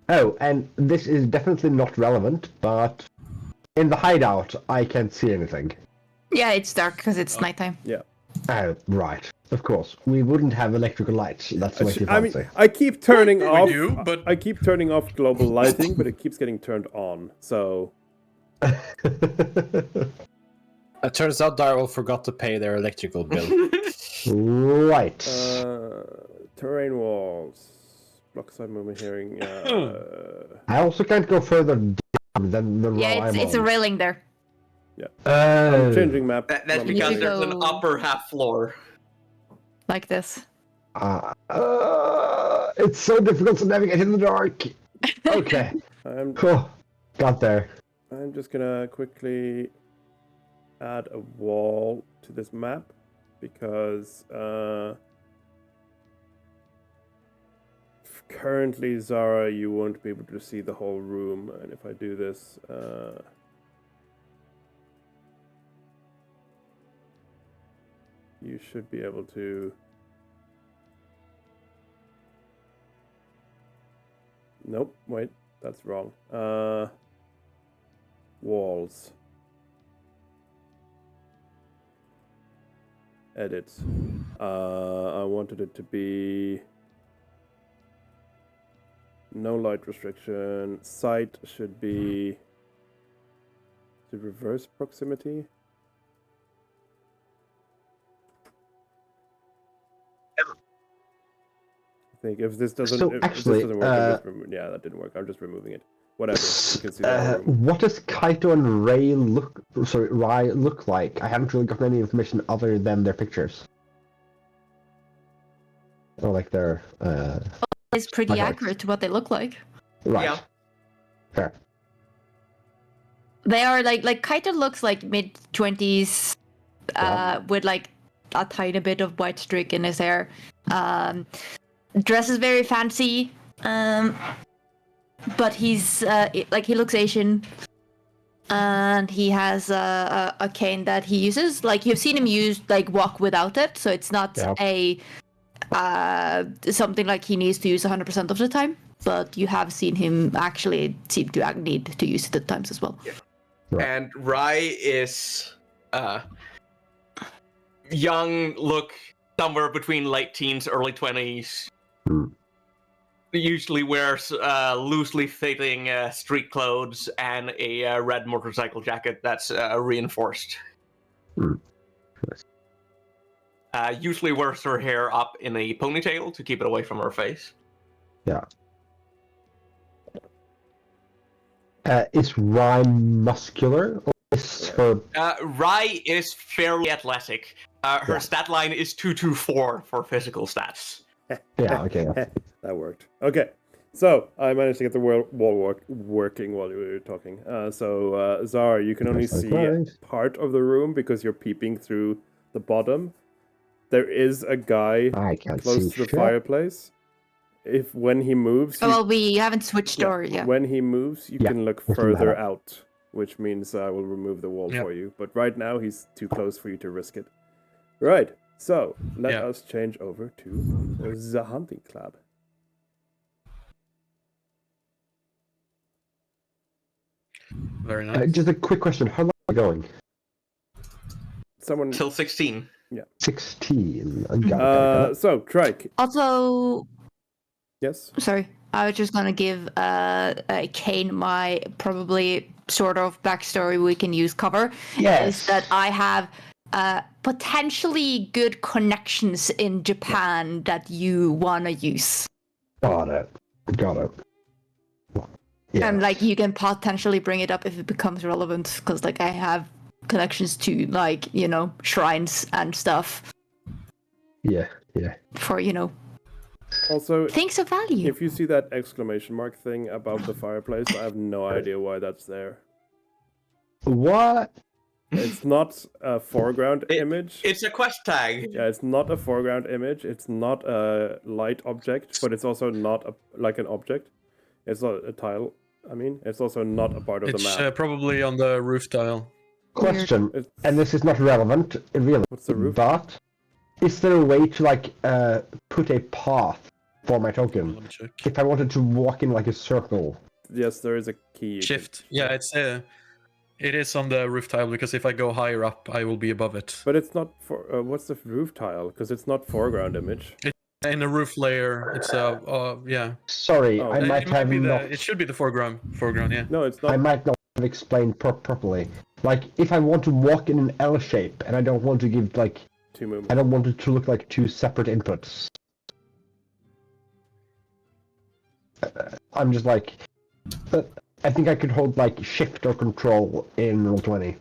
Oh, and this is definitely not relevant, but in the hideout, I can't see anything. Yeah, it's dark because it's nighttime. Yeah. Oh, right. Of course. We wouldn't have electrical lights. That's way too fancy. I mean, I keep turning off... do, but... I keep turning off global lighting, but it keeps getting turned on, so... It turns out DIREWOLF forgot to pay their electrical bill. Right. Terrain walls. Block side movement hearing. I also can't go further down than the row Yeah, I'm it's a on. railing there. Yeah. I'm changing map. That's because there's an upper half floor. Like this. It's so difficult to navigate in the dark. Okay. Got there. I'm just gonna quickly add a wall to this map because currently, Zara, you won't be able to see the whole room, and if I do this, you should be able to. Nope, wait, that's wrong. Walls. Edit. I wanted it to be no light restriction. Sight should be the reverse proximity. I think if this doesn't, So if actually, this doesn't work, yeah, that didn't work. I'm just removing it. Whatever. You can see that. What does Kaito and Rai look like? I haven't really gotten any information other than their pictures. Or like their It's pretty accurate to what they look like. Right. Yeah. Fair. They are like Kaito looks like mid-20s, with like a tiny bit of white streak in his hair. Dresses very fancy, but he's he looks Asian, and he has a cane that he uses. Like you've seen him walk without it, so it's not something like he needs to use 100% of the time. But you have seen him actually seem to need to use it at times as well. Yeah. Right. And Rai is young, look somewhere between late teens, early 20s. Usually wears loosely fitting street clothes and a red motorcycle jacket that's reinforced. Usually wears her hair up in a ponytail to keep it away from her face. Yeah. Is Rai muscular, or is her... Rai is fairly athletic. Her stat line is 224 for physical stats. Yeah, okay. That worked. Okay, so I managed to get the wall working while you were talking. So Zara, you can only see part of the room because you're peeping through the bottom. There is a guy close to the fireplace. When he moves... Well, we haven't switched or... Yeah. When he moves, you can look further out, which means I will remove the wall for you. But right now, he's too close for you to risk it. Right, so let us change over to the hunting club. Very nice. Just a quick question. How long are you going? Till 16. Yeah. 16. So, Trike. Also, Yes. Sorry, I was just gonna give Kane my probably sort of backstory we can use cover. Yes. Is that I have potentially good connections in Japan that you wanna use. Got it. Yeah. And like you can potentially bring it up if it becomes relevant, because like I have connections to like shrines and stuff. Yeah. For Also, things of value. if you see that exclamation mark thing above the fireplace, I have no idea why that's there. What? It's not a foreground image. It's a quest tag. Yeah, it's not a foreground image. It's not a light object, but it's also not like an object. It's not a tile. I mean, it's also not a part of the map. It's probably on the roof tile. Question, and this is not relevant, really. What's the roof? But is there a way to like put a path for my token? Let me check. If I wanted to walk in like a circle. Yes, there is a key. Shift. Yeah, it is on the roof tile because if I go higher up, I will be above it. But it's not for. What's the roof tile? Because it's not foreground image. It's in the roof layer. It's yeah. Sorry, Oh. I might have not. It should be the foreground. Yeah. No, it's not. I might not have explained properly. Like, if I want to walk in an L shape and I don't want to give like 2 movements. I don't want it to look like 2 separate inputs. I'm just like, I think I could hold like Shift or Control in Roll20.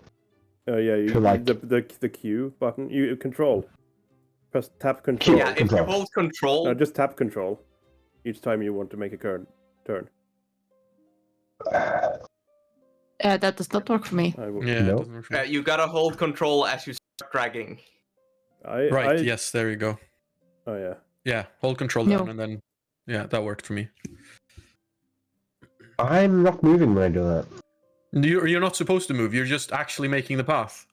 Oh yeah, you like- the Q button. You control. Press tap control. Yeah, if you hold control. No, just tap control. Each time you want to make a turn. That does not work for me. Yeah, No. it doesn't work for me. You gotta hold control as you start dragging. Yes, there you go. Oh yeah. Yeah, hold control No. down and then yeah, that worked for me. I'm not moving when I do that. You're not supposed to move. You're just actually making the path.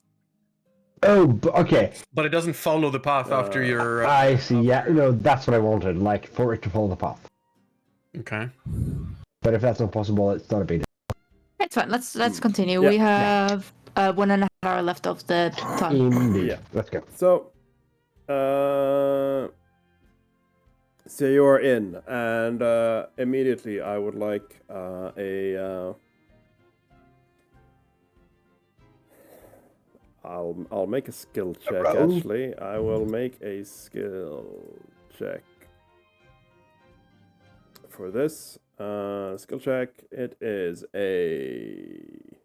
Oh, okay. But it doesn't follow the path after you're. I see. Yeah, that's what I wanted. Like for it to follow the path. Okay. But if that's not possible, it's not a big deal. It's fine. Let's continue. Yeah. We have 1.5 hour left of the time. Indeed. Yeah. Let's go. So, so you are in, and immediately I would like I'll make a skill check. Actually, I will make a skill check for this. Skill check. It is a.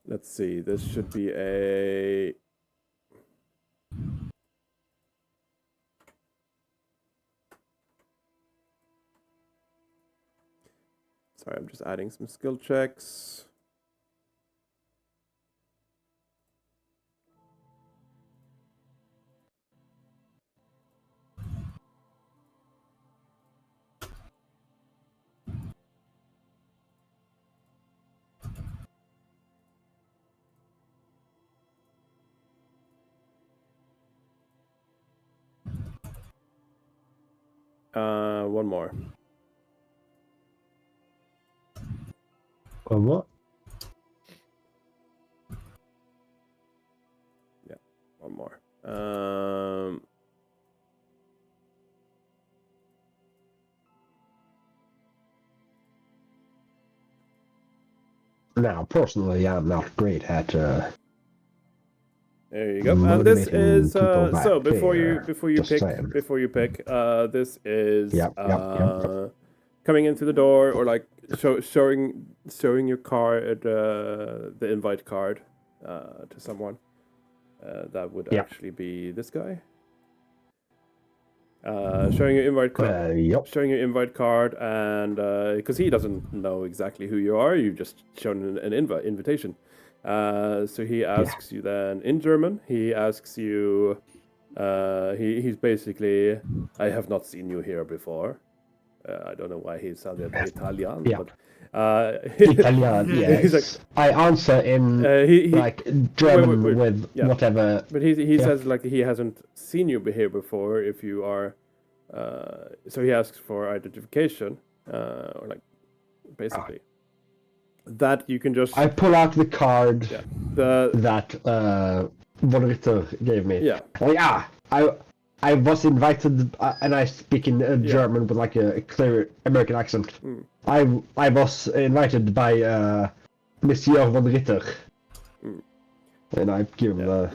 Let's see. This should be a. Sorry, I'm just adding some skill checks. One more. What? Yeah, one more. Now, personally, I'm not great at. There you go. And this motivating is people back so before there, you just pick saying. this is Yep. coming into the door or like showing your card, the invite card to someone. That would Yep. actually be this guy. Showing your invite card. Yep. Showing your invite card, and because he doesn't know exactly who you are, you've just shown an invitation. So he asks you then in German. He asks you. He's basically, I have not seen you here before. I don't know why he sounded Italian, Yeah. but Italian, yes. he's like, I answer in like German wait. with Yeah. whatever. But he Yeah. says like he hasn't seen you here before. If you are, so he asks for identification, or like basically that you can just. I pull out the card that Von Ritter gave me. Yeah. Like, I was invited, and I speak in German with like a clear American accent. I was invited by Monsieur Von Ritter. And I give him the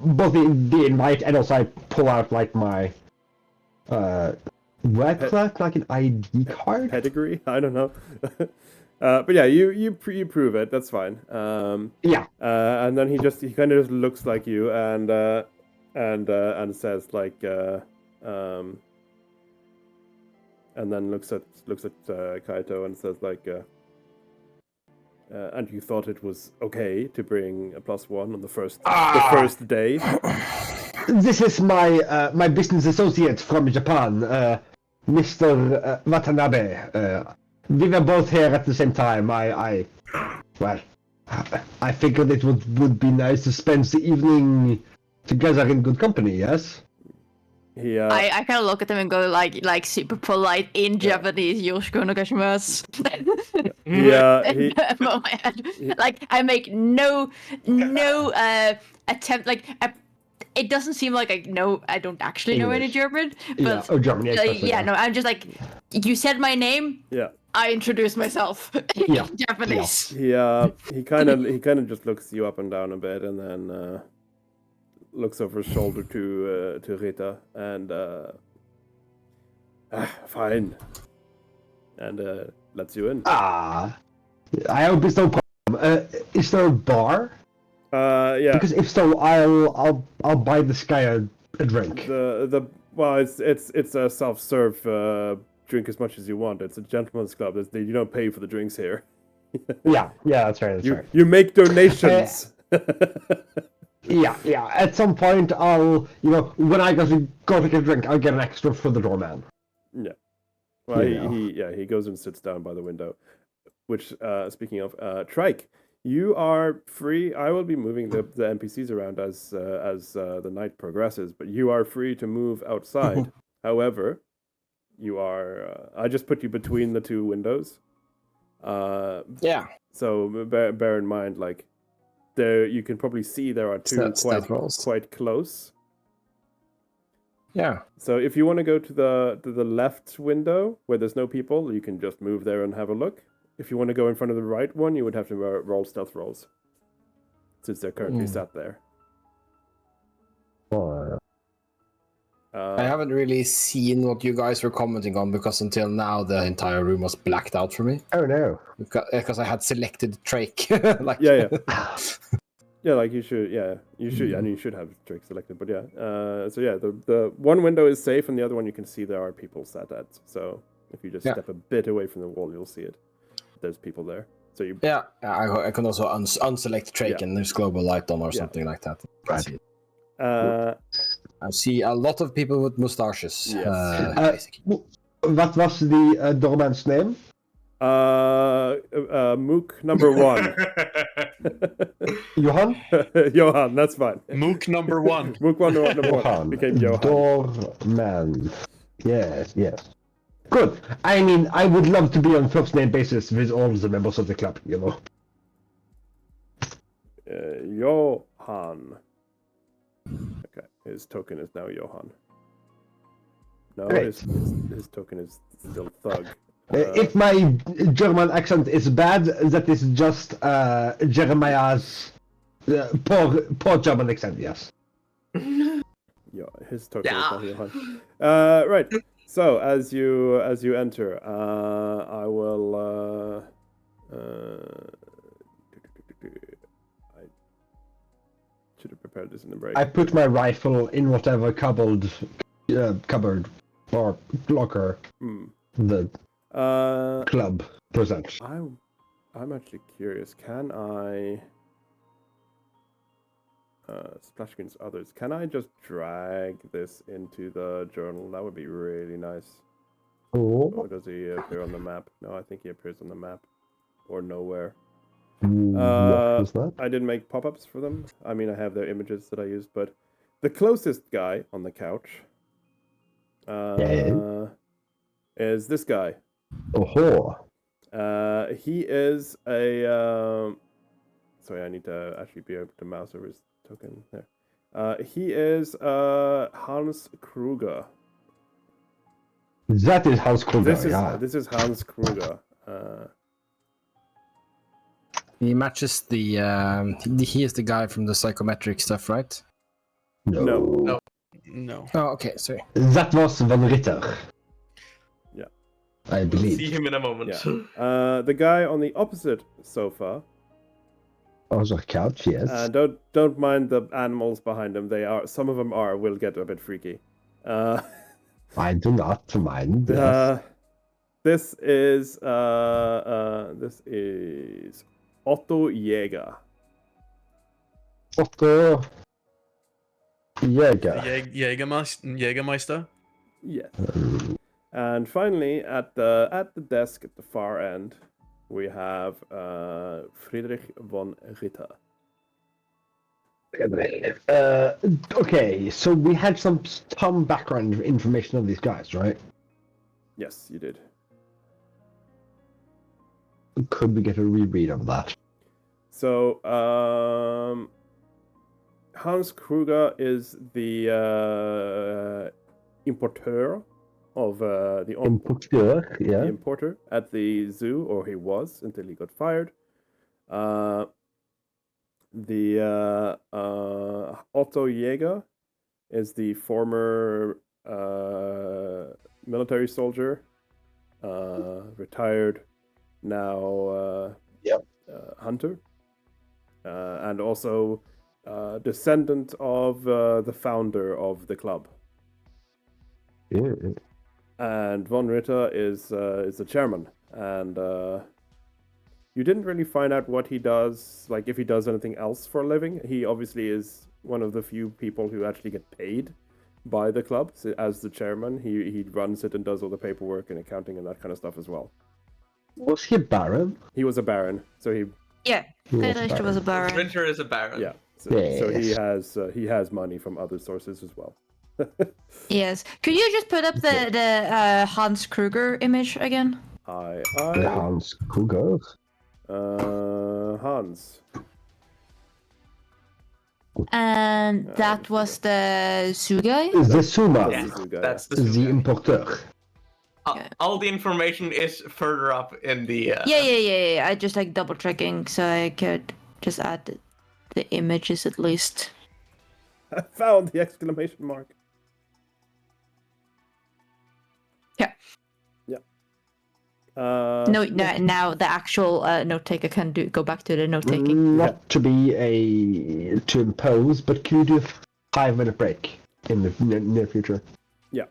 both the invite, and also I pull out like my like an ID card. Pedigree? I don't know. But yeah, you prove it. That's fine. Yeah. And then he kind of just looks like you and says like and then looks at Kaito and says like and you thought it was okay to bring a +1 on the first day. This is my business associate from Japan, Mr. Watanabe. We were both here at the same time. I figured it would be nice to spend the evening together in good company. Yes. I kind of look at them and go like super polite in Japanese. Yoshiko onegaishimasu. Like I make no attempt. Like it doesn't seem like I don't actually know any German. But German. No, I'm just like, you said my name. Yeah. I introduced myself in Japanese. Yeah. He kind of just looks you up and down a bit, and then looks over his shoulder to Rita and fine, and lets you in. I hope it's no problem. Is there a bar? Yeah. Because if so, I'll buy this guy a drink. Well, it's a self-serve. Drink as much as you want. It's a gentleman's club. You don't pay for the drinks here. Yeah, that's right. You make donations. Yeah. At some point, I'll, when I go to get a drink, I'll get an extra for the doorman. Yeah. Well, he goes and sits down by the window. Which, speaking of, Trike, you are free. I will be moving the NPCs around as the night progresses, but you are free to move outside. However, you are. I just put you between the two windows. Yeah. So bear in mind, like, there you can probably see there are two quite close. Yeah. So if you want to go to the left window where there's no people, you can just move there and have a look. If you want to go in front of the right one, you would have to roll stealth rolls, since they're currently sat there. I haven't really seen what you guys were commenting on, because until now the entire room was blacked out for me. Oh no! Because I had selected Drake. Like... Yeah. Yeah, like you should, and you should have Drake selected. But yeah, so yeah, the one window is safe, and the other one you can see there are people sat at. So if you just step a bit away from the wall, you'll see it. There's people there. So you. Yeah, I can also unselect Drake and there's global light on or something like that. Right. I see a lot of people with mustaches. Yes. Basically. What was the doorman's name? Mook number 1. Johan? Johan, that's fine. Mook number 1. Mook number 1 became Johan. Doorman. Yes. Good. I mean, I would love to be on first name basis with all the members of the club, Johan. Okay, his token is now Johan. No, his token is still Thug. If my German accent is bad, that is just Jeremiah's poor German accent, yes. Yeah, his token is now Johan. Right. So as you enter, I will. I should have prepared this in the break. I put my rifle in whatever cupboard or locker the club presents. I'm actually curious. Can I? Splash screens others. Can I just drag this into the journal? That would be really nice. Or does he appear on the map? No, I think he appears on the map. Or nowhere. What was that? I didn't make pop-ups for them. I mean, I have their images that I used, but the closest guy on the couch is this guy. Oh. He is a... sorry, I need to actually be able to mouse over his token there. He is Hans Kruger. That is Hans Kruger, This is Hans Kruger. He matches the. He is the guy from the psychometric stuff, right? No. Oh, okay. Sorry. That was Van Ritter. Yeah. I believe. See him in a moment. Yeah. The guy on the opposite sofa. Oh, the couch, yes. Don't mind the animals behind him. Some of them will get a bit freaky. I do not mind. Yes. This is Otto Jäger. Otto Jäger. Jägermeister. Yes. And finally, at the desk at the far end, we have Friedrich von Ritter. Okay, so we had some background information on these guys, right? Yes, you did. Could we get a reread of that? So, Hans Kruger is the importer of the importer at the zoo, or he was until he got fired. The Otto Jäger is the former military soldier, retired now hunter, and also descendant of the founder of the club. And von Ritter is the chairman, and you didn't really find out what he does, like if he does anything else for a living. He obviously is one of the few people who actually get paid by the club. So as the chairman, he runs it and does all the paperwork and accounting and that kind of stuff as well. Was he a baron? He was a baron, so he... Yeah, Friedrich was a baron. Winter is a baron. Yeah, so he has money from other sources as well. Yes. Could you just put up the Hans Kruger image again? The Hans Kruger? Hans. And that was the zoo guy? The Suma. Yeah, that's the the importer. All the information is further up in the... Yeah. I just like double checking so I could just add the images at least. I found the exclamation mark. No, now the actual note taker can go back to the note taking. Not to be to impose, but can you do a 5-minute break in the near future? Yeah.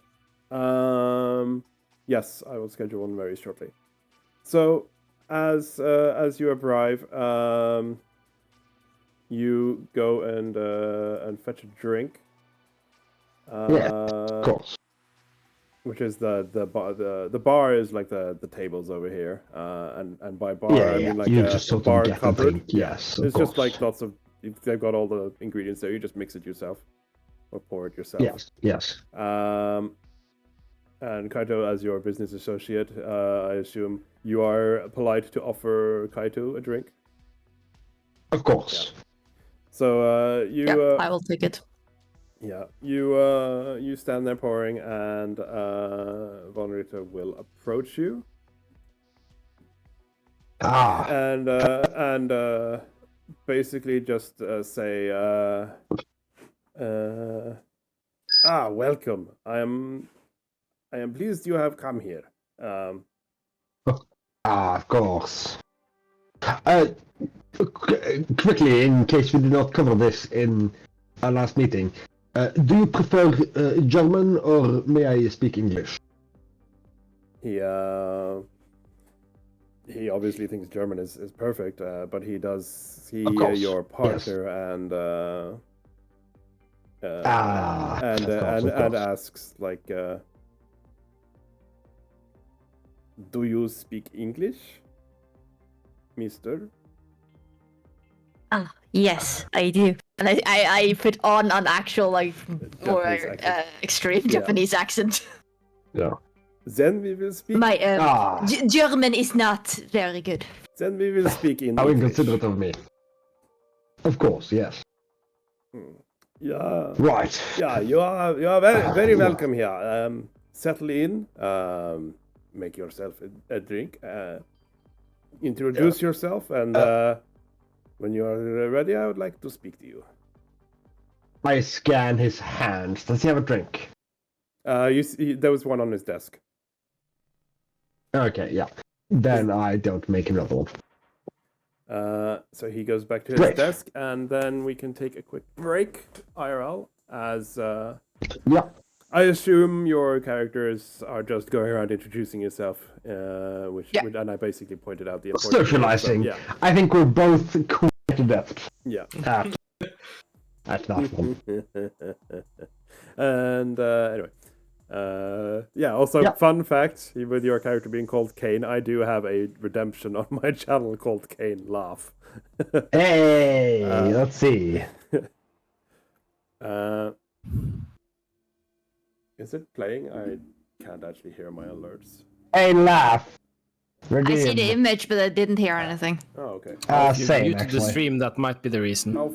Yes, I will schedule one very shortly. So, as you arrive, you go and fetch a drink. Of course. Which is the bar is like the tables over here, and by bar I mean like you a just sort bar of get cupboard. the drink. Yes, it's just like lots of, they've got all the ingredients there. You just mix it yourself, or pour it yourself. Yes. And Kaito, as your business associate, I assume you are polite to offer Kaito a drink. Of course. Yeah. So you. I will take it. Yeah, you stand there pouring, and von Ritter will approach you. And basically just say, welcome. I am pleased you have come here. Of course. Quickly, in case we did not cover this in our last meeting. Do you prefer German, or may I speak English? He obviously thinks German is perfect, but he does see your partner and asks like, Do you speak English, Mister? Yes, I do. And I put on an actual, like, more Japanese accent. extreme Yeah. Japanese accent. Yeah. Then we will speak. My German is not very good. Then we will speak in How English. inconsiderate of me. Of course, yes. Yeah. Right. Yeah, you are very welcome here. Settle in. Make yourself a drink. Introduce yourself, and when you are ready, I would like to speak to you. I scan his hands. Does he have a drink? You see, there was one on his desk. Okay, yeah. Then I don't make another one. So he goes back to his desk, and then we can take a quick break, IRL, as yeah. I assume your characters are just going around introducing yourself, which and I basically pointed out the importance. Socializing. Yeah. I think we're both quite adept. Yeah. That's not fun. And anyway. Also, fun fact, with your character being called Kane, I do have a redemption on my channel called Kane Laugh. Hey, let's see. Is it playing? I can't actually hear my alerts. Hey, laugh. I see the image, but I didn't hear anything. Oh, okay. If you Same, muted actually. the stream, that might be the reason. No,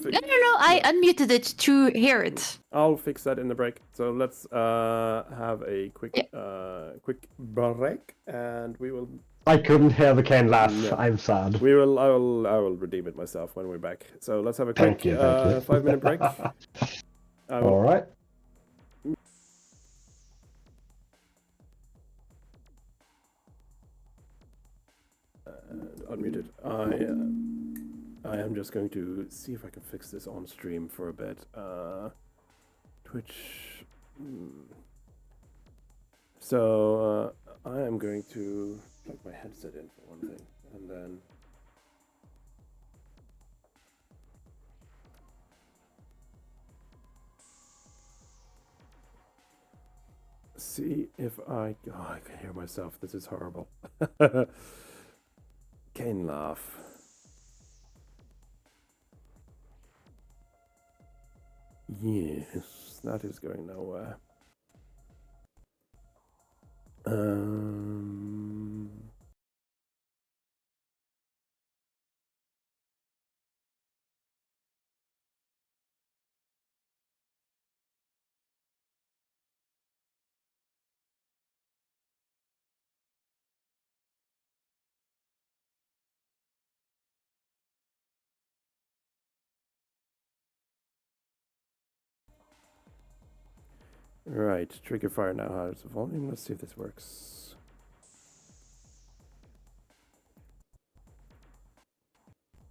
I unmuted it to hear it. I'll fix that in the break. So let's have a quick break, and we will. I couldn't hear the Kane laugh. No. I'm sad. I will redeem it myself when we're back. So let's have a quick Thank you. 5-minute break. All right. Unmuted. I am just going to see if I can fix this on stream for a bit. Twitch. So I am going to plug my headset in for one thing, and then. See if I can hear myself. This is horrible. Kane laugh. Yes, that is going nowhere. Right, trigger fire now has volume. Let's see if this works.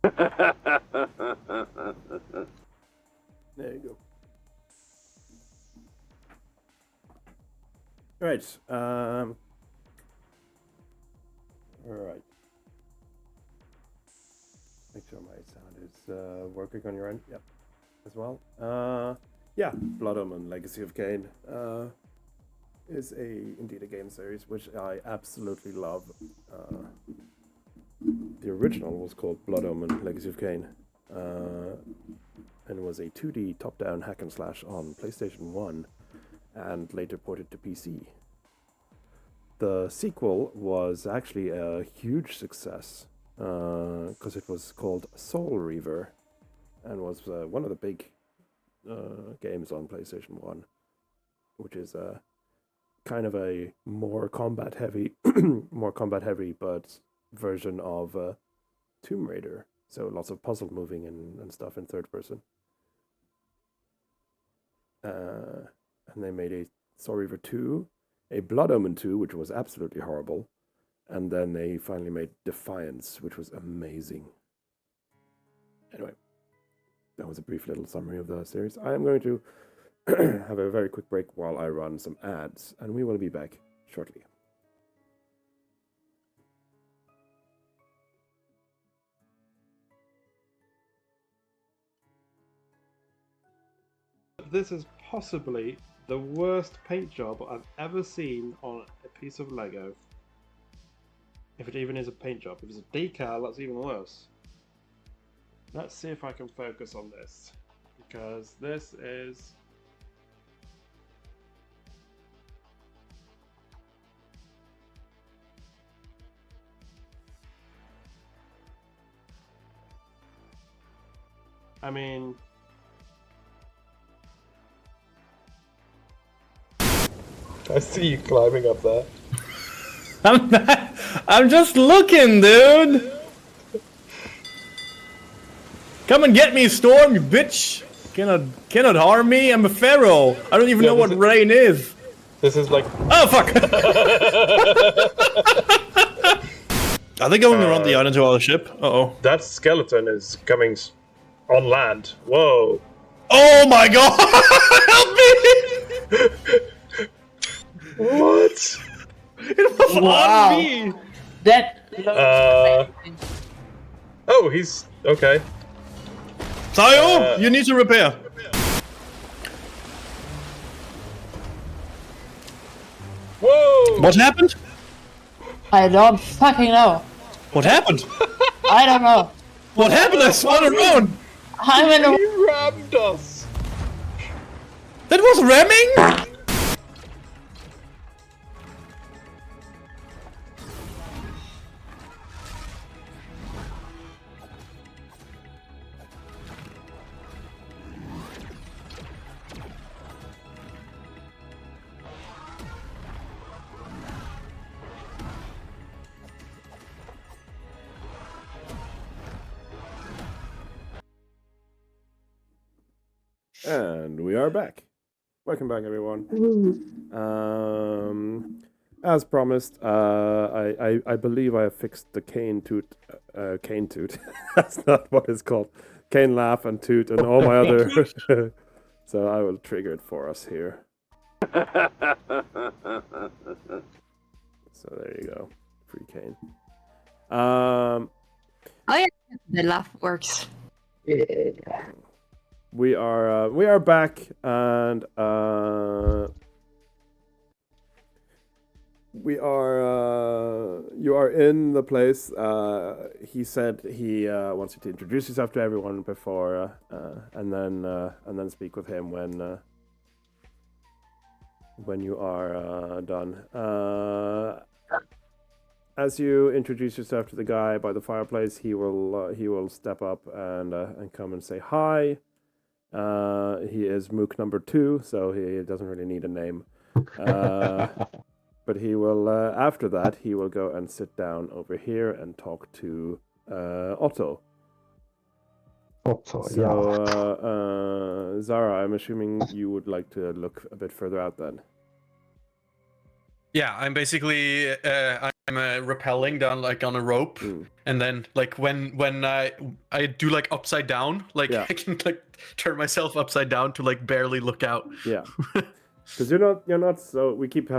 There you go. Right. All right. Make sure my sound is working on your end. Yep. As well. Yeah, Blood Omen: Legacy of Kain is indeed a game series which I absolutely love. The original was called Blood Omen: Legacy of Kain, and was a 2D top-down hack and slash on PlayStation 1, and later ported to PC. The sequel was actually a huge success because it was called Soul Reaver, and was one of the big games on PlayStation 1, which is kind of a more combat heavy but version of Tomb Raider, so lots of puzzle moving and stuff in third person. And they made a Soul Reaver 2, a Blood Omen 2, which was absolutely horrible, and then they finally made Defiance, which was amazing. Anyway, that was a brief little summary of the series. I am going to have a very quick break while I run some ads, and we will be back shortly. This is possibly the worst paint job I've ever seen on a piece of Lego. If it even is a paint job. If it's a decal, that's even worse. Let's see if I can focus on this. Because this is... I mean... I see you climbing up there. I'm just looking, dude. Come and get me, Storm, you bitch. Cannot harm me. I'm a pharaoh. I don't even know what rain is. This is like... Oh, fuck! Are they going around the island to our ship? Uh-oh. That skeleton is coming on land. Whoa. Oh my god! Help me! What? It was Wow. on me! That Oh, he's... okay. Sayo, you need to repair. Whoa! What happened? I don't fucking know. What happened? I don't know. What happened? I swung around! I'm in a... He rammed us! That was ramming? And we are back. Welcome back, everyone. As promised, I believe I have fixed the cane toot. That's not what it's called. Cane laugh and toot and all my other. So I will trigger it for us here. So there you go, free cane. Oh yeah, the laugh works. We are back, and you are in the place. He said he wants you to introduce yourself to everyone before, and then speak with him when you are done. As you introduce yourself to the guy by the fireplace, he will step up and come and say hi. He is Mook number 2, so he doesn't really need a name. But he will, after that, he will go and sit down over here and talk to Otto. Otto, So, Zara, I'm assuming you would like to look a bit further out then. Yeah, I'm basically I'm rappelling down like on a rope, and then like when I do like upside down, like I can like turn myself upside down to like barely look out. Yeah, because you're not so we keep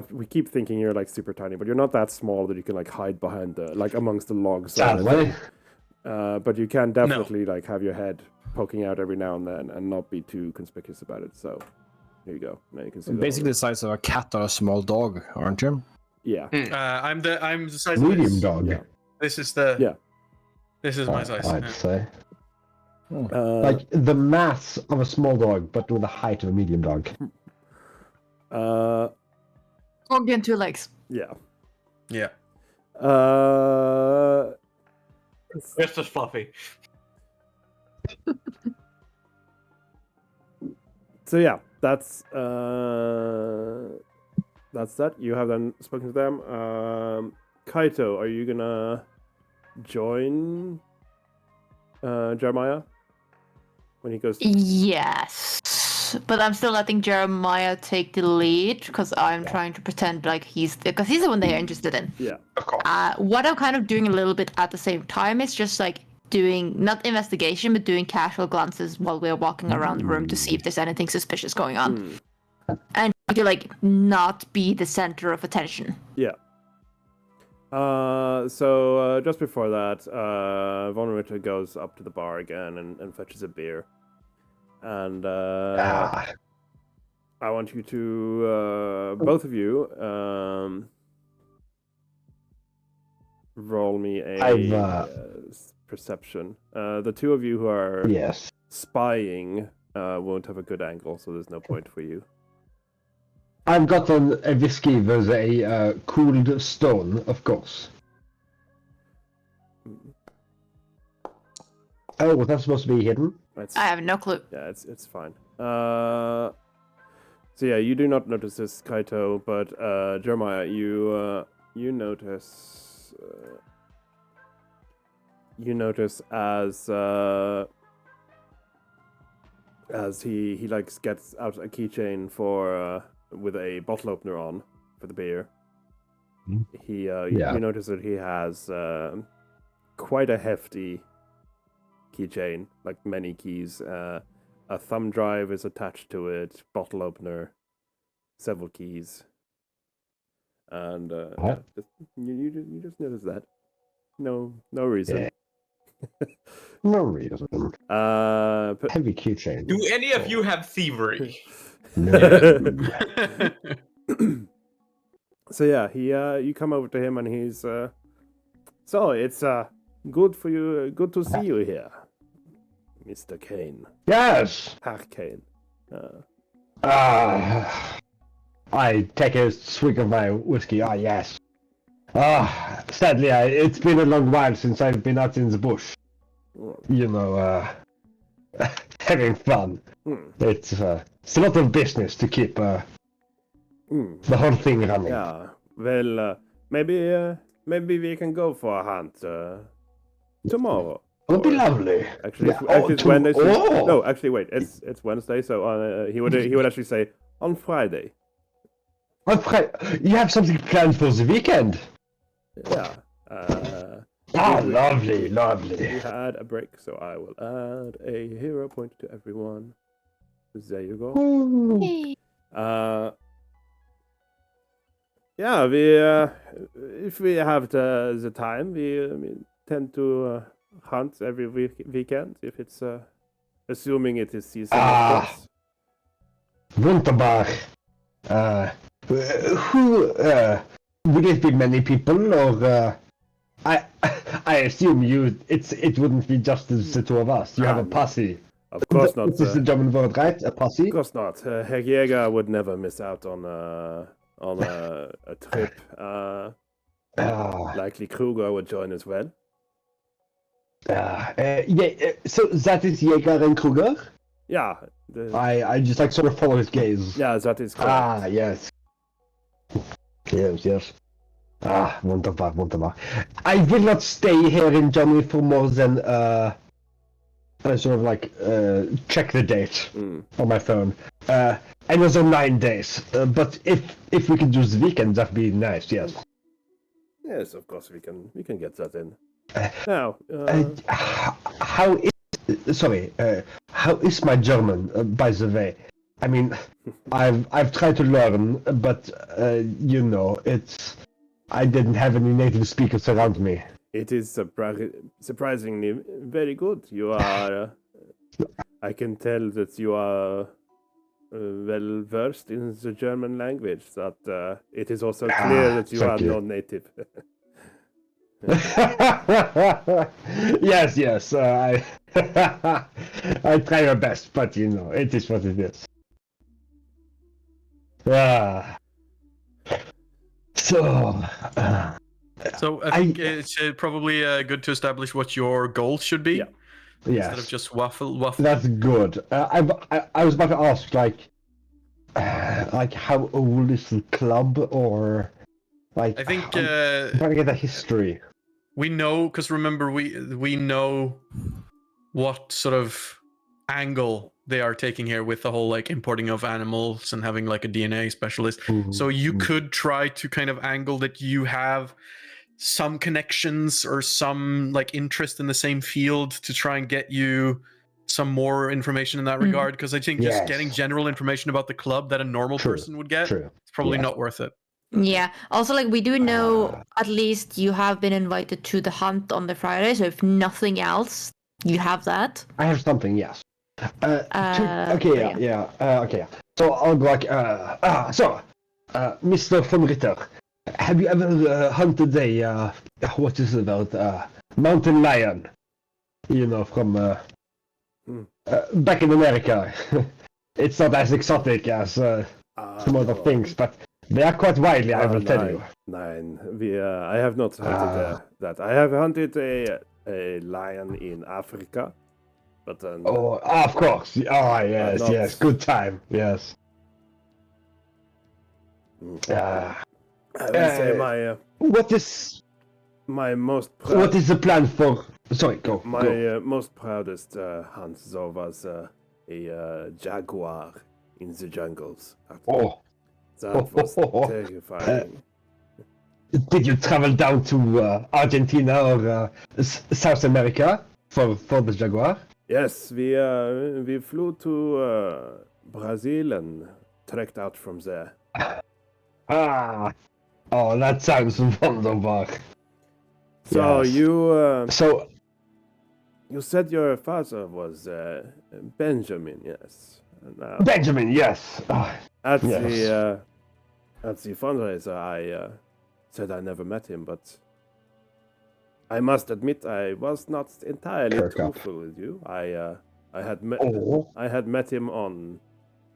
thinking you're like super tiny, but you're not that small that you can like hide behind the like amongst the logs. Sadly. But you can definitely like have your head poking out every now and then and not be too conspicuous about it. So. There you go. Now you can see basically the size of a cat or a small dog, aren't you? Yeah. I'm the size medium of this. dog. Yeah. This is the This is my size. I'd say. Like the mass of a small dog, but with the height of a medium dog. Dog and 2 legs. Yeah. Yeah. It's just fluffy. So yeah, that's that. You have then spoken to them. Kaito, are you gonna join Jeremiah when he goes? Yes, but I'm still letting Jeremiah take the lead because I'm trying to pretend like he's the one they're interested in. Yeah. Of course. What I'm kind of doing a little bit at the same time is just like doing not investigation but doing casual glances while we're walking around the room to see if there's anything suspicious going on, and to like not be the center of attention. Yeah. So just before that, Von Ritter goes up to the bar again and fetches a beer, and I want you to both of you roll me a perception. The two of you who are spying won't have a good angle, so there's no point for you. I've got a whiskey with a cooled stone, of course. Oh, was that supposed to be hidden? I have no clue. Yeah, it's fine. So yeah, you do not notice this, Kaito, but Jeremiah, you notice as he like gets out a keychain for with a bottle opener on for the beer. You notice that he has quite a hefty keychain, like many keys. A thumb drive is attached to it, bottle opener, several keys, and you just notice that. No reason. Yeah. No reason. Heavy keychain. Do any of you have thievery? So yeah, you come over to him and he's so it's good for you, good to see you here, Mr. Kane. Yes. Herr Kane. I take a swig of my whiskey. Yes. Sadly, it's been a long while since I've been out in the bush. You know, having fun. It's a lot of business to keep the whole thing running. Yeah. Well, maybe we can go for a hunt tomorrow. It would be lovely. Actually, it's Wednesday. No, actually, wait. It's Wednesday, so he would actually say on Friday. On Friday, you have something planned for the weekend? Yeah. Lovely. We had a break, so I will add a hero point to everyone. There you go. Yeah, if we have the time, we tend to hunt every weekend, if it's assuming it is season, of course. Wunderbar. Who would it be many people, or I assume it wouldn't be just the two of us. You have a posse. Of course not. This is the German word, right? A posse? Of course not. Herr Jäger would never miss out on a trip. Likely Kruger would join as well. So that is Jäger and Kruger? Yeah. I just like sort of follow his gaze. Yeah, that is correct. Yes. Yes. Wunderbar. I will not stay here in Germany for more than sort of like check the date on my phone. Another 9 days. But if we can do the weekend, that'd be nice. Yes. Yes, of course we can get that in. Now, how is my German? By the way, I mean, I've tried to learn, but you know, I didn't have any native speakers around me. It is surprisingly very good. You are. I can tell that you are well versed in the German language. That it is also clear that you are non-native. Yes. I try my best, but you know, it is what it is. So I think it's probably good to establish what your goals should be. Yes. Instead of just waffle. That's good. I was about to ask, like how old is the club, or like? I think I'm trying to get the history. We know, because remember, we know what sort of angle they are taking here with the whole like importing of animals and having like a DNA specialist. So you could try to kind of angle that you have some connections or some like interest in the same field to try and get you some more information in that regard, because I think just getting general information about the club that a normal person would get, it's probably not worth it. Yeah. Also, like, we do know at least you have been invited to the hunt on the Friday, so if nothing else, you have that. I have something, yes. Okay. So I'll go like, Mr. von Ritter, have you ever hunted a what is it about mountain lion? You know, from back in America. It's not as exotic as some other things, but they are quite widely. I will tell you. Nine. I have not hunted that. I have hunted a lion in Africa, but of course. Oh yes, yes. Good time. Yes. I will say what is my most what is the plan for? Sorry, go. My most proudest hunt though was a jaguar in the jungles. That was terrifying. Did you travel down to Argentina or South America for the jaguar? Yes, we flew to Brazil and trekked out from there. That sounds wonderful. So yes. You said your father was Benjamin, yes. Benjamin, yes. At the fundraiser, I said I never met him, but I must admit I was not entirely truthful with you. I had met him on,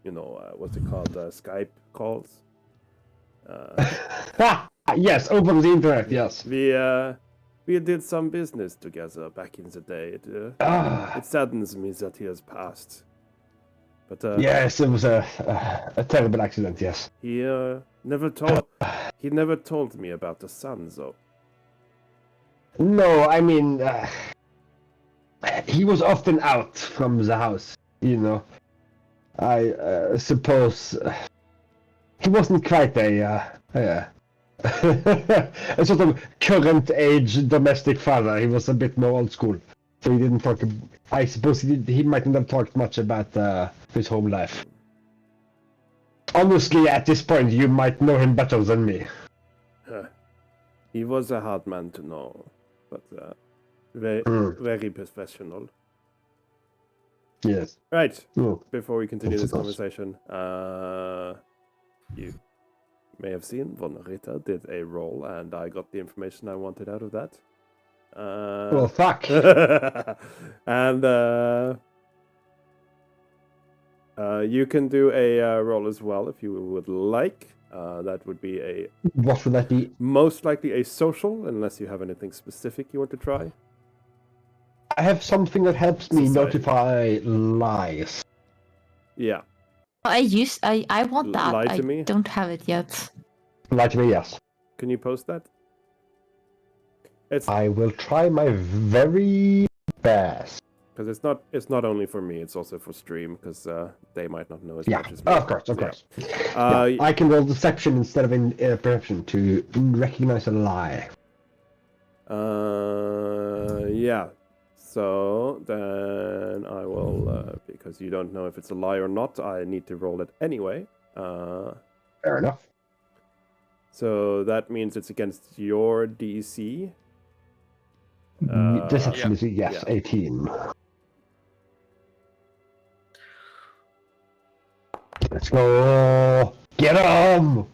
what's it called, Skype calls. Yes, over the internet. Yes. We did some business together back in the day. It saddens me that he has passed. But yes, it was a terrible accident. Yes. He never told me about the son, though. No, I mean, he was often out from the house. I suppose he wasn't quite a sort of current age domestic father. He was a bit more old school, so he didn't talk. I suppose he mightn't have talked much about his home life. Honestly, at this point, you might know him better than me. He was a hard man to know, but very professional. Yes. Right. Before we continue this conversation, you may have seen Von Ritter did a roll, and I got the information I wanted out of that. Well, fuck. And you can do a roll as well if you would like. That would be a... What would that be? Most likely a social, unless you have anything specific you want to try. I have something that helps me notify lies. Yeah. I want that. Lie to me? I don't have it yet. Lie to me, yes. Can you post that? I will try my very best. Because it's not only for me, it's also for stream, because they might not know as much as me. Of course. I can roll deception instead of perception to recognize a lie. Yeah. So then I will, because you don't know if it's a lie or not, I need to roll it anyway. Fair enough. So that means it's against your DC. Deception is yes, 18. Let's go! Get him!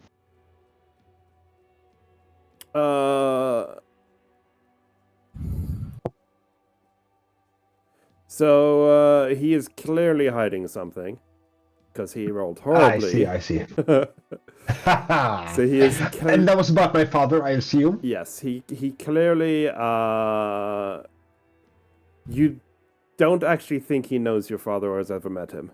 So he is clearly hiding something, because he rolled horribly. I see. So he is, and that was about my father, I assume. Yes, he clearly. You don't actually think he knows your father or has ever met him.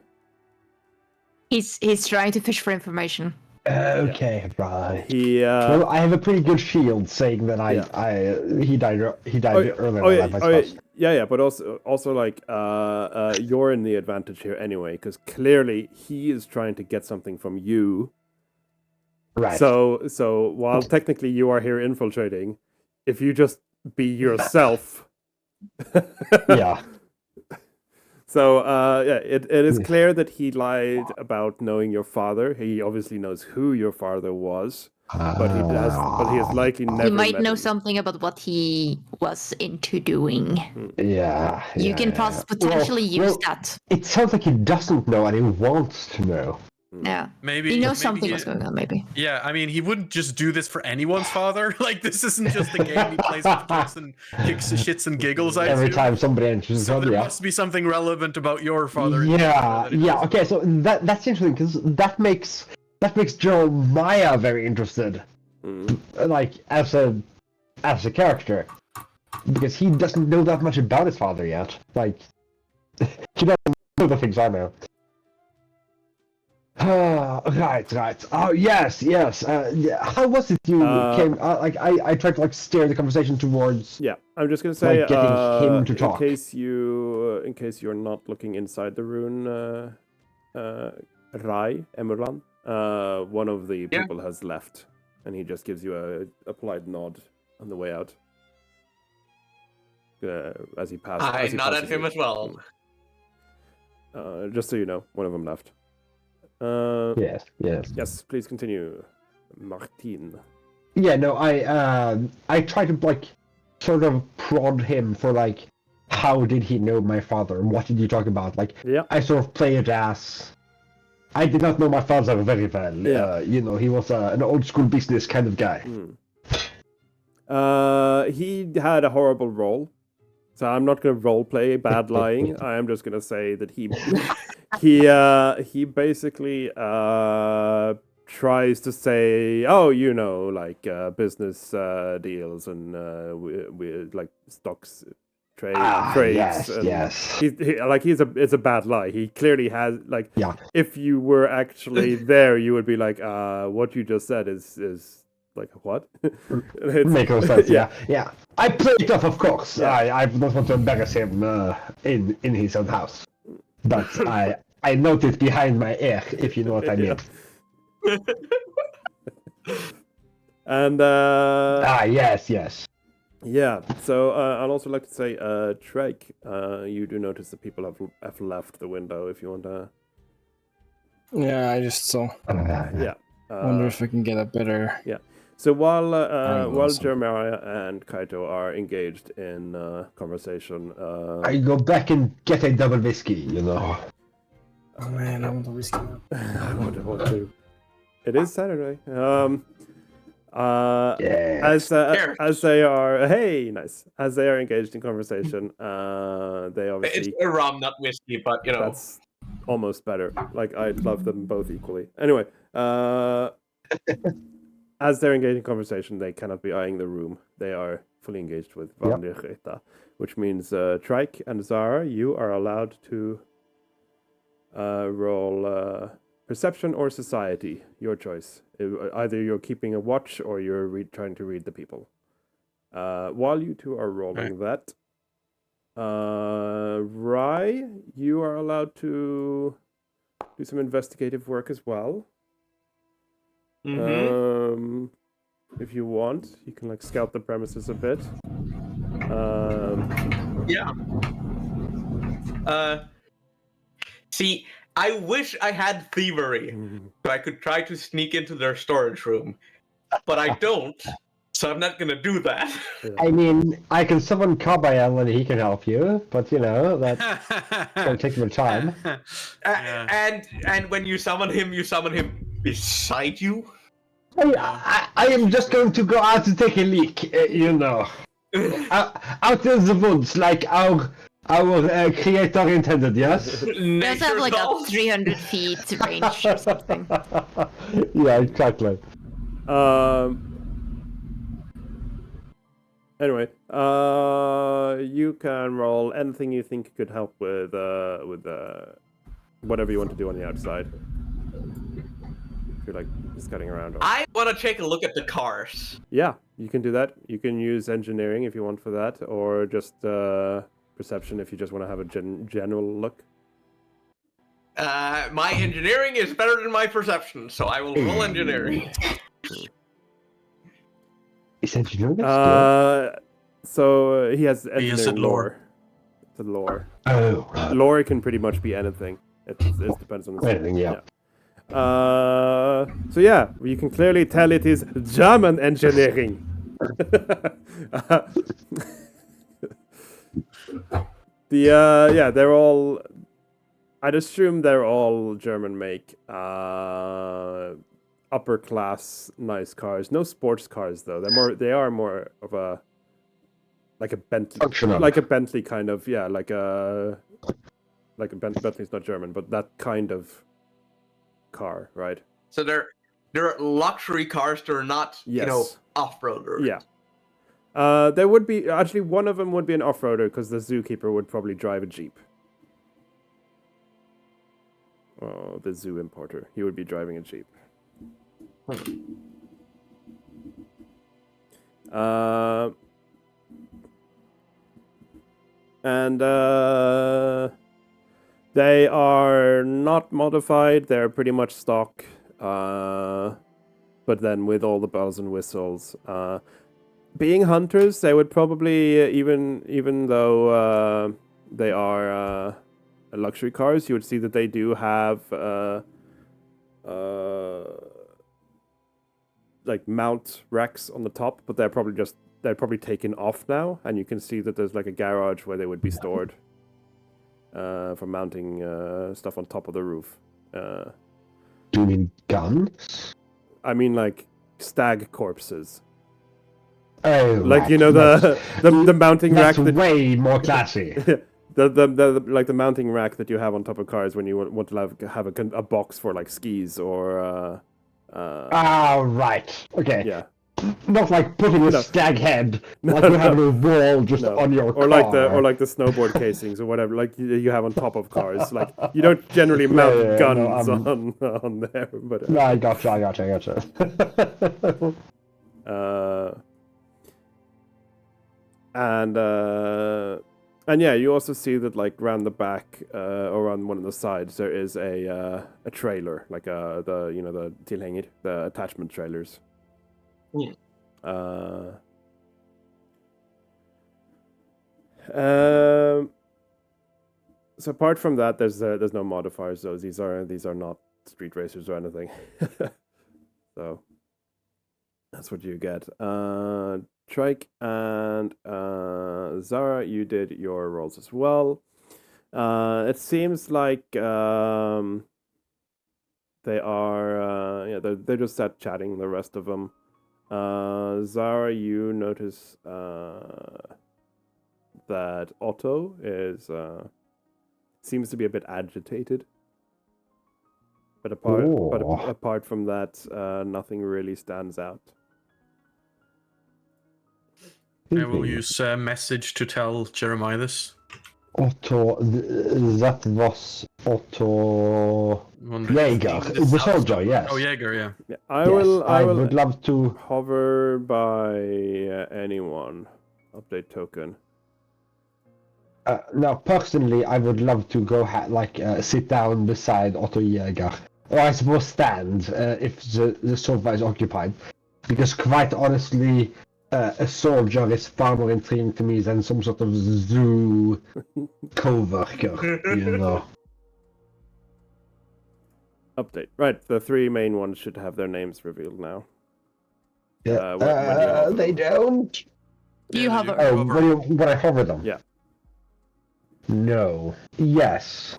He's trying to fish for information. Okay, right. Well, I have a pretty good shield saying that he died earlier. Yeah, but also like you're in the advantage here anyway, because clearly he is trying to get something from you. Right. So while technically you are here infiltrating, if you just be yourself. Yeah. So it is clear that he lied about knowing your father. He obviously knows who your father was, but he has likely never. He might met know him. something about what he was into doing. Yeah. You can potentially use that. It sounds like he doesn't know and he wants to know. Yeah. Maybe He knows maybe something he- was going on, maybe. Yeah, I mean, he wouldn't just do this for anyone's father. Like, this isn't just a game he plays with kicks, shits, and giggles. I Every assume. time somebody enters his So home, there yeah. must be something relevant about your father. Yeah, yeah. Okay, so that's interesting because that makes Jeremiah very interested, like as a character, because he doesn't know that much about his father yet. Like, he doesn't know the things I know. Right. Oh, yes. How was it you came? I tried to like steer the conversation towards. Yeah, I'm just gonna say, like, getting him to talk. in case you're not looking inside the rune, Rai Emerlan, one of the people has left, and he just gives you a polite nod on the way out. As he passes. I nod at him as well. Just so you know, one of them left. Yes. Yes, please continue, Martin. Yeah, no, I try to like sort of prod him for like, how did he know my father and what did you talk about? Like, I sort of play it as I did not know my father very well. Yeah. He was an old school business kind of guy. He had a horrible role, so I'm not gonna role play bad lying. I am just gonna say that he basically tries to say, business deals and we like stocks trades. Yes. It's a bad lie. He clearly has if you were actually there, you would be like, what you just said is like what? Makes no sense. Yeah. I play it off, of course. Yeah. I don't want to embarrass him in his own house, but I note it behind my ear, if you know what I mean. And yes. Yeah. So I'd also like to say, Trek, you do notice that people have left the window. If you want to. Yeah, I just saw. Wonder if I can get a better. Yeah. So while Jeremiah and Kaito are engaged in conversation, I go back and get a double whiskey. Oh man, I want a whiskey now. I want to. It is Saturday. Yes. As they are as they are engaged in conversation, they obviously It's a rum, not whiskey, but that's almost better. Like, I love them both equally. Anyway, as they're engaged in conversation, they cannot be eyeing the room. They are fully engaged with Vandirgeta, which means Trike and Zara, you are allowed to roll perception or society, your choice. Either you're keeping a watch or you're trying to read the people. While you two are rolling that, Rai, you are allowed to do some investigative work as well. If you want, you can scout the premises a bit. See, I wish I had thievery, so I could try to sneak into their storage room, but I don't, so I'm not gonna do that. I mean, I can summon Kabael and he can help you, but that's gonna take some time. And when you summon him beside you. I am just going to go out to take a leak, out in the woods, like our creator intended, yes? They also have like a 300 feet range or something. Yeah, exactly. Anyway, you can roll anything you think could help with whatever you want to do on the outside. If you're scuttling around. I want to take a look at the cars. Yeah, you can do that. You can use engineering if you want for that, or just perception if you just want to have a general look. My engineering is better than my perception, so I will roll engineering. Is engineering? So he has engineering said lore. The lore. Oh. Lore can pretty much be anything. It depends on the anything. Yeah. So yeah, you can clearly tell it is German engineering. They're all I'd assume they're all German make, upper class, nice cars. No sports cars though. They are more of a Bentley, Functional. like a Bentley kind of, yeah, like a Bentley's not German, but that kind of car, right? So they're luxury cars. They're not, Yes. off-roader. Yeah. There would be actually one of them would be an off-roader because the zookeeper would probably drive a Jeep. Oh, the zoo importer. He would be driving a Jeep. And they are not modified. They're pretty much stock. But then with all the bells and whistles. Being hunters, they would probably, even though they are luxury cars, you would see that they do have like mount racks on the top, but they're probably taken off now, and you can see that there's like a garage where they would be stored for mounting stuff on top of the roof. Do you mean guns? I mean like stag corpses. Oh, like right. the mounting rack. That's way more classy. the like the mounting rack that you have on top of cars when you want to have a box for like skis or. Right. Okay. Yeah. Not like putting a stag head like you have a wall just on your car. Or like the snowboard casings or whatever, like you have on top of cars. Like you don't generally mount guns on there. But no, I gotcha. And yeah, you also see that like around the back or on one of the sides there is a trailer, like the tillhänger, the attachment trailers. Yeah. So apart from that, there's no modifiers. Though these are not street racers or anything. So that's what you get. Trike and Zara, you did your rolls as well. It seems like they are they're just sat chatting. The rest of them. Zara, you notice that Otto seems to be a bit agitated. But apart from that, nothing really stands out. I will use a message to tell Jeremiah this. Otto, that was Otto Jaeger, the soldier, yes. Oh, Jaeger, yeah. I would love to hover by anyone. Update token. Now, personally, I would love to go sit down beside Otto Jaeger, or I suppose stand if the sofa is occupied, because quite honestly, a soldier is far more intriguing to me than some sort of zoo co-worker, you know. Update. Right, the three main ones should have their names revealed now. Yeah. They don't. You hover. Oh, when I hover them? Yeah. No. Yes.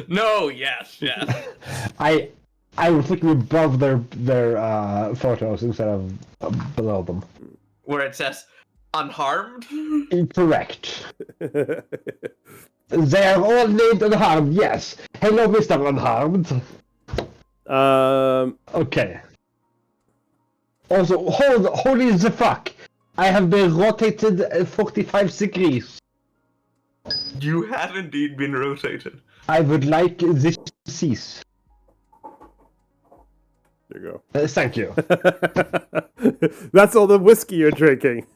No, yes. I was looking above their photos instead of below them. Where it says unharmed? Incorrect. They are all named Unharmed, yes. Hello, Mr. Unharmed. Okay. Also, holy the fuck! I have been rotated 45 degrees. You have indeed been rotated. I would like this to cease. There you go. Thank you. That's all the whiskey you're drinking.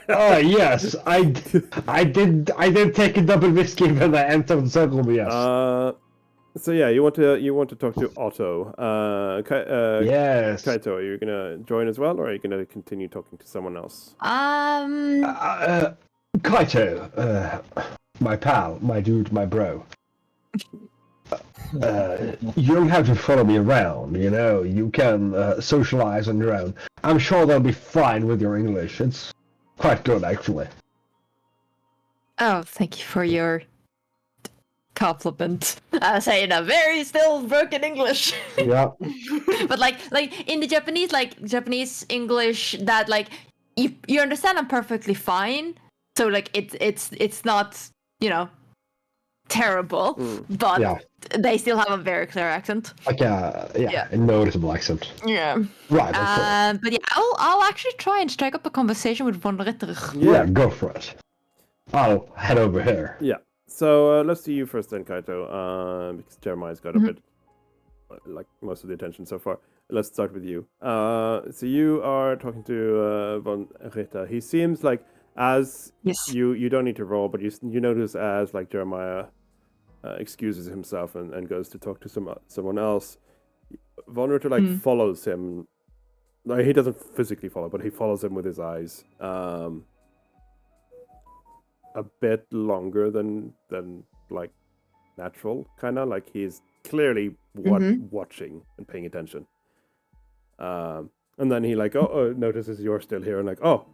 Oh yes, I did take a double whiskey when I entered the room. Yes. So yeah, you want to talk to Otto. Yes. Kaito, are you gonna join as well, or are you gonna continue talking to someone else? Kaito, my pal, my dude, my bro. You don't have to follow me around, you know. You can socialize on your own. I'm sure they'll be fine with your English. It's quite good, actually. Oh, thank you for your compliment. I say in a very still broken English. Yeah. But like in the Japanese, like Japanese English, that like you understand I'm perfectly fine. So like it's not, you know, terrible, but Yeah. they still have a very clear accent. Like a noticeable accent. Yeah. Right, of course. But yeah, I'll actually try and strike up a conversation with Von Ritter. Yeah, go for it. I'll head over here. Yeah. So let's do you first then, Kaito, because Jeremiah's got a bit, like, most of the attention so far. Let's start with you. So you are talking to Von Ritter. He seems like, as you don't need to roll, but you notice as like Jeremiah excuses himself and goes to talk to someone else, Von Ritter like follows him. Like, he doesn't physically follow, but he follows him with his eyes. A bit longer than like natural, kind of like he's clearly watching and paying attention. And then he like notices you're still here and like, oh,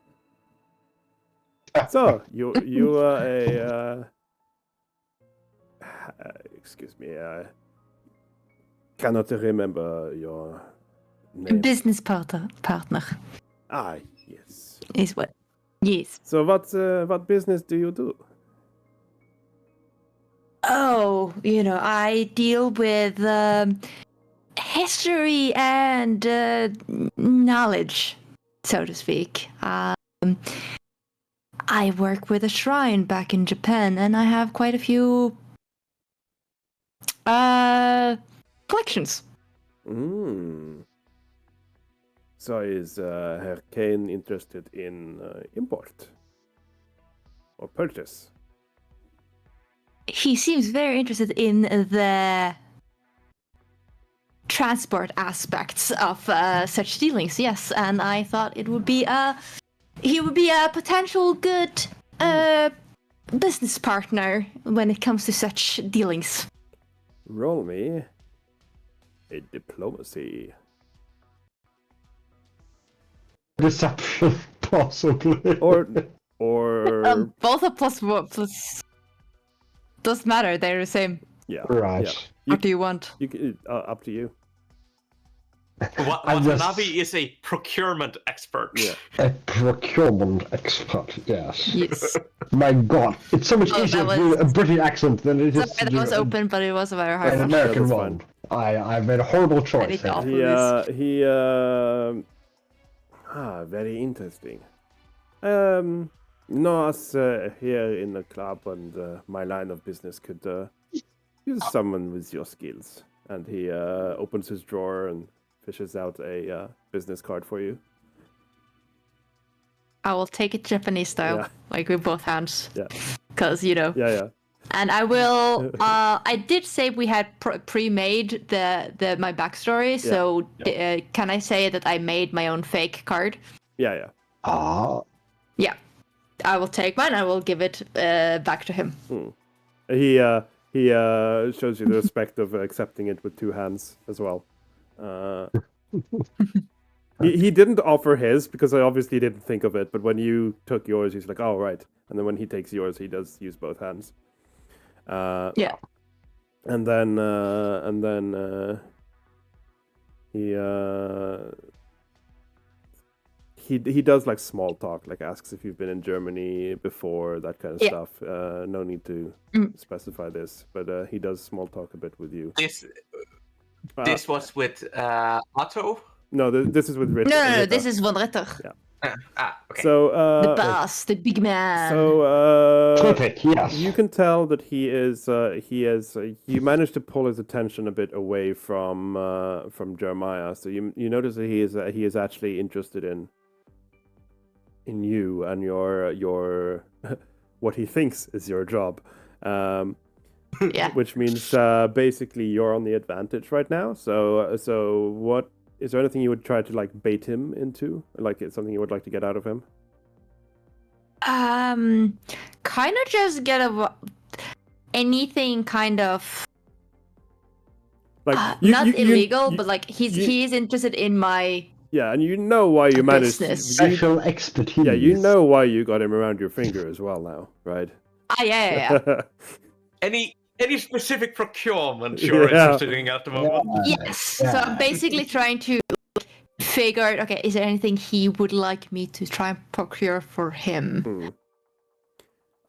so you are excuse me, cannot remember your name. Business partner. Ah, yes. Is what? Yes. So what business do you do? Oh, you know, I deal with history and knowledge, so to speak. I work with a shrine back in Japan, and I have quite a few collections. So is Herr Kane interested in import or purchase? He seems very interested in the transport aspects of such dealings, yes. And I thought he would be a potential good business partner when it comes to such dealings. Roll me a diplomacy. Deception, possibly. Or both a plus doesn't matter. They're the same. Yeah. Right. Yeah. What do you want? Up to you. Watanabe is a procurement expert. Yeah. A procurement expert, yes. Yes. My God, it's so much easier to do a British accent than it is to That do was open, but it was a very hard an one. American one. I made a horrible choice. Very interesting. Us here in the club and my line of business could use someone with your skills. And he opens his drawer and fishes out a business card for you. I will take it Japanese style, like with both hands. Yeah. Because, you know. Yeah. And I will. I did say we had pre-made my backstory. So can I say that I made my own fake card? Yeah. Yeah. I will take mine. I will give it back to him. He shows you the respect of accepting it with two hands as well. He didn't offer his because I obviously didn't think of it. But when you took yours, he's like, "Oh, right." And then when he takes yours, he does use both hands. Yeah. And then he does like small talk, like asks if you've been in Germany before, that kind of stuff. No need to specify this, but he does small talk a bit with you. This was with Otto? No, this is with Ritter. No, this is Von Ritter. Yeah. Okay. So the boss, the big man. So Perfect, yes. You can tell that you managed to pull his attention a bit away from Jeremiah. So you notice that he is actually interested in you and your what he thinks is your job. Which means basically you're on the advantage right now. So what is there anything you would try to like bait him into? Like it's something you would like to get out of him? Kind of just get anything kind of like not illegal, but like he's interested in my and you know why you managed special expertise. Yeah, you know why you got him around your finger as well now, right? Yeah. Any specific procurement you're interested in at the moment? Yes. So I'm basically trying to figure out, okay, is there anything he would like me to try and procure for him?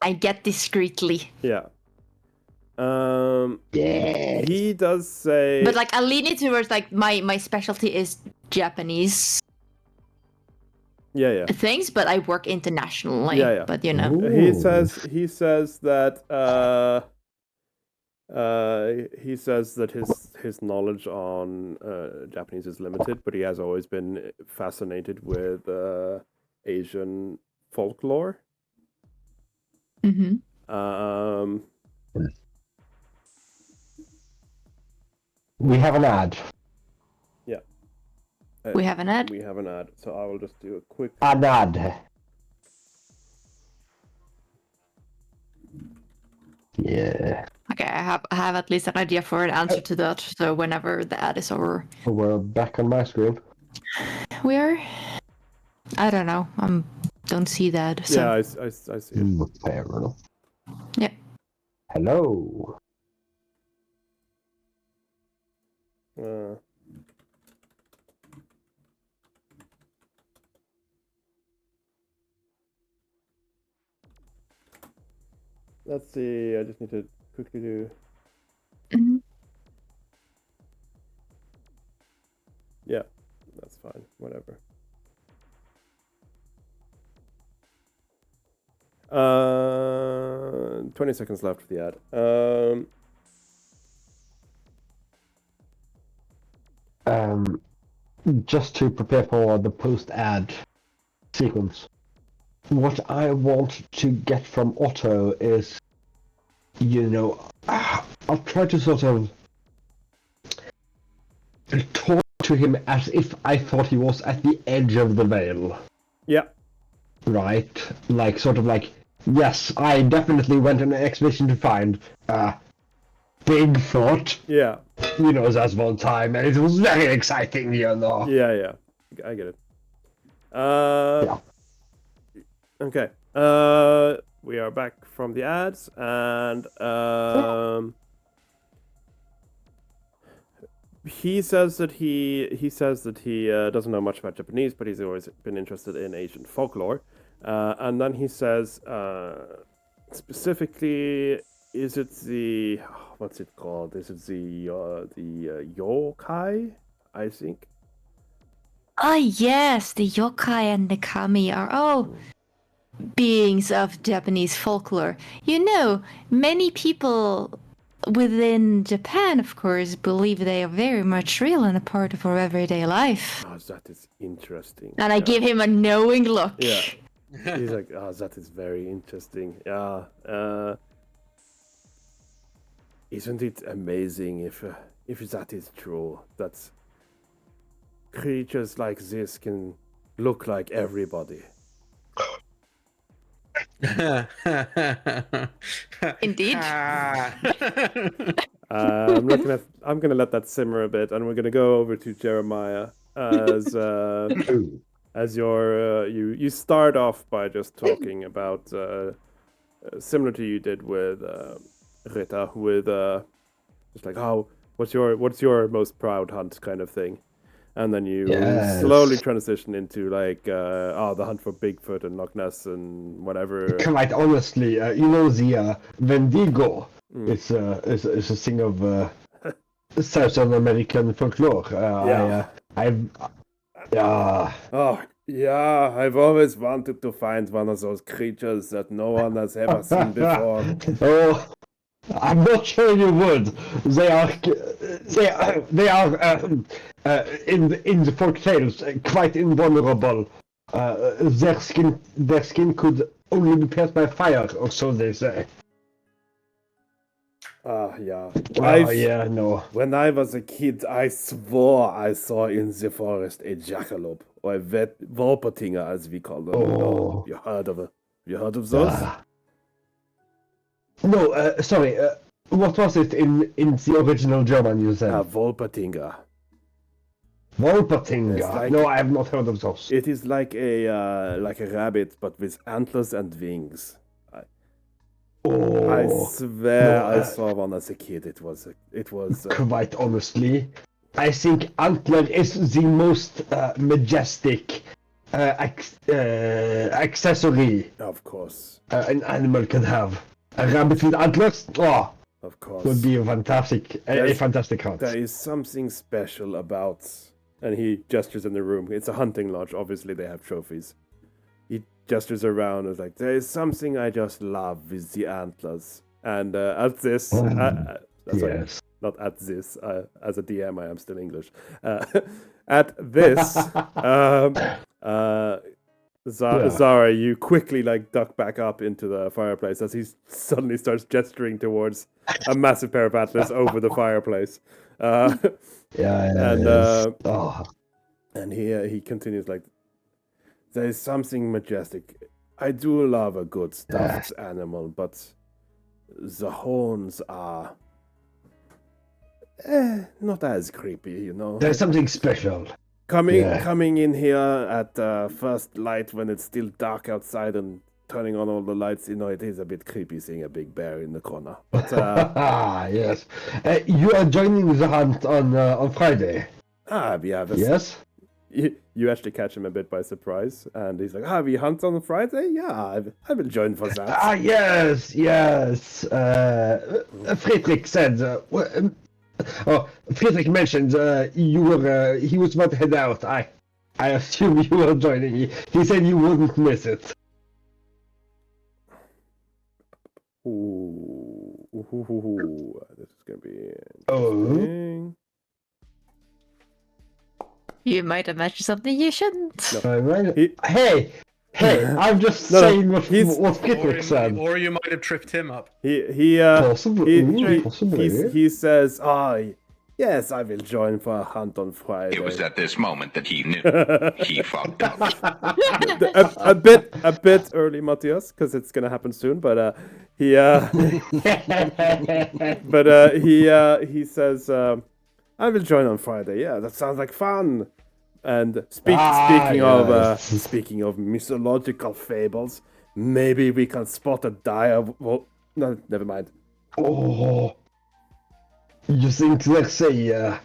I get discreetly. Yeah. He does say, But like I lean it towards like my specialty is Japanese things, but I work internationally. Yeah. But you know. He says that his knowledge on Japanese is limited, but he has always been fascinated with Asian folklore. Mm-hmm. We have an ad. Yeah. We have an ad? We have an ad, so I will just do a quick... An ad. Yeah. Okay, I have at least an idea for an answer to that, so whenever the ad is over. We're back on my screen. Where? I don't know. Don't see that. So. Yeah, I see it. Fair enough. Yep. Hello. Let's see, I just need to quickly do... Yeah, that's fine, whatever. 20 seconds left for the ad. Just to prepare for the post-ad sequence. What I want to get from Otto is, I'll try to sort of talk to him as if I thought he was at the edge of the veil. Yeah. Right? Like, sort of like, yes, I definitely went on an expedition to find Bigfoot. Yeah. That one time, and it was very exciting, Yeah, I get it. Yeah. Okay. We are back from the ads, and he says that he doesn't know much about Japanese, but he's always been interested in Asian folklore. And then he says specifically, is it the what's it called? Is it the yokai? I think. Ah, yes, the yokai and the kami are all beings of Japanese folklore. Many people within Japan, of course, believe they are very much real and a part of our everyday life. Oh, that is interesting. And I give him a knowing look. Yeah. He's like, oh, that is very interesting. Yeah. Isn't it amazing if that is true? That creatures like this can look like everybody. Indeed. I'm gonna let that simmer a bit, and we're gonna go over to Jeremiah as you start off by just talking about similar to you did with Rita, with just like what's your most proud hunt kind of thing. And then you slowly transition into like the hunt for Bigfoot and Loch Ness and whatever. Quite honestly, the Wendigo is a thing of South American folklore. I've always wanted to find one of those creatures that no one has ever seen before. Oh, I'm not sure you would. They are in the folk tales quite invulnerable. Their skin could only be pierced by fire, or so they say. Yeah. No. When I was a kid, I swore I saw in the forest a jackalope, or a Wolpertinger, as we call them. Oh. You heard of those? No, sorry. What was it in the original German you said? Wolpertinger. Wolpertinger. No, I have not heard of those. It is like a rabbit, but with antlers and wings. Oh, I swear no, I saw one as a kid. It was quite honestly, I think antler is the most majestic accessory of course. an animal can have. A rabbit with antlers, Of course. would be a fantastic hunt. There is something special about, and he gestures in the room. It's a hunting lodge. Obviously, they have trophies. He gestures around and is like, there is something I just love with the antlers. And at this, sorry, not at this. As a DM, I am still English. At this, Zara, you quickly duck back up into the fireplace as he suddenly starts gesturing towards a massive pair of antlers over the fireplace. And he continues like, there is something majestic. I do love a good stuffed animal, but the horns are not as creepy, you know. There's something special. Coming in here at first light when it's still dark outside and turning on all the lights, you know, it is a bit creepy seeing a big bear in the corner. But yes, you are joining the hunt on Friday. We have a yes. You actually catch him a bit by surprise, and he's like, we hunt on Friday? Yeah, I will join for that. Yes. Friedrich said. Friedrich mentioned he was about to head out. I assume you were joining. He said you wouldn't miss it. Ooh, this is gonna be interesting. You might imagine something you shouldn't. Hey, I'm just saying what Friedrich said. Or you might have tripped him up. Possibly. He says, yes, I will join for a hunt on Friday. It was at this moment that he knew he fucked up. a bit early, Matthias, because it's gonna happen soon. But he says, I will join on Friday. Yeah, that sounds like fun. And speaking of mythological fables, maybe we can spot a direwolf. No, never mind. Oh, you think there's a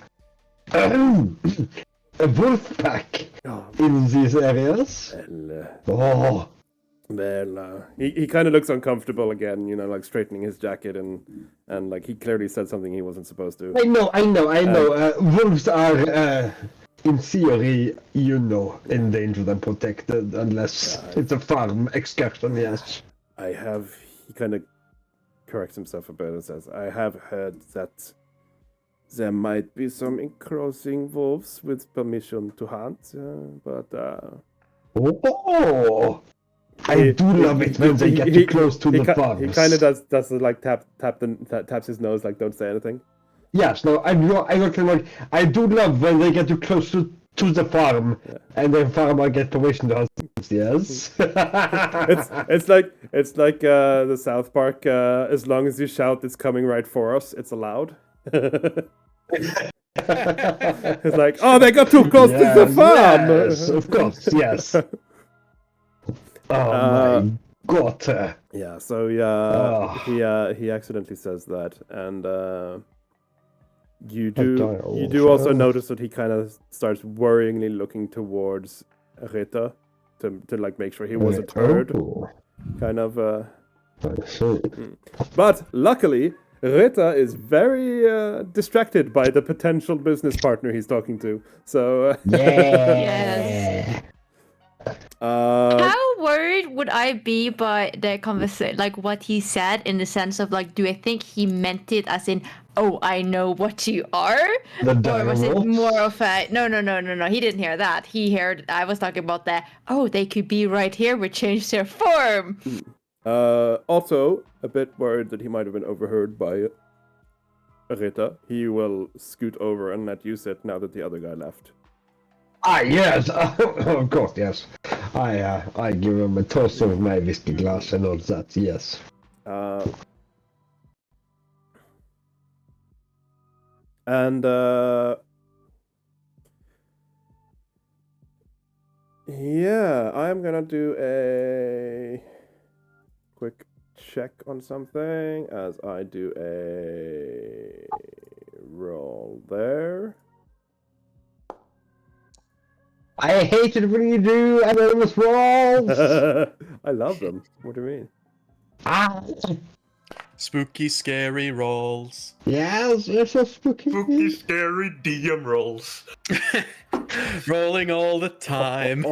wolf pack in these areas? He kind of looks uncomfortable again, you know, like straightening his jacket and like he clearly said something he wasn't supposed to. I know. Wolves are, in theory, endangered and protected unless it's a farm excursion. Yes. He kind of corrects himself a bit and says, I have heard that there might be some encroaching wolves with permission to hunt, but I do love it when they get too close to the farms. He kind of does taps his nose like don't say anything. Yes, no, I do love when they get too close to the farm, and the farmer get permission to hunt. Yes. it's like the South Park. As long as you shout, "It's coming right for us," it's allowed. It's like, oh, they got too close to the farm. Yes, of course, yes. Oh my god. Yeah, so he accidentally says that, and you do also notice that he kind of starts worryingly looking towards Rita to like make sure he wasn't heard. Kind of. But luckily, Rita is very distracted by the potential business partner he's talking to. So Yes. How worried would I be by the conversation, like what he said, in the sense of like, do I think he meant it as in, oh, I know what you are? Or was it more of a, no, he didn't hear that. He heard, I was talking about the, oh, they could be right here, we changed their form. Also, a bit worried that he might have been overheard by Rita. He will scoot over and let you sit now that the other guy left. Yes, of course, yes. I give him a toss of my whiskey glass and all that, yes. Yeah, I'm gonna do a quick check on something as I do a roll there. I hate it when you do anonymous rolls. I love them. What do you mean? Ah. Spooky, scary rolls. Yes, they're so spooky. Spooky, scary DM rolls. Rolling all the time.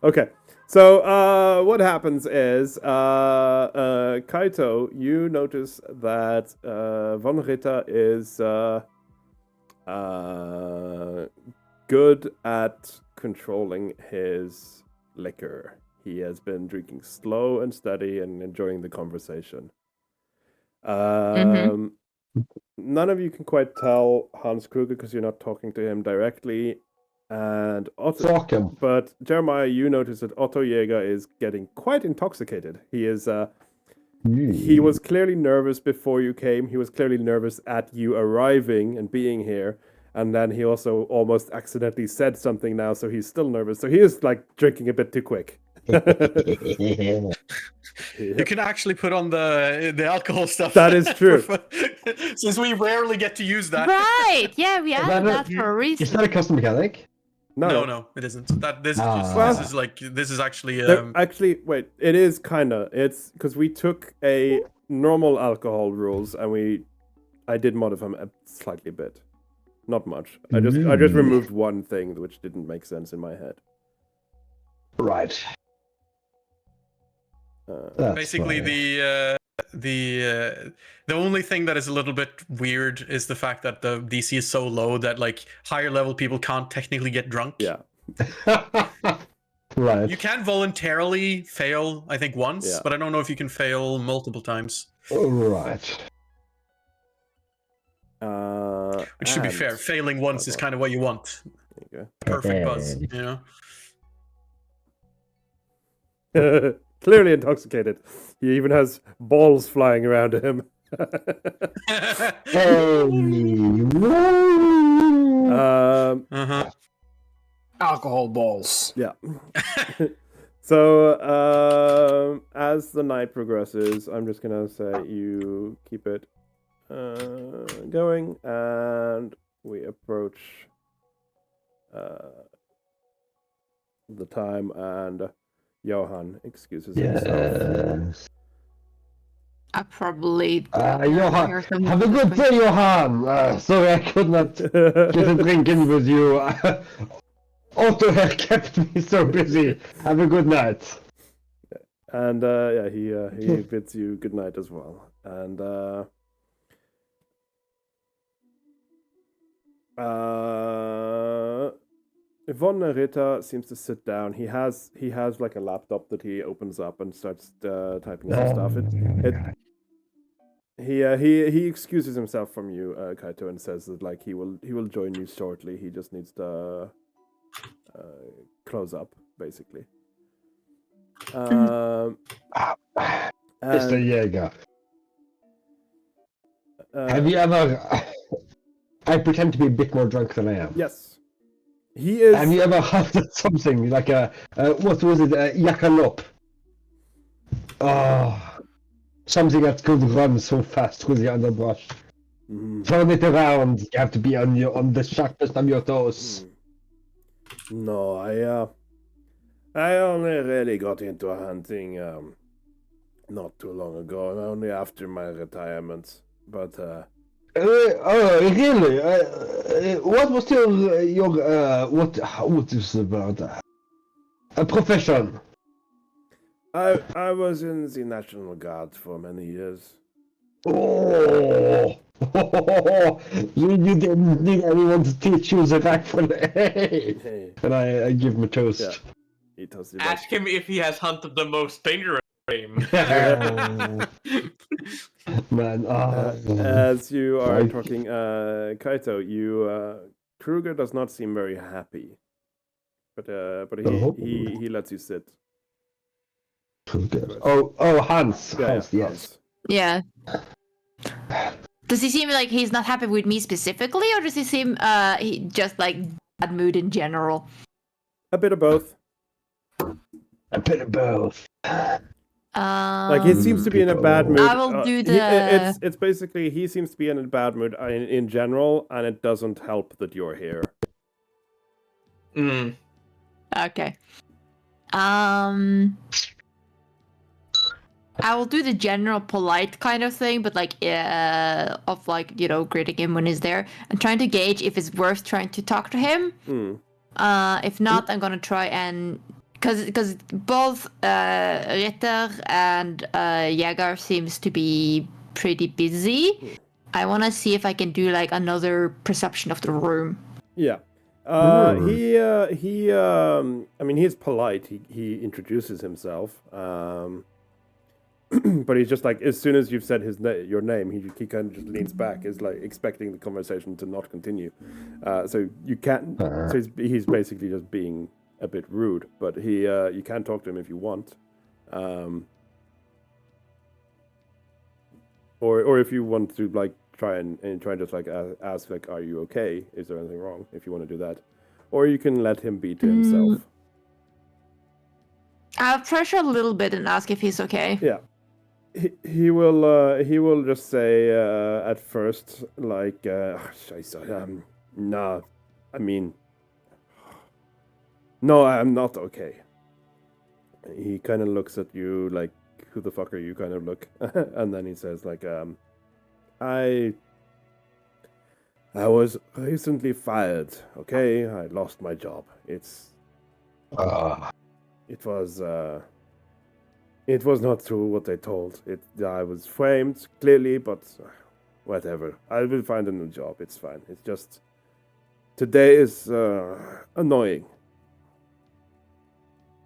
Okay. So what happens is, Kaito, you notice that Von Ritter is good at controlling his liquor. He has been drinking slow and steady and enjoying the conversation. None of you can quite tell Hans Kruger because you're not talking to him directly. And Otto, Fuck him. But Jeremiah, you notice that Otto Jäger is getting quite intoxicated. He is. He was clearly nervous before you came. He was clearly nervous at you arriving and being here. And then he also almost accidentally said something now, so he's still nervous. So he is like drinking a bit too quick. You can actually put on the alcohol stuff. That is true. Since we rarely get to use that. Right. Yeah, we added that for a reason. Is that a custom mechanic? No, it isn't. This is actually actually wait. It is kinda. It's because we took a normal alcohol rules and I did modify them a slightly bit, not much. I just removed one thing which didn't make sense in my head. Right. Basically, the only thing that is a little bit weird is the fact that the DC is so low that like higher level people can't technically get drunk. Yeah. Right. You can voluntarily fail, I think, once, but I don't know if you can fail multiple times. Right. Which, to be fair, failing once is kind of what you want. There you Perfect buzz, you go. Clearly intoxicated. He even has balls flying around him. Alcohol balls. Yeah. So, as the night progresses, I'm just gonna say you keep it going, and we approach the time, and Johan excuses himself. I probably. Johan, have a good day, Johan. Sorry, I could not get a drink in with you. Otto here kept me so busy. Have a good night. And he bids you good night as well. And Von Ritter seems to sit down. He has like a laptop that he opens up and starts typing some stuff. He excuses himself from you, Kaito, and says that like he will join you shortly. He just needs to close up, basically. Mr. Jäger, have you ever? I pretend to be a bit more drunk than I am. Yes. He is. Have you ever had something like what was it? Jackalope. Oh, something that could run so fast through the underbrush. Turn it around. You have to be on the sharpest of your toes. No, I only really got into hunting not too long ago, only after my retirement. But really? What was your what is the word? A profession? I was in the National Guard for many years. Oh, you didn't need anyone to teach you the rifle. Hey. And I give him a toast. Yeah. He toasts you Ask him if he has hunted the most dangerous game. Man, as you are talking, Kaito, Kruger does not seem very happy, but he lets you sit. Hans, yes. Hans. Yeah. Does he seem like he's not happy with me specifically, or does he seem he just like bad mood in general? A bit of both. A bit of both. Like he seems to be in a bad mood. I will do the. It's basically he seems to be in a bad mood in general, and it doesn't help that you're here. Okay. I will do the general polite kind of thing, but like, of like, greeting him when he's there and trying to gauge if it's worth trying to talk to him. If not, I'm gonna try and because both Ritter and Jäger seems to be pretty busy. I want to see if I can do like another perception of the room. Yeah. I mean, he's polite. He introduces himself. But he's just like, as soon as you've said your name, he kind of just leans back, is like expecting the conversation to not continue. So you can't. So he's basically just being a bit rude. But you can talk to him if you want, or if you want to like try and just like ask like, are you okay? Is there anything wrong? If you want to do that, or you can let him be to himself. I'll pressure a little bit and ask if he's okay. Yeah. He will just say at first like nah, I mean, no, I'm not okay. He kind of looks at you like, who the fuck are you, kind of look. And then he says like, I was recently fired, okay? I lost my job. It was not true what they told. I was framed, clearly, but whatever. I will find a new job. It's fine. It's just... Today is annoying.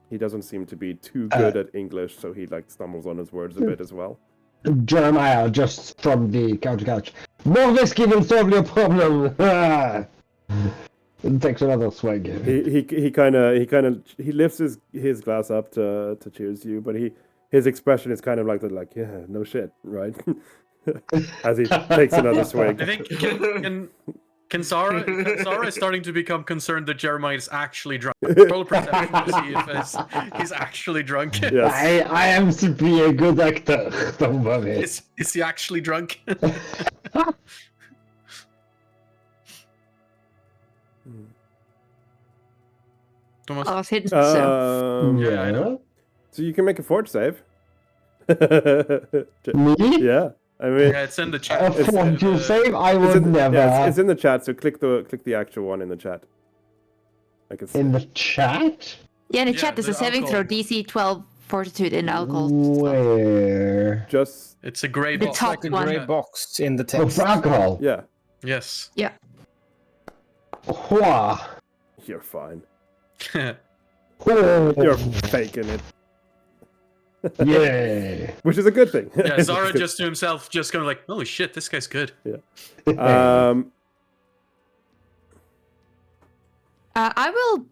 He doesn't seem to be too good at English, so he like stumbles on his words a bit as well. Jeremiah, just from the couch. More whiskey will solve your problem! It takes another swig. He lifts his glass up to cheers you, but his expression is kind of like yeah, no shit, right? As he takes another swig. I think can Sarah is starting to become concerned that Jeremiah is actually drunk. Roll perception to see if he's actually drunk. Yes. I am simply a good actor. Don't worry. Is he actually drunk? I was hidden, yeah, I know. So you can make a fort save. Me? Yeah. I mean, yeah, it's in the chat. A fortune save? I would never. Yeah, it's in the chat, so click the actual one in the chat. I can see. In the chat? Yeah, in the chat there's a saving throw, DC 12 Fortitude in alcohol. Where? Just... It's a grey The box. top Like a one. grey box in the Oh, text. for alcohol? Yeah. Yes. Yeah. Hua. You're fine. Oh. You're faking it. Yeah. Which is a good thing. Yeah, Zara just to himself, just going like, holy shit, this guy's good. Yeah. I will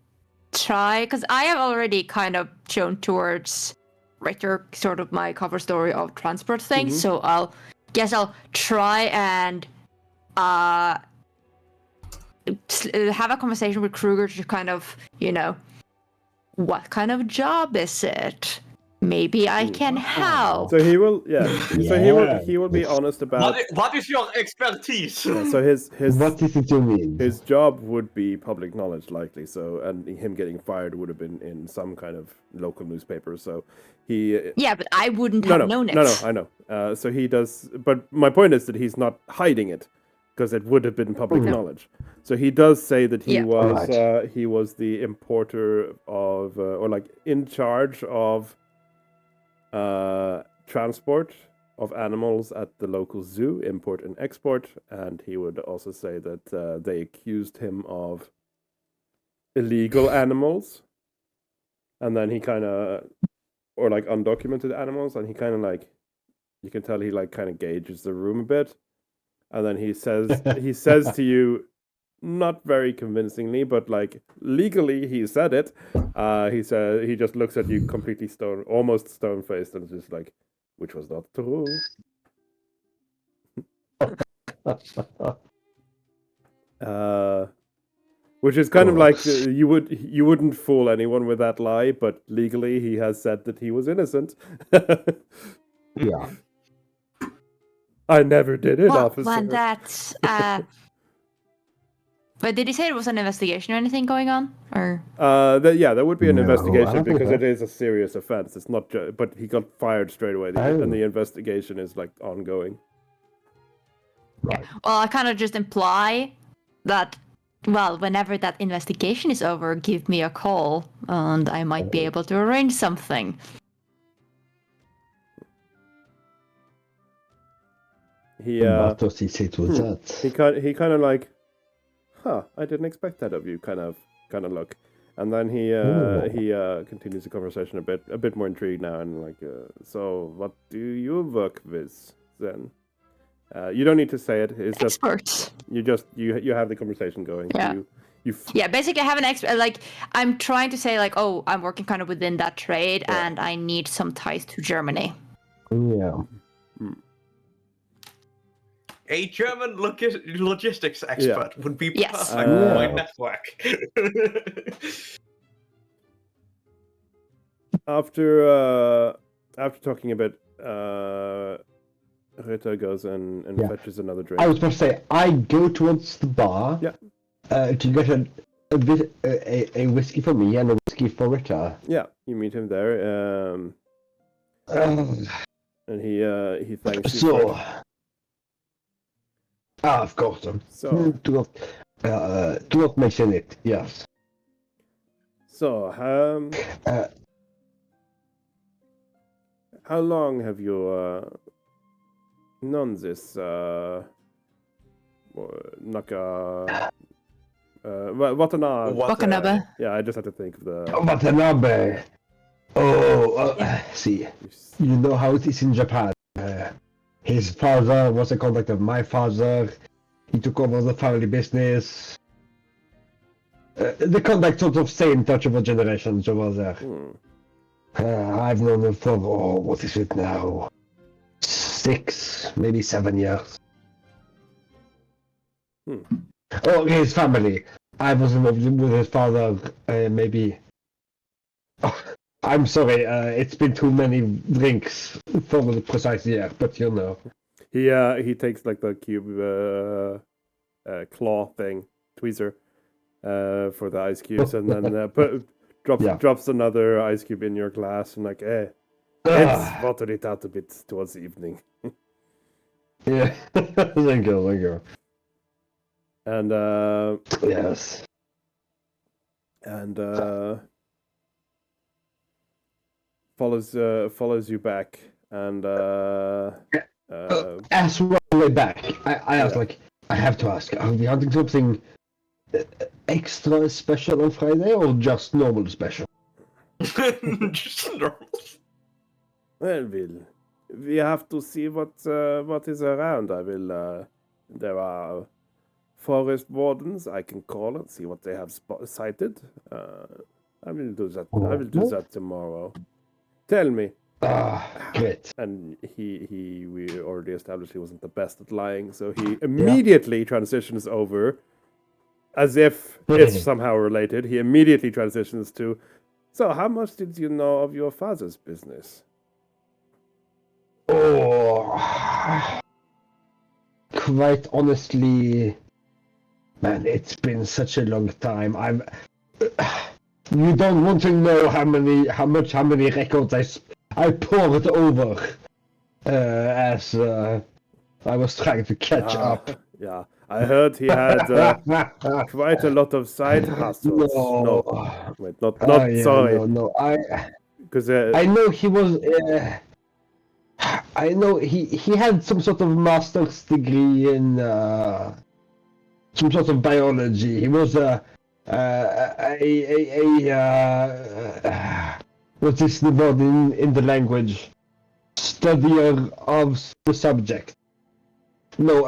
try, because I have already kind of shown towards Richter sort of my cover story of transport things, so I'll try and have a conversation with Kruger to kind of, what kind of job is it? Maybe I can help. So he will, So he will be honest about. What is your expertise? Yeah, so his what does it mean? His job would be public knowledge, likely. So, and him getting fired would have been in some kind of local newspaper. So he. Yeah, but I wouldn't have known it. No, I know. So he does, but my point is that he's not hiding it, because it would have been public knowledge. So he does say that he was the importer of, or like in charge of. Transport of animals at the local zoo, import and export, and he would also say that they accused him of illegal animals, and then he kind of, or like undocumented animals, and he kind of like, you can tell he like kind of gauges the room a bit, and then he says to you, not very convincingly, but like legally he said it. He just looks at you completely almost stone faced, and just like, which was not true. Which is kind of like you wouldn't fool anyone with that lie, but legally he has said that he was innocent. Yeah. I never did it, officer. Well, that's but did he say it was an investigation or anything going on, or? There would be an No, I investigation don't think because so. it is a serious offense. It's not, but he got fired straight away, and the investigation is like ongoing. Yeah. Well, I kind of just imply that. Well, whenever that investigation is over, give me a call, and I might be able to arrange something. What does he say to that? He kind of like, I didn't expect that of you, kind of look, and then he continues the conversation a bit more intrigued now, and like, so what do you work with then? You don't need to say it. It's Experts. just you have the conversation going. Yeah. Yeah, basically I have an expert. Like, I'm trying to say like, oh, I'm working kind of within that trade, and I need some ties to Germany. Yeah. A German logistics expert would be Yes. perfect for my network. After talking a bit, Ritter goes and fetches another drink. I was about to say, I go towards the bar to get a whiskey for me and a whiskey for Ritter. Yeah, you meet him there, and he thanks you. So, of course. So, do not mention it. Yes. So, how long have you known this Watanabe? Yeah, I just had to think of the Watanabe. See, you know how it is in Japan. His father was a contact of my father. He took over the family business. The contact sort of same touch over generations over there. I've known him for, what is it now? 6, maybe 7 years. Oh, his family. I was involved with his father, maybe. Oh, I'm sorry, it's been too many drinks for the precise year, but you know. He takes like the cube claw thing, tweezer, for the ice cubes, and then drops another ice cube in your glass, and like, let's water it out a bit towards the evening. Yeah, thank you. And yes, and follows you back, and as we're on the way back, I asked, like, I have to ask, are we hunting something extra special on Friday or just normal special? Just normal. Well, we have to see what is around. There are forest wardens I can call and see what they have sighted. I will do that. I will do that tomorrow. Tell me. Great. And we already established he wasn't the best at lying, so he immediately transitions over, as if it's somehow related. He immediately transitions to, so how much did you know of your father's business? Quite honestly, man, it's been such a long time. You don't want to know how many records I poured over as I was trying to catch up. Yeah, I heard he had quite a lot of side hustles. No, wait, not sorry. No, because I know he was. I know he had some sort of master's degree in some sort of biology. He was what's this word in the language? Studier of the subject. No,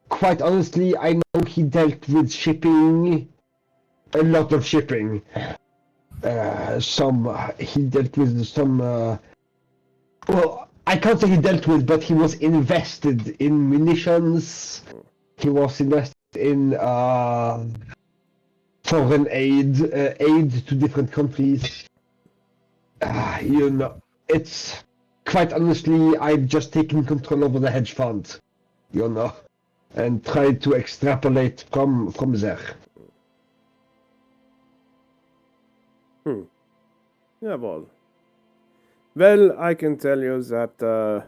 quite honestly, I know he dealt with shipping, a lot of shipping. He dealt with some. Well, I can't say he dealt with, but he was invested in munitions. He was invested in foreign aid to different countries. It's quite honestly, I've just taken control over the hedge fund, and tried to extrapolate from there. Yeah, well, I can tell you that the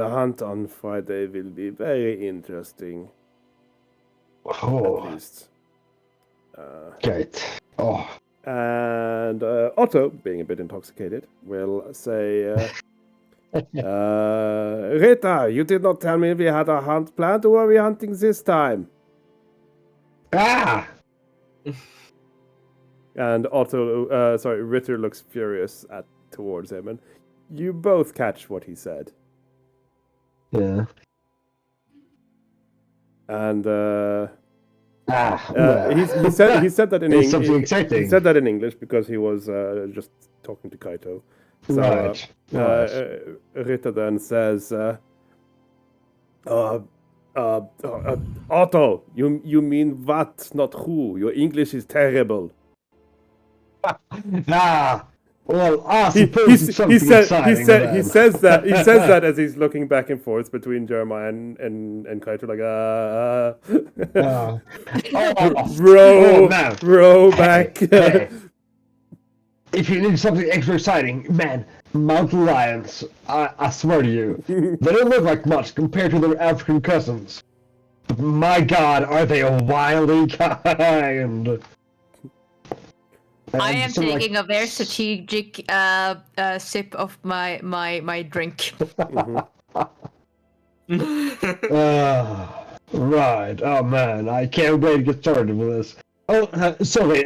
hunt on Friday will be very interesting. Oh. At least. Great. Oh. And Otto, being a bit intoxicated, will say, Rita, you did not tell me we had a hunt planned. Who are we hunting this time? Ah! And Ritter looks furious towards him, and you both catch what he said. Yeah. And he said that in English. Something exciting. He said that in English because he was just talking to Kaito. So, right. Ritter then says, Otto, you mean what, not who? Your English is terrible. He says that as he's looking back and forth between Jeremiah and Kaito, like row back. Hey. If you need something extra exciting, man, mountain lions, I swear to you, they don't look like much compared to their African cousins. But my God, are they a wily kind? I am taking a very strategic sip of my drink. Right. Oh man, I can't wait to get started with this. Oh, sorry.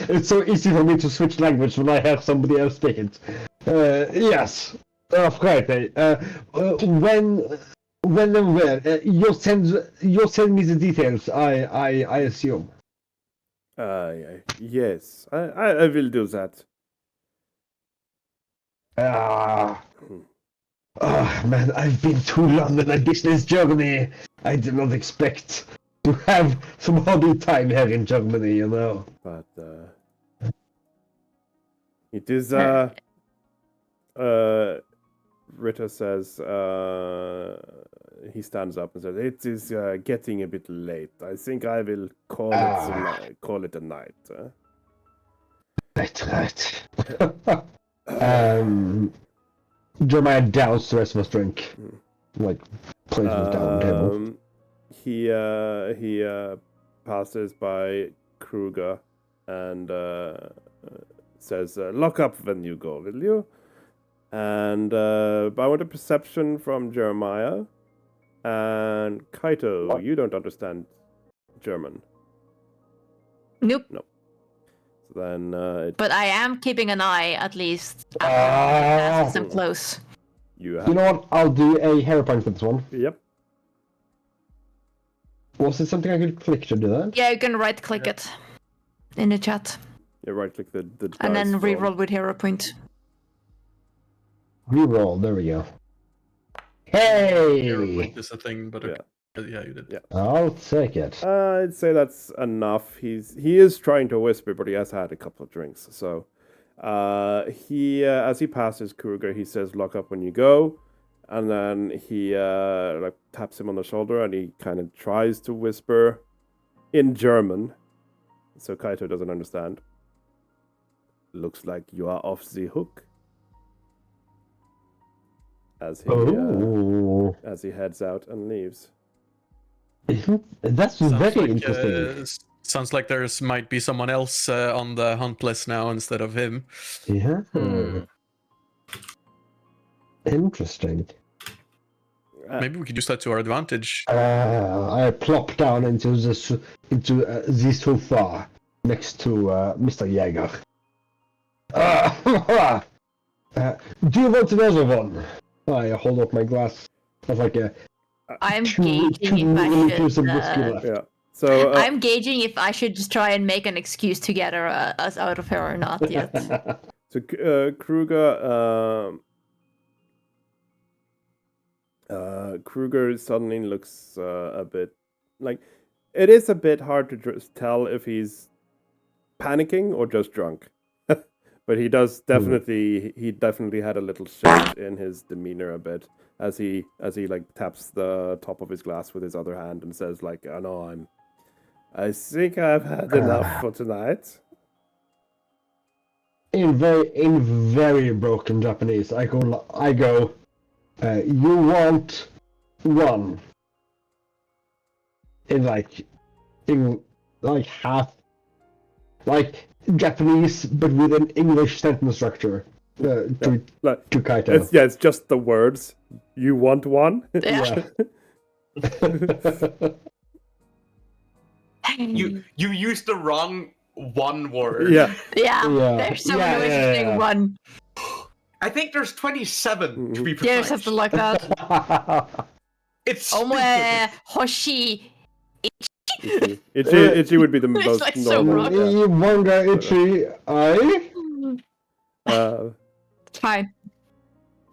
It's so easy for me to switch language when I have somebody else speak it. Yes. Of course. When and where? You'll send me the details. I assume. Yes, I will do that. Man, I've been too long on a business journey. I did not expect to have some hobby time here in Germany, But it is Ritter says he stands up and says it is getting a bit late. I think I will call it a night. Right. Jeremiah downs the rest of his drink. Like places down on the table. He passes by Kruger and says, "Lock up when you go, will you?" And I want a perception from Jeremiah. And Kaito, you don't understand German. Nope. No. So then. But I am keeping an eye, at least, as I'm close. You know what? I'll do a hero point for this one. Yep. Was it something I could click to do that? Yeah, you can right-click it in the chat. Yeah, right-click the and then reroll with hero point. Reroll. There we go. Hey! Hero point is a thing, but okay. Yeah, you did. Yeah. I'll take it. I'd say that's enough. He is trying to whisper, but he has had a couple of drinks. So, he as he passes Kruger, he says, "Lock up when you go," and then he taps him on the shoulder, and he kind of tries to whisper in German, so Kaito doesn't understand. Looks like you are off the hook. As he heads out and leaves. That's very interesting. Sounds like there's might be someone else on the hunt list now instead of him. Yeah. Interesting. Maybe we could use that to our advantage. I plop down into the sofa next to Mr. Jäger. Do you want another one? I hold up my glass. That's like a. I'm gauging if I should. So I'm gauging if I should just try and make an excuse to get us out of here or not yet. So Kruger suddenly looks a bit like it is a bit hard to tell if he's panicking or just drunk. But he does definitely he definitely had a little shift in his demeanor a bit as he like taps the top of his glass with his other hand and says like, "Oh no, I think I've had enough for tonight." In very broken Japanese, I go. You want one? In half, like Japanese, but with an English sentence structure. To Kaito. It's just the words. You want one? Yeah. You used the wrong one word. Yeah. Yeah. There's so many ways of saying one. I think there's 27 to be precise. Yeah, something like that. It's Omoe Hoshi. Itchy would be the It's most like so normal. wrong. Manga Itchy, Fine.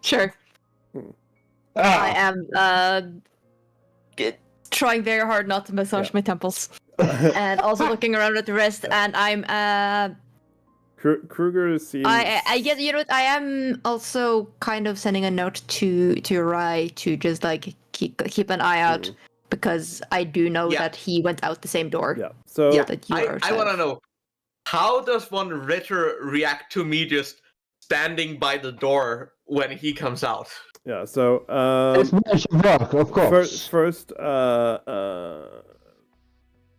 Sure. Ah. I am trying very hard not to massage my temples. And also looking around at the rest, and I'm Kruger seems. I guess you know what, I am also kind of sending a note to Rai to just like keep an eye out because I do know that he went out the same door. Yeah. So that you are I want to know, how does one Ritter react to me just standing by the door when he comes out? Yeah. So it's work, of course. First,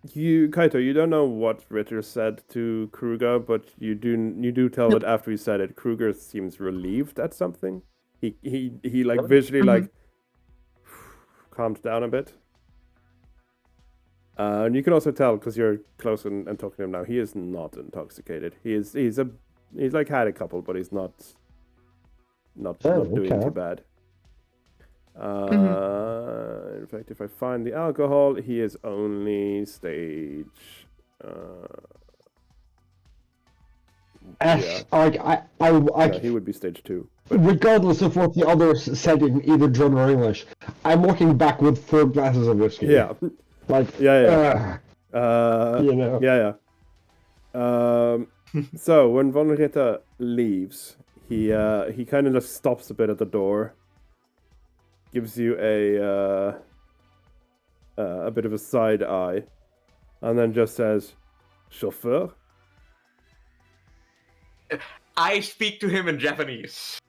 Kaito, you don't know what Ritter said to Kruger, but you do tell that after he said it, Kruger seems relieved at something. He like visually like calmed down a bit. And you can also tell because you're close and talking to him now. He is not intoxicated. He's like had a couple, but he's not doing too bad. In fact, if I find the alcohol, he is only stage. He would be stage 2. Regardless of what the others said in either German or English, I'm walking back with 4 glasses of whiskey. Yeah. So when Von Ritter leaves, he kind of just stops a bit at the door, gives you a bit of a side eye, and then just says, "Chauffeur." I speak to him in Japanese,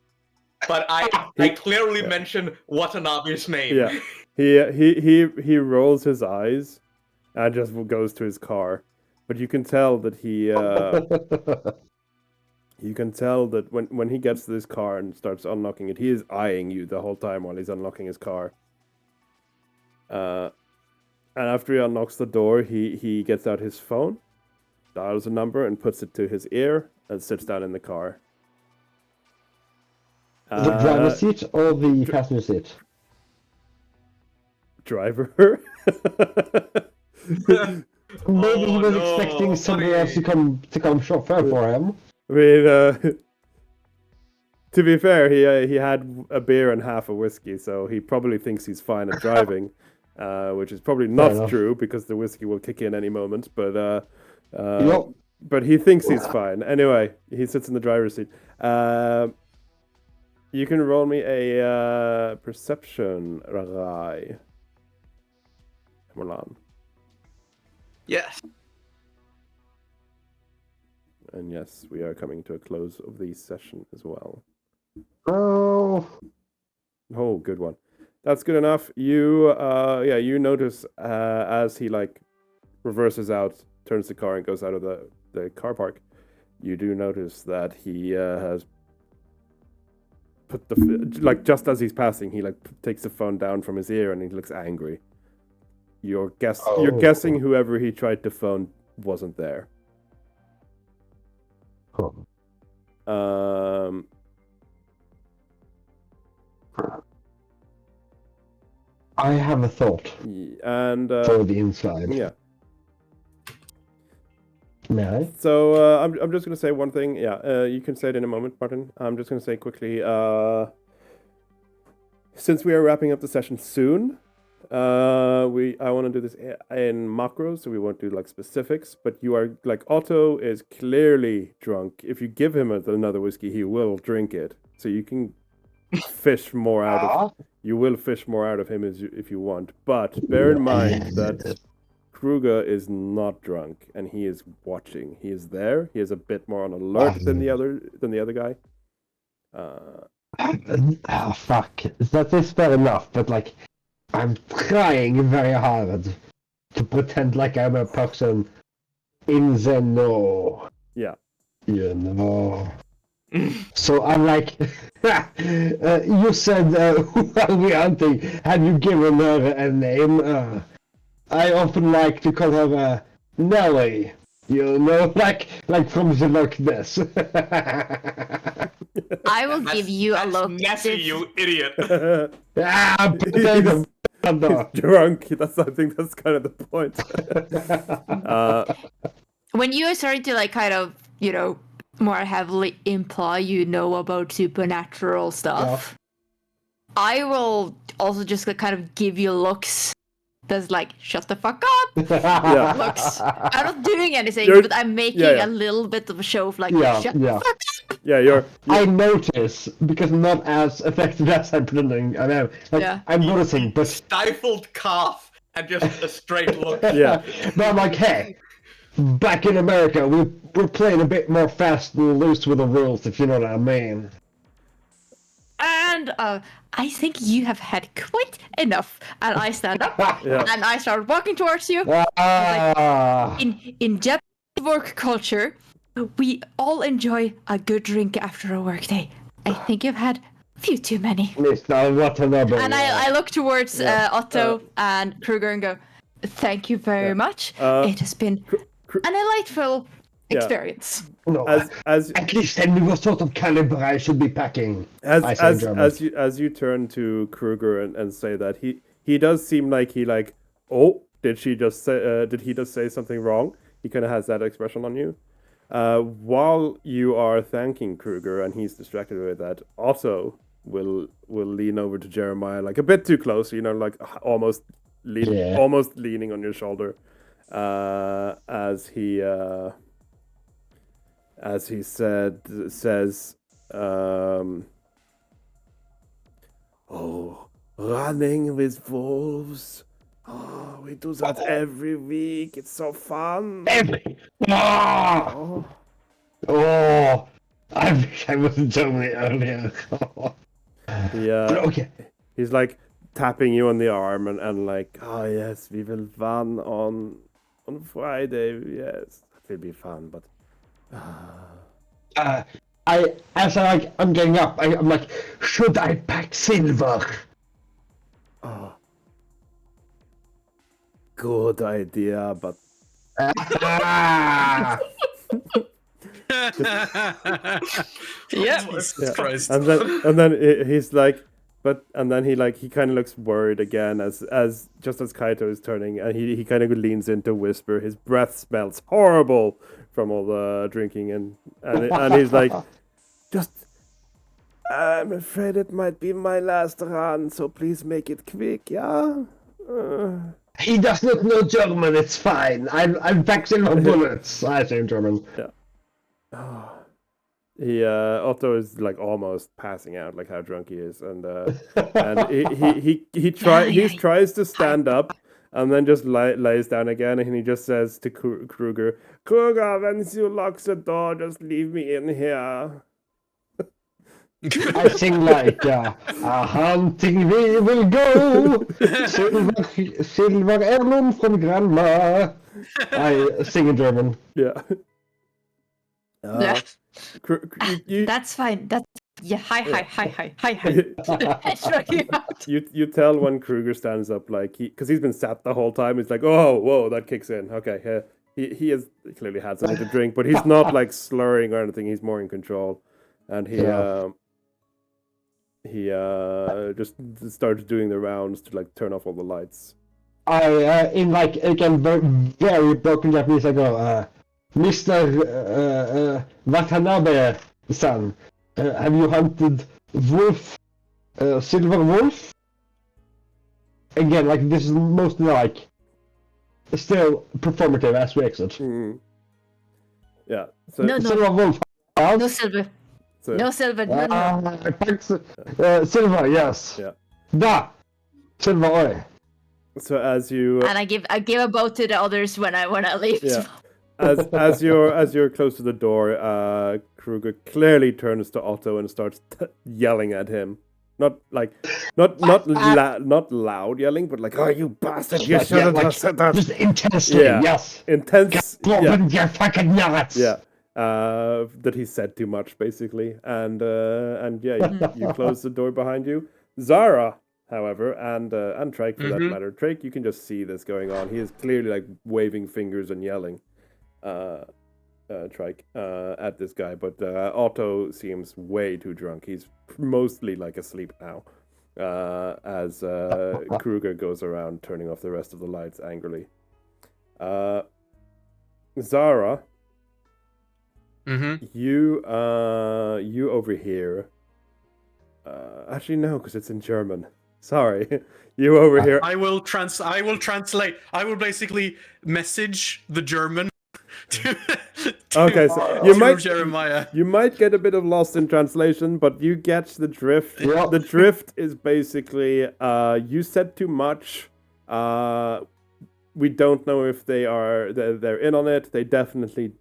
but I clearly mention Watanabe's name. Yeah, he rolls his eyes and just goes to his car, but you can tell that you can tell that when he gets to this car and starts unlocking it, he is eyeing you the whole time while he's unlocking his car. And after he unlocks the door, he gets out his phone, dials a number, and puts it to his ear, and sits down in the car. The driver's seat or the passenger seat? Driver. Maybe he was expecting somebody else to come chauffeur for him. I mean, to be fair, he had a beer and half a whiskey, so he probably thinks he's fine at driving, which is probably not true because the whiskey will kick in any moment. But but he thinks he's fine. Anyway, he sits in the driver's seat. You can roll me a perception, Rai. Mulan. Yes. And yes, we are coming to a close of the session as well. Oh, good one. That's good enough. You you notice as he like reverses out, turns the car and goes out of the car park. You do notice that he has put the just as he's passing, he like takes the phone down from his ear and he looks angry. You're guessing whoever he tried to phone wasn't there. I have a thought. And for the inside. Yeah. May I? So I'm just gonna say one thing. Yeah, you can say it in a moment, Martin. I'm just gonna say quickly. Since we are wrapping up the session soon, I want to do this in macros, so we won't do like specifics. But you are like Otto is clearly drunk. If you give him another whiskey, he will drink it. So you can fish more out of. You will fish more out of him if you want. But bear in mind that Kruger is not drunk, and he is watching. He is there. He is a bit more on alert than the other guy. Fuck. That is fair enough, but like, I'm trying very hard to pretend like I'm a person in the know. Yeah. You know. So I'm like, you said, who are we hunting? Have you given her a name? I often like to call her Nelly. You know, like from the Loch Ness. I will give you a look. Nessie, you idiot. Potato. Drunk. I think that's kind of the point. When you are starting to like kind of, you know, more heavily imply you know about supernatural stuff, I will also just kind of give you looks that's like, shut the fuck up. Looks. I'm not doing anything, but I'm making a little bit of a show of like, shut the fuck up. Yeah, I notice, because I'm not as effective as I'm pretending I am. Like, I'm noticing, but Stifled cough and just a straight look. Yeah. But I'm like, hey, back in America, we're playing a bit more fast and loose with the rules, if you know what I mean. And I think you have had quite enough. And I stand up and I start walking towards you. Like, in Japanese work culture, we all enjoy a good drink after a workday. I think you've had a few too many. Mr. Watanabe. And I look towards Otto and Kruger and go, thank you very much. It has been a delightful experience. No, as at least I knew what sort of caliber I should be packing. As you turn to Kruger and say that, he does seem like did he just say something wrong? He kind of has that expression on you. While you are thanking Kruger and he's distracted with that, Otto will lean over to Jeremiah like a bit too close, you know, like almost leaning on your shoulder, as he says, running with wolves. Oh, we do that every week. It's so fun. I wish I wasn't telling me earlier. Okay. He's like tapping you on the arm and like, oh yes, we will run on Friday. Yes, that will be fun. But I'm getting up. I'm like, should I pack silver? Oh, good idea, but. Christ. And then he's like, he kind of looks worried again as Kaito is turning, and he kind of leans in to whisper. His breath smells horrible from all the drinking, and he's like, I'm afraid it might be my last run, so please make it quick, yeah? He does not know German, it's fine. I'm vaccinated with bullets. I say in German. Yeah. Otto is like almost passing out, like how drunk he is, and he tries to stand up, and then just lays down again, and he just says to Kruger, when you lock the door, just leave me in here. I sing like, hunting we will go, silver heirloom from grandma. I sing in German. Yeah. That's fine. Hi. You tell when Kruger stands up, like because he's been sat the whole time. He's like, oh, whoa, that kicks in. Okay, he has clearly had something to drink, but he's not like slurring or anything. He's more in control, and he just starts doing the rounds to like turn off all the lights. I in like again very broken Japanese. I go, Mr. Watanabe-san, have you hunted wolf, silver wolf? again, like this is mostly like still performative as we exit. Mm. Yeah. So, No, no. Silver Wolf. No silver. so No silver. No, no. Silver, yes. Yeah. Da. Silver oil. So as you And I give a boat to the others when I leave. yeah, as you're close to the door, Kruger clearly turns to Otto and starts yelling at him. Not loud yelling, but like, "Oh, you bastard! You shouldn't have said that." Just intensely, yes. Intense. Yeah. You're fucking nuts. Yeah. That he said too much, basically, and yeah, you close the door behind you. Zara, however, and Trike for that matter. Trike, you can just see this going on. He is clearly like waving fingers and yelling, Trike, at this guy. But Otto seems way too drunk. He's mostly like asleep now. As Kruger goes around turning off the rest of the lights angrily. Zara. You overhear. Actually, no, because it's in German. Sorry, you overhear. I will translate. I will basically message the German to Okay, so you might Jeremiah. You might get a bit of lost in translation, but you get the drift. Yeah. The drift is basically you said too much. We don't know if they're in on it. They definitely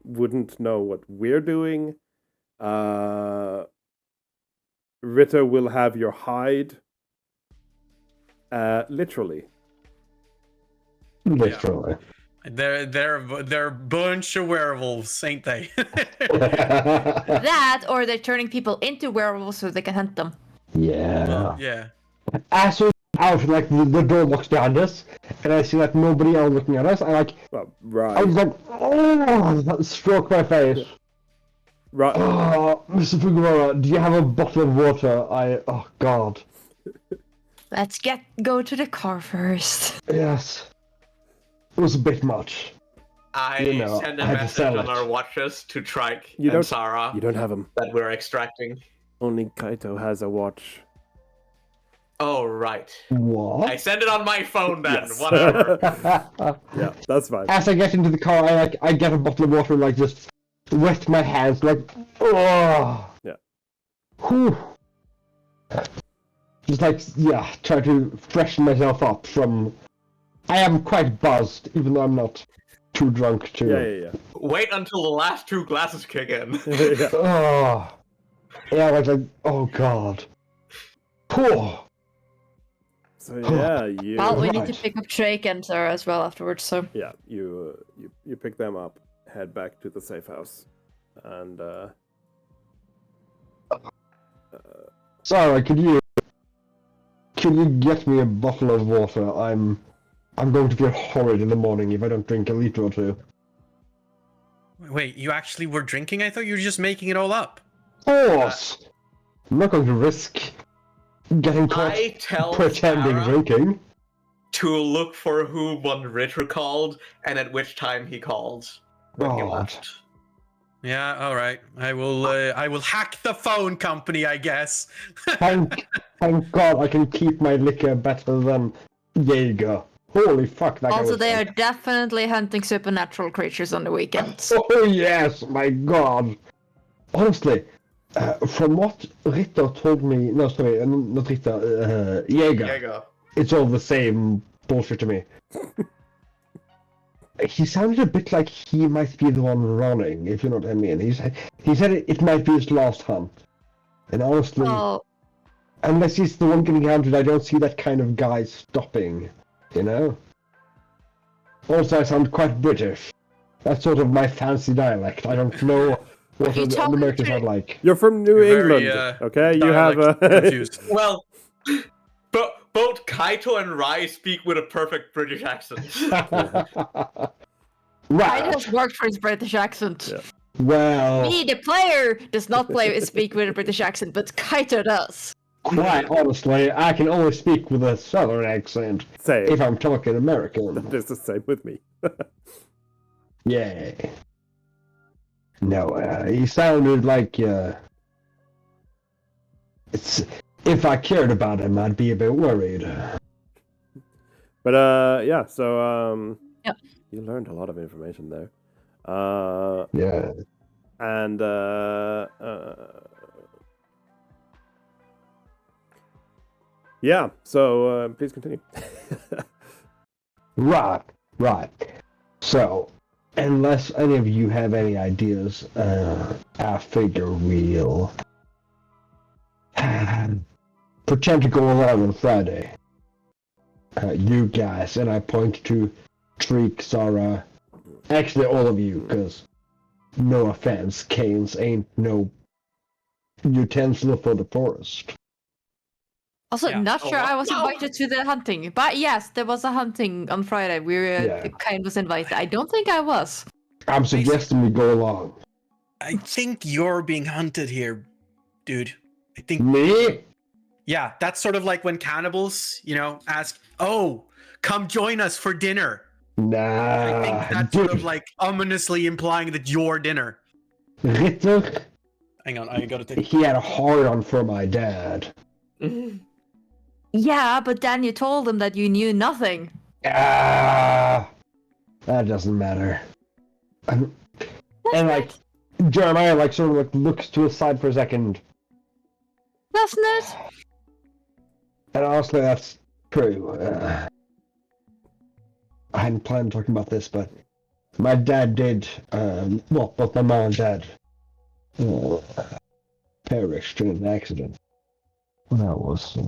wouldn't know what we're doing. Ritter will have your hide. Literally. Literally. They're a bunch of werewolves, ain't they? That, or they're turning people into werewolves so they can hunt them. Yeah. Well, yeah. As we're out, like the door locks behind us, and I see like nobody else looking at us. I like, I was like, oh, that struck my face. Right. Oh, Mr. Figueroa, do you have a bottle of water? Oh God. Let's go to the car first. Yes. It was a bit much. I send a message on our watches to Trike and Sarah. You don't have them. That we're extracting. Only Kaito has a watch. Oh, right. What? I send it on my phone then. Yes. Whatever. Yeah, that's fine. As I get into the car, I get a bottle of water and like just wet my hands, like, oh. Yeah. Whew. Just like, yeah, try to freshen myself up from. I am quite buzzed, even though I'm not too drunk to. Yeah. Wait until the last 2 glasses kick in. Yeah. Oh. Yeah, like, oh God. Poor. So yeah, you. Well, we need to pick up Drake and Sarah as well afterwards. So yeah, you pick them up, head back to the safe house, and Sarah, could you get me a bottle of water? I'm going to feel horrid in the morning if I don't drink a liter or 2. Wait, you actually were drinking? I thought you were just making it all up. Of course. I'm not going to risk getting caught I tell pretending Sarah drinking. to look for who one Ritter called and at which time he called when he left. Yeah, all right. I will hack the phone company, I guess. Thank God I can keep my liquor better than Jaeger. Holy fuck, that guy also was they are fun. definitely hunting supernatural creatures on the weekends. Oh yes, my God. Honestly, from what Ritter told me, no, sorry, not Ritter, Jaeger. It's all the same bullshit to me. He sounded a bit like he might be the one running, if you know what I mean. He said it might be his last hunt. And honestly, unless he's the one getting hunted, I don't see that kind of guy stopping, you know? Also, I sound quite British. That's sort of my fancy dialect. I don't know what the Americans are like. You're from New Very, England, okay? You have confused. Well, both Kaito and Rai speak with a perfect British accent. Kaito has worked for his British accent. Yeah. Well, Me, the player, does not speak with a British accent, but Kaito does. quite honestly, I can only speak with a southern accent if I'm talking American. It's the same with me. Yeah. No, he sounded like, it's... If I cared about him, I'd be a bit worried. But yeah, so Yep. you learned a lot of information there. Yeah. And yeah, so please continue. Right. So, unless any of you have any ideas, I figure we'll pretend to go along on Friday. You guys, and I point to Treek, Zara, actually all of you, because no offense, Canes ain't no utensil for the forest. Also, Yeah. not Oh, sure I wow. was invited to the hunting, but yes, there was a hunting on Friday. Yeah. Kind was invited. I don't think I was. I'm suggesting we go along. I think you're being hunted here, dude. I think. Me? Yeah, that's sort of like when cannibals, ask, "Oh, come join us for dinner." I think that's sort of like ominously implying that you're dinner. Ritter, Hang on, I gotta take. he had a hard-on for my dad. Yeah, but then you told him that you knew nothing. Ah, that doesn't matter. And like, Jeremiah sort of looks to his side for a second. Doesn't it? And honestly, that's true. I hadn't planned on talking about this, but my dad did, both my mom and dad perished in an accident when I was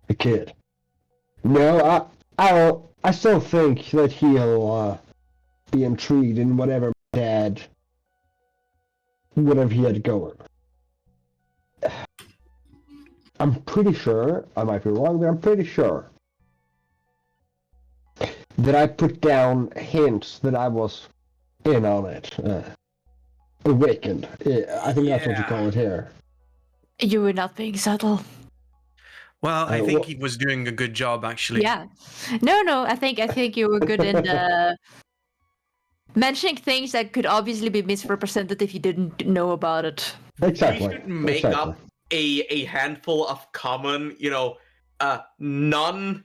a kid. No, I still think that he'll be intrigued in whatever my dad, whatever he had going. I'm pretty sure, I might be wrong, but I'm pretty sure that I put down hints that I was in on it. Awakened. I think that's what you call it here. You were not being subtle. Well, I think he was doing a good job, actually. Yeah. No, I think you were good in mentioning things that could obviously be misrepresented if you didn't know about it. Exactly. We should make up a handful of common, non-agency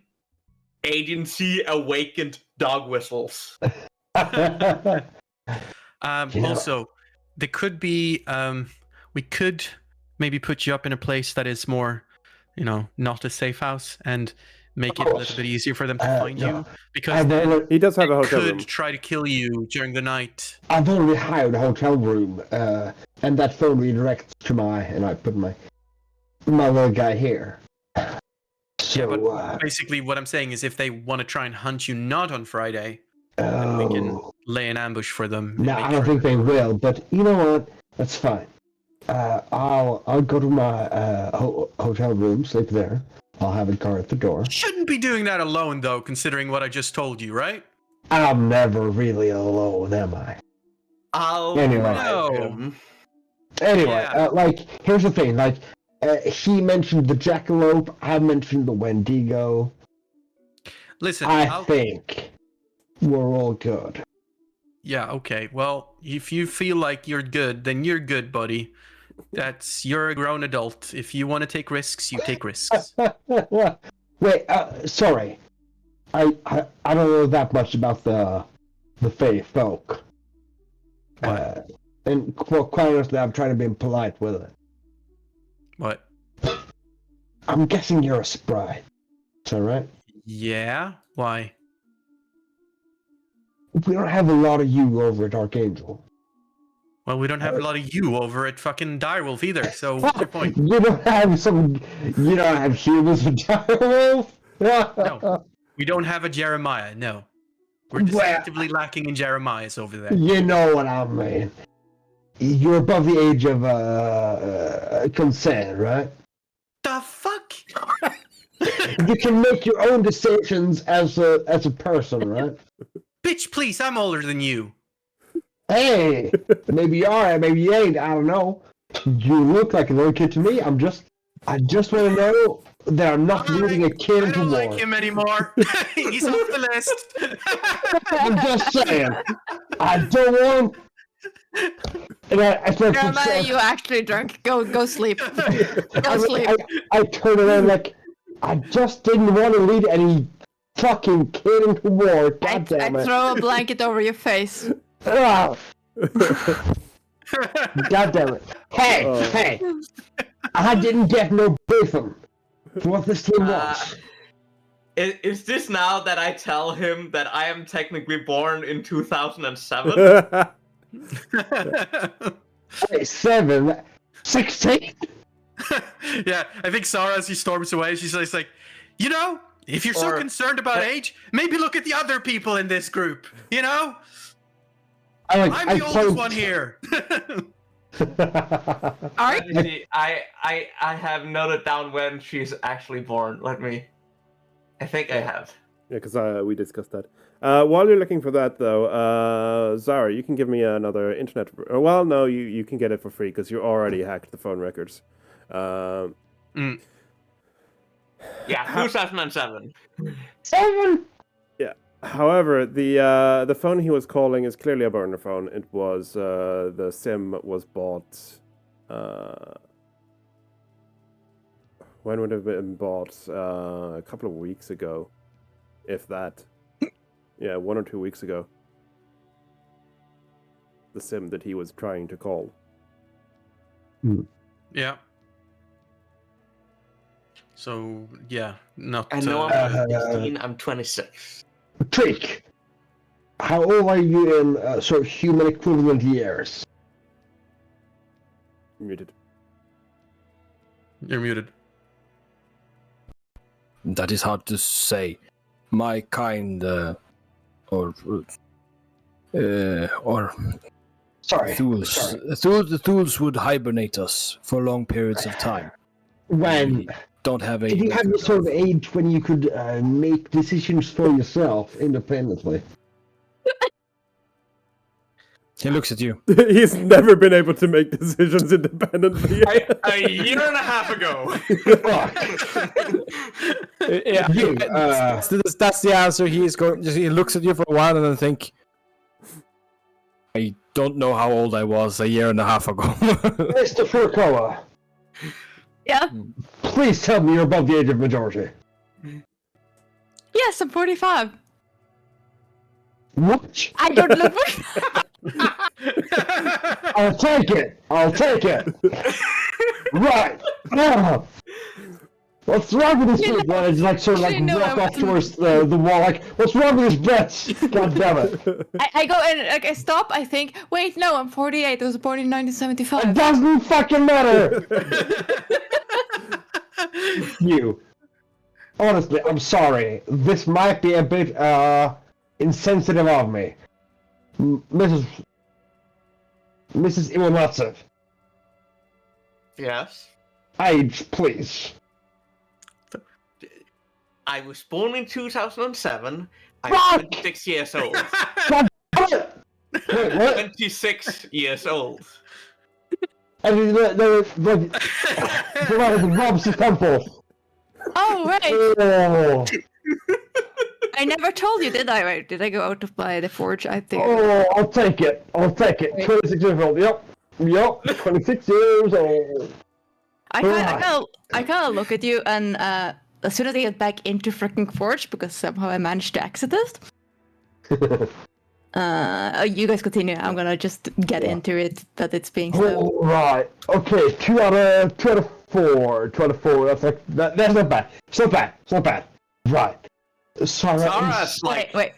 awakened dog whistles. Also, there could be, we could maybe put you up in a place that is more, not a safe house, and make it a little bit easier for them to find you, because he does have a hotel could room. try to kill you during the night. I've already hired a hotel room, and that phone redirects to and I put my little guy here. So, Yeah, but basically what I'm saying is if they want to try and hunt you not on Friday, then we can lay an ambush for them. No, I don't think they will, but you know what? That's fine. I'll go to my hotel room, sleep there. I'll have a car at the door. Shouldn't be doing that alone, though, considering what I just told you, right? I'm never really alone, am I? Anyway, here's the thing. He mentioned the jackalope. I mentioned the Wendigo. Listen, I think we're all good. Yeah, okay. Well, if you feel like you're good, then you're good, buddy. You're a grown adult. If you want to take risks, you take risks. Wait, sorry. I don't know that much about the Fae folk. And quite honestly, I'm trying to be polite with it. What? I'm guessing you're a sprite. Is that right? Yeah? Why? We don't have a lot of you over at Archangel. Well, we don't have a lot of you over at fucking Direwolf either, so what's your point? You don't have humans with Direwolf? No. We don't have a Jeremiah, no. We're distinctively lacking in Jeremiahs over there. You know what I mean. You're above the age of consent, right? The fuck? You can make your own decisions as a person, right? Bitch, please, I'm older than you. Hey, maybe you are, maybe you ain't. I don't know. You look like a little kid to me. I just want to know that I'm not leading a kid into war. I don't like him anymore. He's off the list. I'm just saying. I don't want. And Jeremiah, you actually drunk. Go sleep. Go sleep. I turn around like I just didn't want to lead any fucking kid into war. God I damn it. throw a blanket over your face. Ah. God damn it. Hey, hey. I didn't get no briefing for what this team wants. Is this now that I tell him that I am technically born in 2007? Hey, 7, 16? Yeah, I think Sarah, as he storms away, she's like, you know, if you're so concerned about age, maybe look at the other people in this group. You know, I'm the oldest one here. I have noted down when she's actually born. I think I have. Yeah, because we discussed that. While you're looking for that, though, Zara, you can give me another internet. Well, no, you can get it for free because you already hacked the phone records. Yeah, 2007. 7? Yeah. However, the phone he was calling is clearly a burner phone. It was the SIM was bought. When would it have been bought? A couple of weeks ago, if that. Yeah, 1 or 2 weeks ago. The SIM that he was trying to call. Yeah. So, yeah, not... I know I'm 16, I'm 26. Trick. How old are you in sort of human equivalent years? Muted. You're muted. That is hard to say. My kind, or sorry. The tools would hibernate us for long periods of time. When we don't have a. Did you have the sort of age when you could make decisions for yourself independently? He looks at you. He's never been able to make decisions independently. A year and a half ago. Yeah, that's the answer. He looks at you for a while and then think, I don't know how old I was a year and a half ago. Mr. Furcoa. Yeah? Please tell me you're above the age of majority. Yes, I'm 45. What? I don't look I'll take it. Right. Now. What's wrong with this group? It's like sort of like walk off towards the wall. Like, what's wrong with his bets? God damn it. I go and like, I stop. I think, wait, no, I'm 48. I was born in 1975. It doesn't fucking matter. You. Honestly, I'm sorry. This might be a bit insensitive of me, Mrs. Iwanatsev. Yes. Age, please. I was born in 2007. I'm 26 years old. God damn it! Wait, what? 26 years old. I mean, they're like the Rob's temple. Oh, right. Oh. I never told you, did I? Right? Did I go out of the forge? I think. Oh, I'll take it. 26 years old. Yep. 26 years old. I kind of look at you, and as soon as I get back into freaking forge, because somehow I managed to exit it. You guys continue. I'm gonna just get into it, that it's being slow. Oh, right. Okay. 2 out of 4. 2 out of 4. That's like that's not bad. It's not bad. Right. Zara's like wait.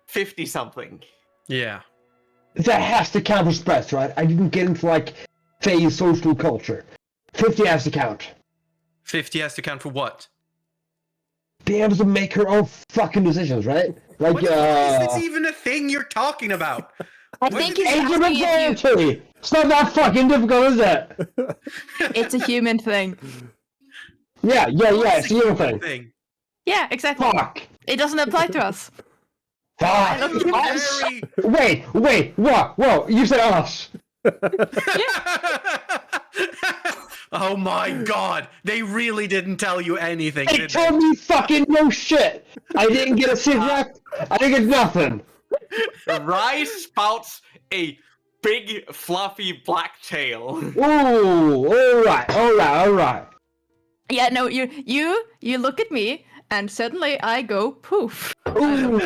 50 something. Yeah. That has to count as best, right? I didn't get into like phase social culture. 50 has to count. 50 has to count for what? Being able to make her own fucking decisions, right? Like, what is this even a thing you're talking about? I think age of majority. It's not that fucking difficult, is it? It's a human thing. Yeah, it's a human thing. Yeah, exactly. Fuck. It doesn't apply to us. Fuck. Us? Wait, what? Whoa, you said us. Oh my god, they really didn't tell you anything, They did told me fucking no shit. I didn't get a cigarette. I didn't get nothing. Rice spouts a big fluffy black tail. Ooh, all right. Yeah, no, you look at me, and suddenly I go poof. Ooh,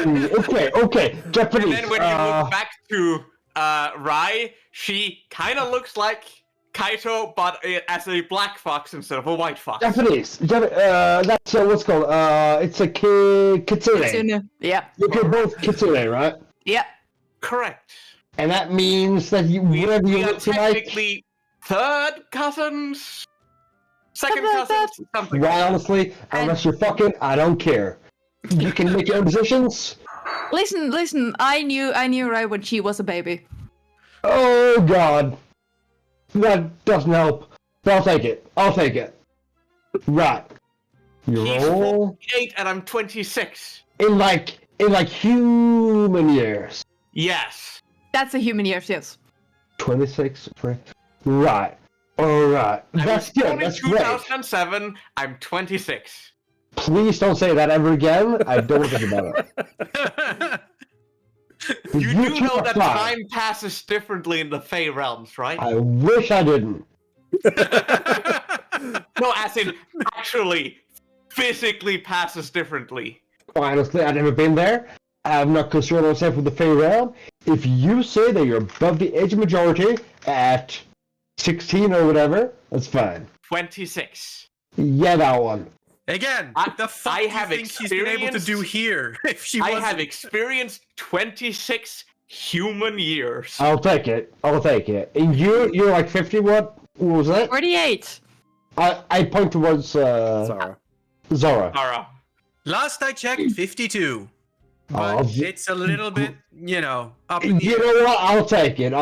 okay. Japanese. And then when you look back to Rai, she kind of looks like Kaito, but as a black fox instead of a white fox. Japanese. That's what's it called. It's a kitsune. Kitsune. Yeah. You're both kitsune, right? Yeah. Correct. And that means that whatever you We are look like. technically third cousins, second cousins, something. Well, honestly, unless you're fucking, I don't care. You can make your own decisions. Listen. I knew Rai when she was a baby. Oh God, that doesn't help. But I'll take it. Right. You He's roll 48 and I'm 26. in like human years. Yes. That's a human years, yes. 26. Right. All right. That's good. Born in That's great. 2007. I'm 26. Please don't say that ever again. I don't think about it. You do know that time passes differently in the Fey realms, right? I wish I didn't. No, as in actually, physically passes differently. Honestly, I've never been there. I'm not concerned myself with the Fey realm. If you say that you're above the age of majority at 16 or whatever, that's fine. 26. Yeah, that one. Again, the fuck I do you have think she's been able to do here? If she I wasn't... have experienced 26 human years. I'll take it. And you're like 50. What was that? 48. I point towards Zara. Last I checked, 52. But it's a little bit, up in the You know what? I'll take it.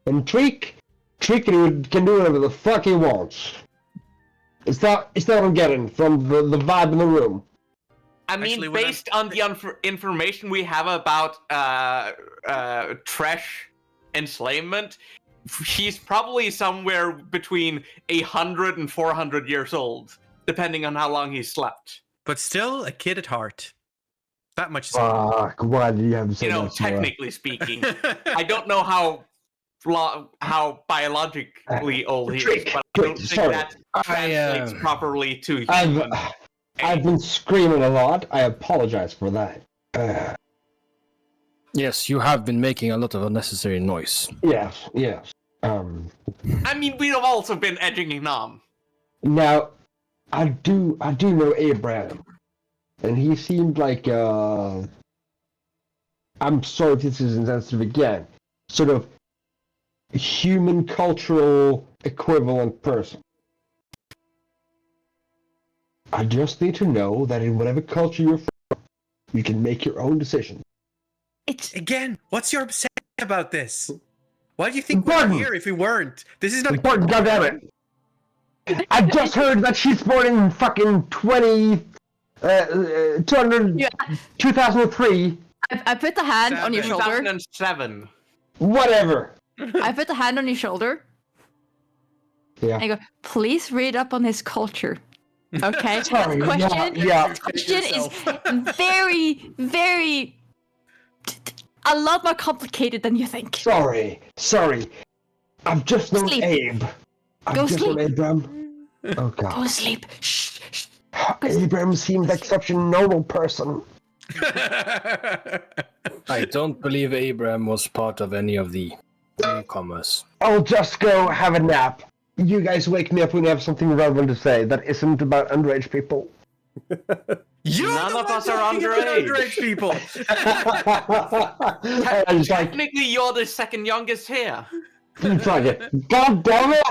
And Treek can do whatever the fuck he wants. It's not what I'm getting from the vibe in the room. I mean, Actually, based on the information we have about Tresh enslavement, he's probably somewhere between 100 and 400 years old, depending on how long he slept. But still, a kid at heart. That much is Fuck, why do you have to say that, Sarah? Technically speaking. I don't know how biologically old he is, but I don't think that translates properly to human. I've been screaming a lot. I apologize for that. Yes, you have been making a lot of unnecessary noise. Yes. I mean, we've also been edging him on. Now, I do know Abraham, and he seemed like I'm sorry if this is insensitive again, sort of human cultural equivalent person. I just need to know that in whatever culture you're from, you can make your own decisions. Again, what's your obsession about this? Why do you think we're here if we weren't? This is not important, goddammit. I just heard that she's born in fucking 2003. I put the hand on your shoulder. 2007. Whatever. I put the hand on your shoulder. Yeah. And I go, please read up on his culture. Okay. Sorry, The question, yeah. the question is very, very, a lot more complicated than you think. Sorry. I've just known Abe. Go sleep. Abraham. Oh God. Go to sleep. Shh. Abraham seems like such a noble person. I don't believe Abraham was part of any of the newcomers. I'll just go have a nap. You guys wake me up when you have something relevant to say that isn't about underage people. None of us are underage people. Technically, you're the second youngest here. It's like, God damn it!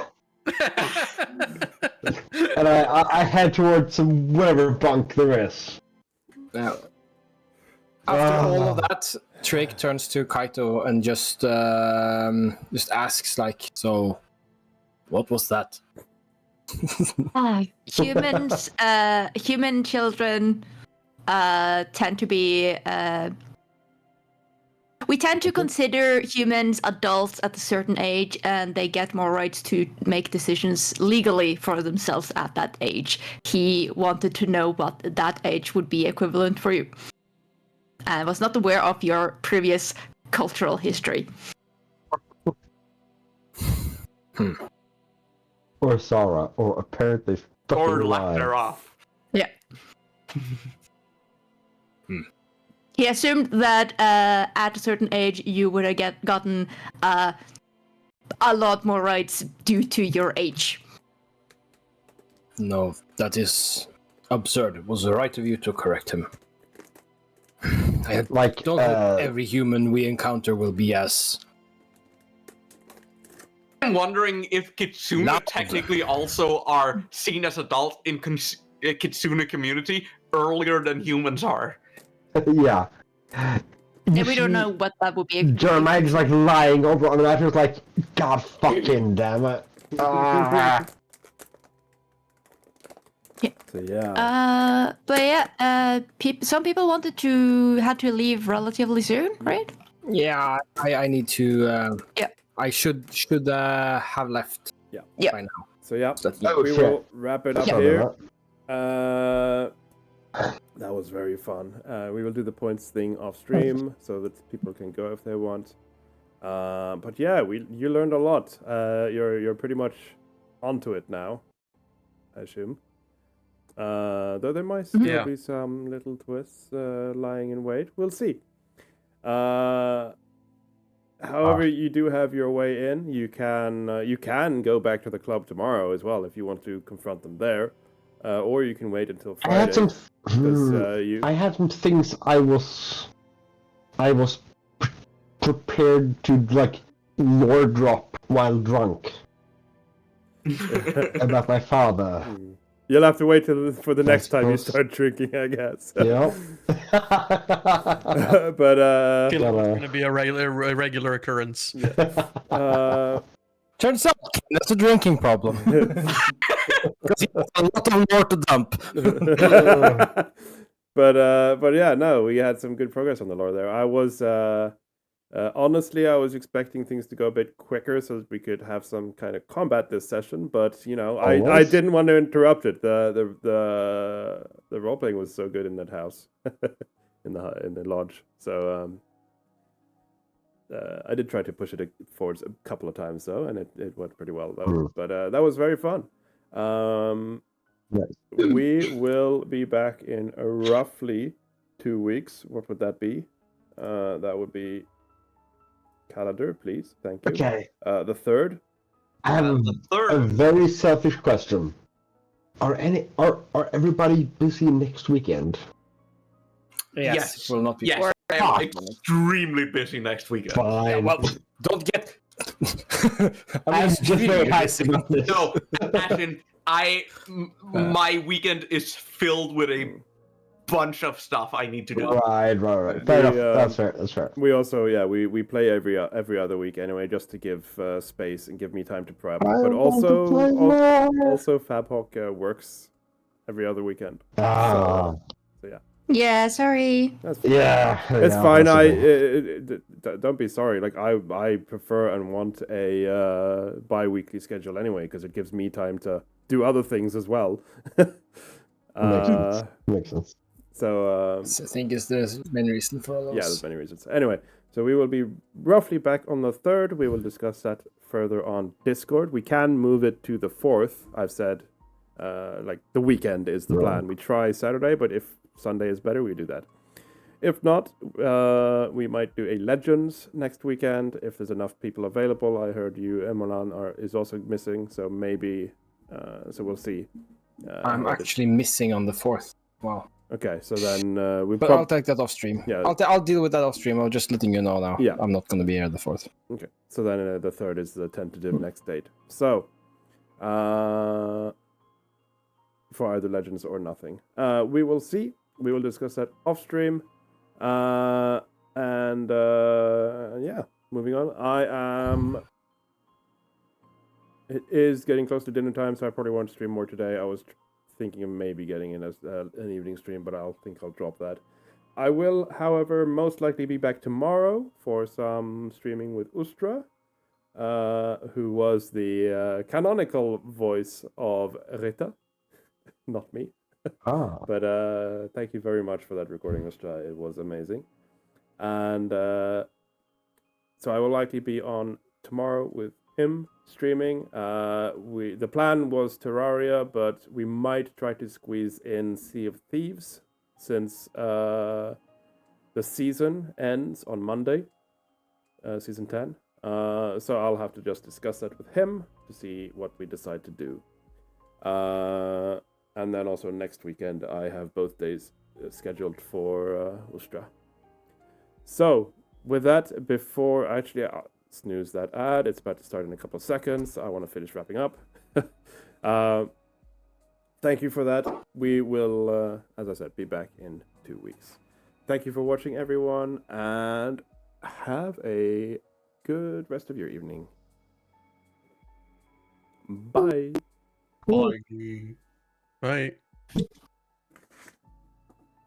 And I head towards some whatever bunk there is. Now, after all of that, Drake turns to Kaito and just asks, like, so, what was that? Humans, human children tend to be... we tend to consider humans adults at a certain age, and they get more rights to make decisions legally for themselves at that age. He wanted to know what that age would be equivalent for you. And was not aware of your previous cultural history. Or Sarah, or apparently fucking Or lying. left her off. Yeah. He assumed that at a certain age you would have gotten a lot more rights due to your age. No, that is absurd. It was the right of you to correct him. I don't hope every human we encounter will be as... I'm wondering if Kitsune technically also are seen as adults in Kitsune community earlier than humans are. Yeah. And we don't know what that would be. Jeremiah is like lying over on the knife. He was like, God fucking damn it. So yeah. But yeah, some people had to leave relatively soon, right? Yeah, I need to. Yeah. I should have left. Yeah. By now. So yeah, Oh, we shit. will wrap it up Yeah. here. That was very fun. We will do the points thing off stream so that people can go if they want. But yeah, you learned a lot. You're pretty much onto it now, I assume. Though there might still be some little twists lying in wait. We'll see. However, you do have your way in. You can go back to the club tomorrow as well if you want to confront them there, or you can wait until Friday. I had some things I was prepared to like lore drop while drunk about my father. You'll have to wait for the next time you start drinking, I guess. Yeah. But I feel like it's going to be a regular occurrence. Turns out that's a drinking problem. Because he has a lot of more to dump. But yeah, no, we had some good progress on the lore there. I was honestly, I was expecting things to go a bit quicker so that we could have some kind of combat this session. But you know, I didn't want to interrupt it. The role playing was so good in that house, in the lodge. So I did try to push it forwards a couple of times though, and it went pretty well though. But that was very fun. We will be back in roughly 2 weeks. What would that be? That would be calendar, please. Thank you. Okay. The 3rd. I have a very selfish question. Are everybody busy next weekend? Yes. Will not be. Yes. I'm extremely busy next weekend. Fine. Yeah, well, don't get. I'm just very nice about this. No, as in, my weekend is filled with a bunch of stuff I need to do. Right. Fair enough. That's fair. We also, we play every other week anyway, just to give space and give me time to prep. But also FabHawk works every other weekend. So yeah. Yeah, sorry. That's fine. It's fine. Don't be sorry. Like I prefer and want a bi-weekly schedule anyway because it gives me time to do other things as well. Makes sense. So I think there's many reasons for all those. Yeah, there's many reasons. Anyway, so we will be roughly back on the 3rd. We will discuss that further on Discord. We can move it to the 4th. I've said, like the weekend is the plan. We try Saturday, but if Sunday is better, we do that. If not, we might do a Legends next weekend if there's enough people available. I heard you, Emolan, is also missing, so maybe. So we'll see. I'm actually missing on the 4th. Wow. Okay, so then But I'll take that off stream. Yeah. I'll deal with that off stream. I'm just letting you know now. Yeah. I'm not going to be here the 4th. Okay, so then the 3rd is the tentative next date. So, for either Legends or nothing. We will see. We will discuss that off stream. Yeah, moving on. It is getting close to dinner time, so I probably won't stream more today. I was thinking of maybe getting in an evening stream, but I'll drop that. I will, however, most likely be back tomorrow for some streaming with Ustra, who was the canonical voice of Rita, not me. But thank you very much for that recording, Ustra. It was amazing. And so I will likely be on tomorrow with him streaming. The plan was Terraria, but we might try to squeeze in Sea of Thieves since the season ends on Monday, season 10. So I'll have to just discuss that with him to see what we decide to do. And then also next weekend, I have both days scheduled for Ustra. So with that, before actually snooze that ad, it's about to start in a couple of seconds. I want to finish wrapping up. Thank you for that. We will, as I said, be back in 2 weeks. Thank you for watching, everyone, and have a good rest of your evening. Bye. Bye. Bye.